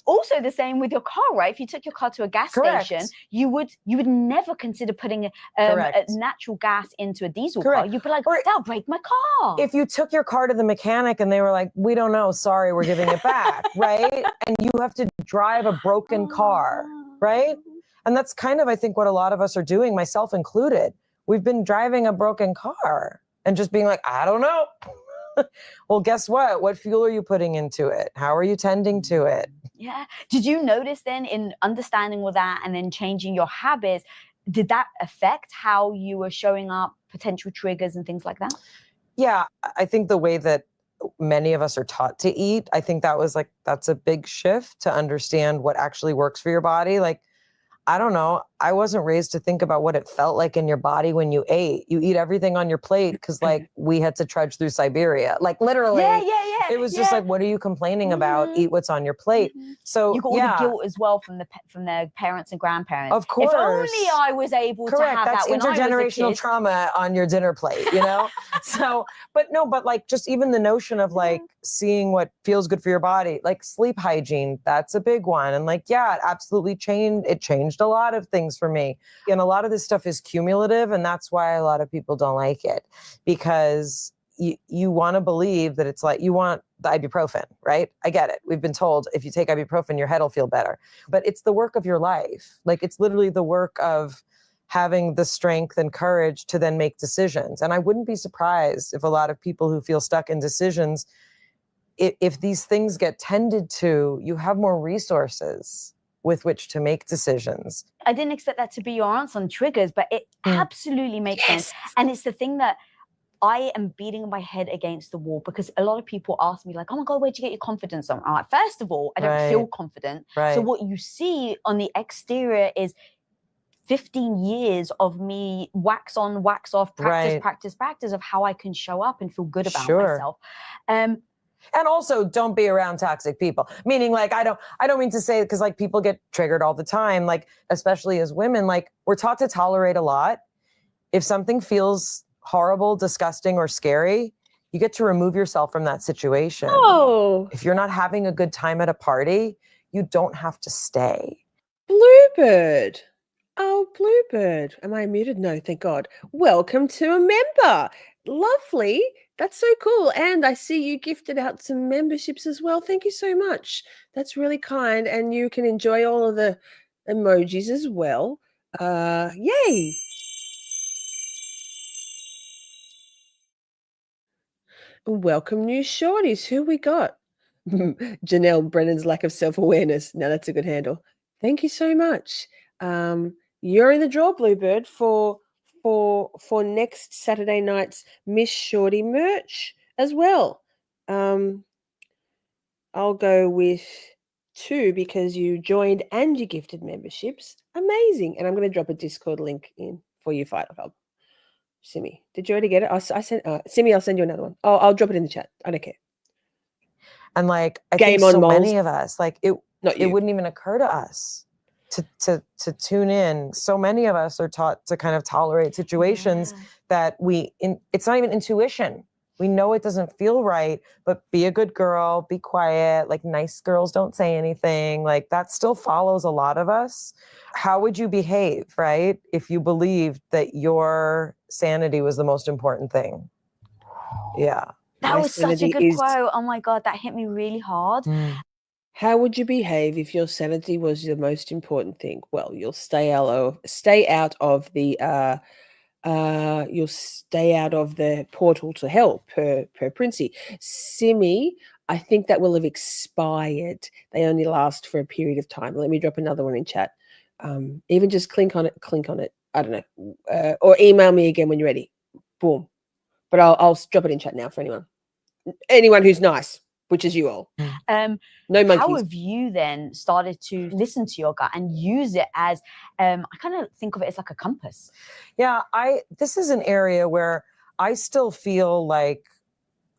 Also the same with your car, right? If you took your car to a gas station, you would never consider putting a natural gas into a diesel car. You'd be like, that'll break my car. If you took your car to the mechanic and they were like, we don't know, sorry, we're giving it back, right? And you have to drive a broken car, right? And that's kind of, I think, what a lot of us are doing, myself included. We've been driving a broken car. And just being like, I don't know. Well, guess what? What fuel are you putting into it? How are you tending to it? Yeah. Did you notice then in understanding all that and then changing your habits, did that affect how you were showing up, potential triggers and things like that? Yeah, I think the way that many of us are taught to eat, I think that's a big shift to understand what actually works for your body. Like, I don't know. I wasn't raised to think about what it felt like in your body when you ate. You eat everything on your plate because like we had to trudge through Siberia. Like literally, it was just like, what are you complaining about? Eat what's on your plate. So you got all the guilt as well from their parents and grandparents. Of course. If only I was able to have That's that when I was a intergenerational kid. trauma on your dinner plate, you know? So, but like just even the notion of like seeing what feels good for your body, like sleep hygiene, that's a big one. And like, yeah, it absolutely changed a lot of things for me. And a lot of this stuff is cumulative. And that's why a lot of people don't like it, because you want to believe that it's like, you want the ibuprofen, right? I get it. We've been told if you take ibuprofen, your head will feel better, but it's the work of your life. Like it's literally the work of having the strength and courage to then make decisions. And I wouldn't be surprised if a lot of people who feel stuck in decisions, if these things get tended to, you have more resources with which to make decisions. I didn't expect that to be your answer on triggers, but it absolutely makes sense. And it's the thing that I am beating my head against the wall, because a lot of people ask me like, oh my God, where'd you get your confidence from? I'm like, first of all, I don't feel confident. So what you see on the exterior is 15 years of me wax on, wax off, practice of how I can show up and feel good about myself. And also don't be around toxic people. Meaning like, I don't mean to say, because like people get triggered all the time, like especially as women, like we're taught to tolerate a lot. If something feels horrible, disgusting, or scary, you get to remove yourself from that situation. Oh. If you're not having a good time at a party, you don't have to stay. Bluebird. Oh, Bluebird. Am I muted? No, thank God. Welcome to a member. Lovely. That's so cool. And I see you gifted out some memberships as well. Thank you so much. That's really kind. And you can enjoy all of the emojis as well. Yay. Welcome, new shorties. Who we got? Janelle Brennan's lack of self-awareness. Now that's a good handle. Thank you so much. You're in the draw, Bluebird, for next Saturday night's Miss Shorty merch as well. I'll go with 2 because you joined and you gifted memberships. Amazing. And I'm going to drop a Discord link in for you, Fighter Club. Simi, did you already get it? I sent Simi, I'll send you another one. I'll drop it in the chat. I don't care. And like, I think so many of us, like it wouldn't even occur to us to tune in. So many of us are taught to kind of tolerate situations that it's not even intuition. We know it doesn't feel right, but be a good girl, be quiet, like nice girls don't say anything. Like that still follows a lot of us. How would you behave, right? If you believed that your sanity was the most important thing. Yeah. That was such a good quote. Oh my God, that hit me really hard. How would you behave if your sanity was the most important thing? Well, you'll stay out of the you'll stay out of the portal to hell per Princey. Simi, I think that will have expired. They only last for a period of time. Let me drop another one in chat. Even just click on it. I don't know. Or email me again when you're ready. Boom. But I'll drop it in chat now for anyone who's nice, which is you all. No monkeys. How have you then started to listen to your gut and use it as, I kind of think of it as like a compass? Yeah, this is an area where I still feel like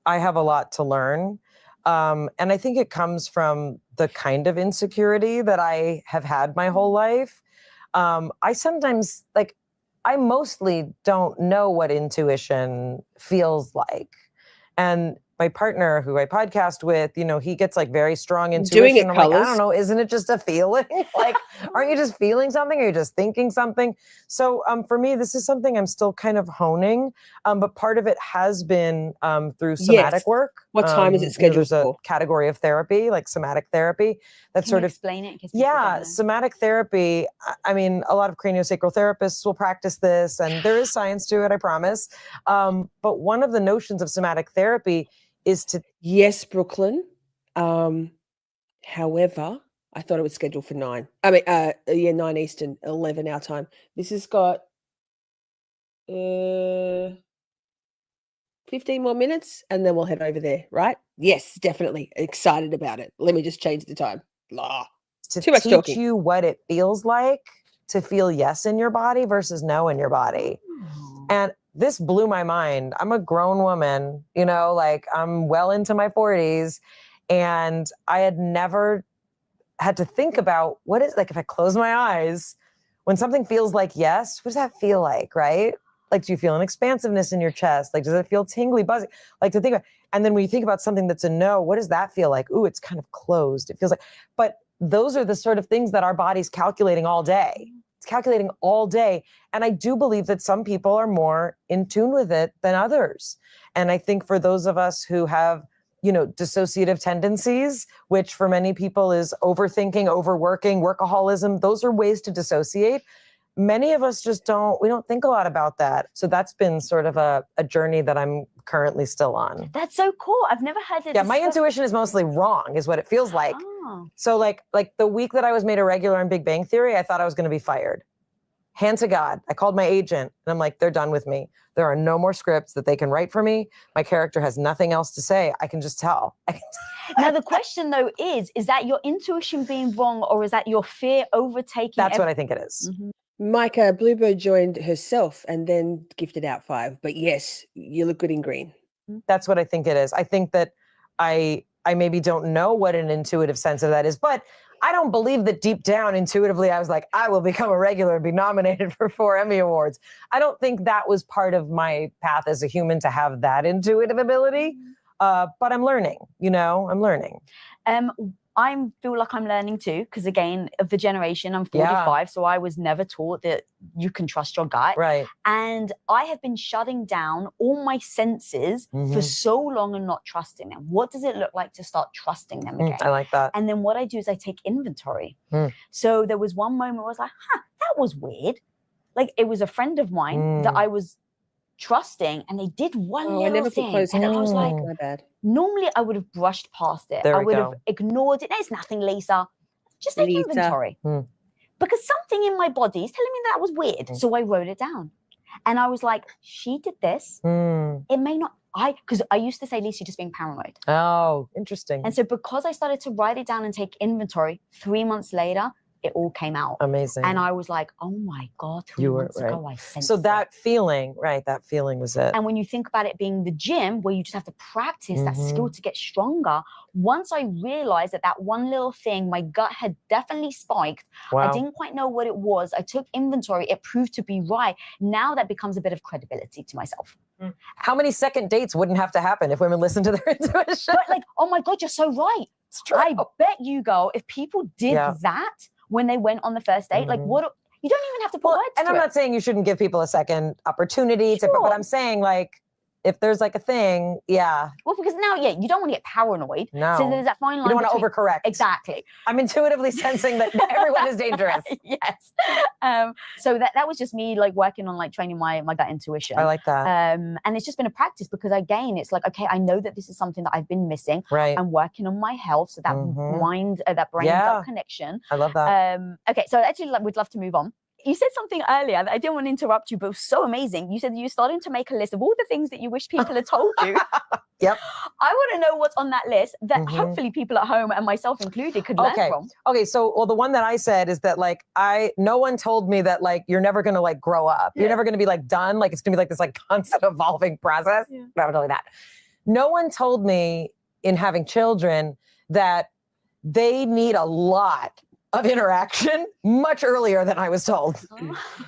I have a lot to learn. And I think it comes from the kind of insecurity that I have had my whole life. I sometimes, like, I mostly don't know what intuition feels like. And my partner, who I podcast with, he gets like very strong intuition. Doing it, I'm like, I don't know, isn't it just a feeling? Like, aren't you just feeling something? Or are you just thinking something? So for me, this is something I'm still kind of honing. But part of it has been through somatic work. What time is it scheduled there's for? a category of therapy, like somatic therapy. That's Can you explain it? Somatic therapy. I mean, a lot of craniosacral therapists will practice this, and there is science to it, I promise. But one of the notions of somatic therapy is to... Yes, Brooklyn. However, I thought it was scheduled for 9. 9 Eastern, 11 our time. This has got 15 more minutes, and then we'll head over there, right? Yes, definitely. Excited about it. Let me just change the time. To Too much teach talking. you what it feels like to feel yes in your body versus no in your body. And this blew my mind. I'm a grown woman, you know, like I'm well into my 40s, and I had never had to think about what is, like, if I close my eyes, when something feels like yes, what does that feel like, right? Like, do you feel an expansiveness in your chest? Like, does it feel tingly, buzzy? Like, to think about, and then when you think about something that's a no, what does that feel like? Ooh, it's kind of closed. It feels like, but those are the sort of things that our body's calculating all day. It's calculating all day. And I do believe that some people are more in tune with it than others. And I think for those of us who have, you know, dissociative tendencies, which for many people is overthinking, overworking, workaholism, those are ways to dissociate. Many of us just we don't think a lot about that. So that's been sort of a journey that I'm currently still on. That's so cool. I've never heard it. Yeah, my intuition is mostly wrong, is what it feels like. Oh. So like the week that I was made a regular in Big Bang Theory, I thought I was going to be fired. Hand to God. I called my agent and I'm like, they're done with me. There are no more scripts that they can write for me. My character has nothing else to say. I can just tell. Now, the question though is that your intuition being wrong, or is that your fear overtaking? That's what I think it is. Mm-hmm. Micah, Bluebird joined herself and then gifted out 5. But yes, you look good in green. That's what I think it is. I think that I maybe don't know what an intuitive sense of that is, but I don't believe that deep down intuitively I was like, I will become a regular and be nominated for 4 Emmy Awards. I don't think that was part of my path as a human to have that intuitive ability. But I'm learning, you know, I'm learning. I feel like I'm learning too, because again, of the generation, I'm 45, so I was never taught that you can trust your gut. Right. And I have been shutting down all my senses for so long and not trusting them. What does it look like to start trusting them again? I like that. And then what I do is I take inventory. So there was one moment where I was like, that was weird. Like, it was a friend of mine that I was trusting, and they did one little thing, and I was like, my bad. Normally I would have brushed past it. I would have ignored it. There's nothing, Lisa. Just take inventory. Because something in my body is telling me that was weird. So I wrote it down. And I was like, she did this. It may not, because I used to say, Lisa, you're just being paranoid. Oh, interesting. And so because I started to write it down and take inventory, 3 months later, it all came out. Amazing. And I was like, oh my God, 3 months ago I sensed So that feeling, that feeling was it. And when you think about it being the gym, where you just have to practice that skill to get stronger, once I realized that one little thing, my gut had definitely spiked. I didn't quite know what it was. I took inventory. It proved to be right. Now that becomes a bit of credibility to myself. How many second dates wouldn't have to happen if women listened to their intuition? But like, oh my God, you're so right. It's true. I bet you, girl, if people did that when they went on the first date, like what, you don't even have to put words and to I'm it. not saying you shouldn't give people a second opportunity to, but I'm saying like, if there's like a thing, Well, because now, you don't want to get paranoid. No. So there's that fine line. You don't want to overcorrect. Exactly. I'm intuitively sensing that everyone is dangerous. Yes. So that was just me like working on like training my gut intuition. I like that. And it's just been a practice, because again, it's like, okay, I know that this is something that I've been missing. Right. I'm working on my health. So that that brain gut connection. I love that. Okay. So actually would love to move on. You said something earlier that I didn't want to interrupt you, but it was so amazing. You said you're starting to make a list of all the things that you wish people had told you. Yep. I want to know what's on that list that hopefully people at home, and myself included, could learn from. Okay. So, the one that I said is that like, no one told me that like, you're never going to like grow up. You're never going to be like done. Like, it's going to be like this like constant evolving process. Not really that. No one told me in having children that they need a lot of interaction much earlier than I was told.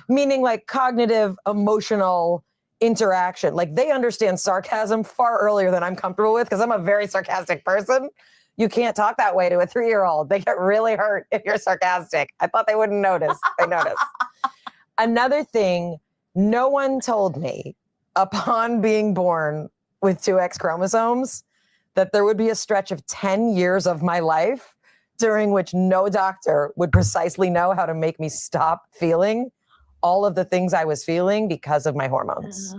Meaning like cognitive, emotional interaction. Like they understand sarcasm far earlier than I'm comfortable with, because I'm a very sarcastic person. You can't talk that way to a 3-year-old. They get really hurt if you're sarcastic. I thought they wouldn't notice. They notice. Another thing, no one told me upon being born with 2 X chromosomes that there would be a stretch of 10 years of my life during which no doctor would precisely know how to make me stop feeling all of the things I was feeling because of my hormones.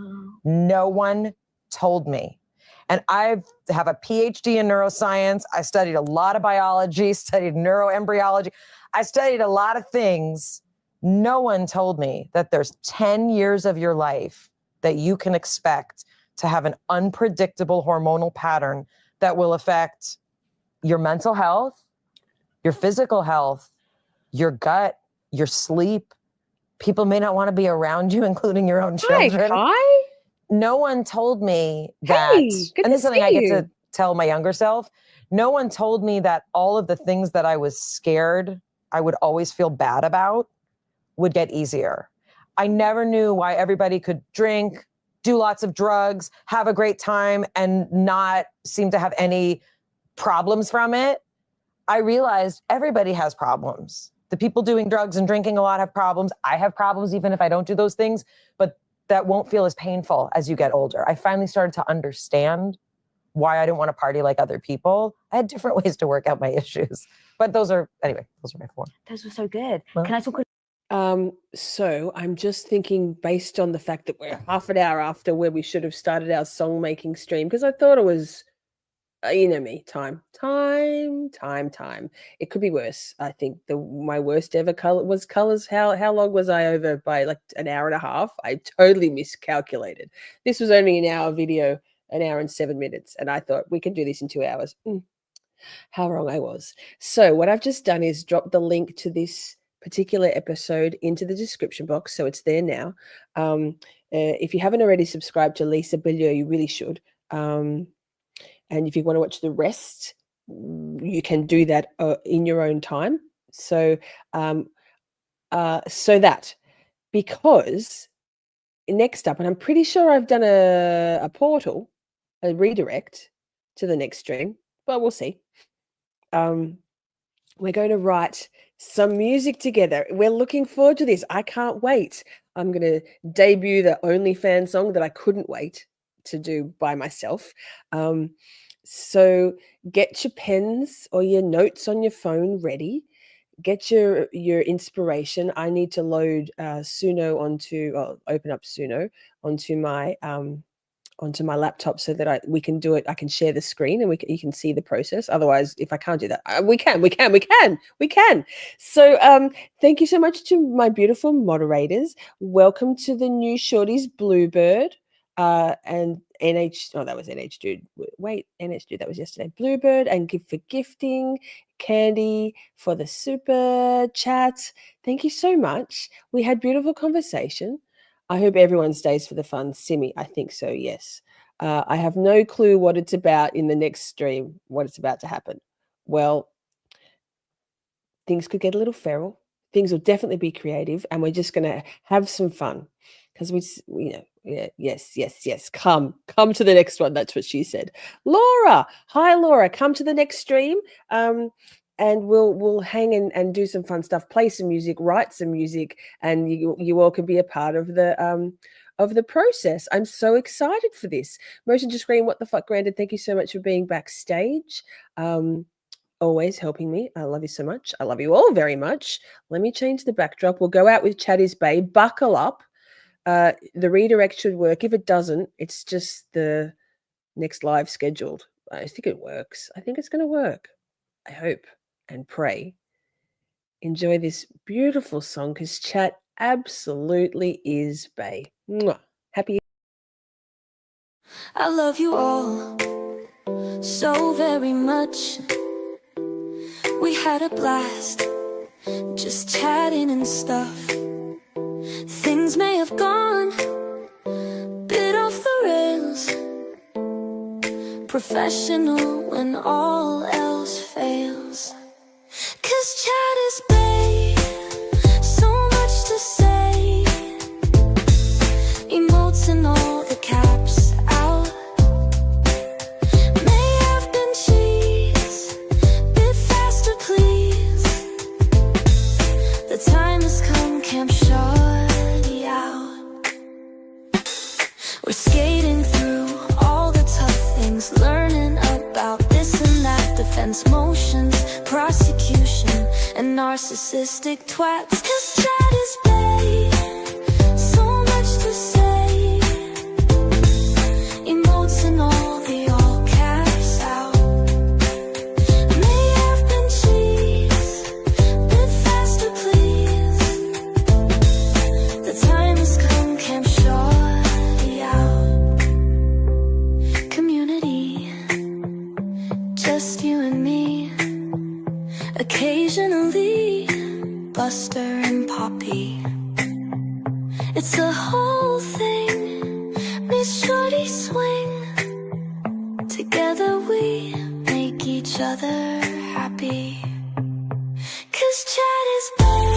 No one told me. And I have a PhD in neuroscience. I studied a lot of biology, studied neuroembryology. I studied a lot of things. No one told me that there's 10 years of your life that you can expect to have an unpredictable hormonal pattern that will affect your mental health, your physical health, your gut, your sleep, people may not want to be around you, including your own children. Hi. No one told me that, Hey, good and to this is something see I get you. to tell my younger self. No one told me that all of the things that I was scared I would always feel bad about would get easier. I never knew why everybody could drink, do lots of drugs, have a great time, and not seem to have any problems from it. I realized everybody has problems. The people doing drugs and drinking a lot have problems. I have problems even if I don't do those things, but that won't feel as painful as you get older. I finally started to understand why I didn't want to party like other people. I had different ways to work out my issues. But those are my 4. Those were so good. Well, Can I talk? So I'm just thinking, based on the fact that we're half an hour after where we should have started our song making stream, because I thought it was, you know me, time. It could be worse. I think my worst ever color was colors. How long was I over by? Like an hour and a half. I totally miscalculated. This was only an hour video, an hour and 7 minutes, and I thought we can do this in 2 hours. How wrong I was. So what I've just done is drop the link to this particular episode into the description box, so it's there now. If you haven't already subscribed to Lisa Bilyeu, you really should. And if you want to watch the rest, you can do that in your own time. So that, because next up, and I'm pretty sure I've done a portal, a redirect to the next stream, but we'll see. We're going to write some music together. We're looking forward to this. I can't wait. I'm going to debut the OnlyFans song that I couldn't wait to do by myself. So get your pens or your notes on your phone ready. Get your inspiration. I need to load open up Suno onto my laptop so that we can do it. I can share the screen and you can see the process. Otherwise, if I can't do that, we can. So thank you so much to my beautiful moderators. Welcome to the new Shorties, Bluebird and NH. Oh, that was NH Dude. Wait, NH Dude, that was yesterday. Bluebird and Gift for Gifting. Candy for the super chat. Thank you so much. We had beautiful conversation. I hope everyone stays for the fun. Simi, I think so, yes. I have no clue what it's about in the next stream, what it's about to happen. Well, things could get a little feral. Things will definitely be creative, and we're just going to have some fun because yes. Come to the next one. That's what she said. Laura, hi, Laura. Come to the next stream. And we'll hang and do some fun stuff, play some music, write some music, and you all can be a part of the process. I'm so excited for this. Motion to Scream, what the fuck, Granted, thank you so much for being backstage. Always helping me. I love you so much. I love you all very much. Let me change the backdrop. We'll go out with Is Bae. Buckle up. The redirect should work. If it doesn't, it's just the next live scheduled. I think it works. I think it's going to work. I hope and pray. Enjoy this beautiful song because chat absolutely is Bae. Mwah. Happy. I love you all so very much. We had a blast just chatting and stuff. Things may have gone bit off the rails. Professional when all else fails. 'Cause chat is Bae, so much to say. Emotes and all the caps out. May have been cheese, bit faster please. The time has come, Camp Shorty out. We're skating through all the tough things, learning about this and that, defense motions, prosecution, and narcissistic twats. 'Cause chat is Bae, so much to say. Emotes and all the all caps out. May have been cheese, bit faster please. The time has come, Camp Shorty out. Community, just you and me. Occasionally, Buster and Poppy. It's a whole thing. Miss Shorty swing. Together we make each other happy. 'Cause chat is Bae.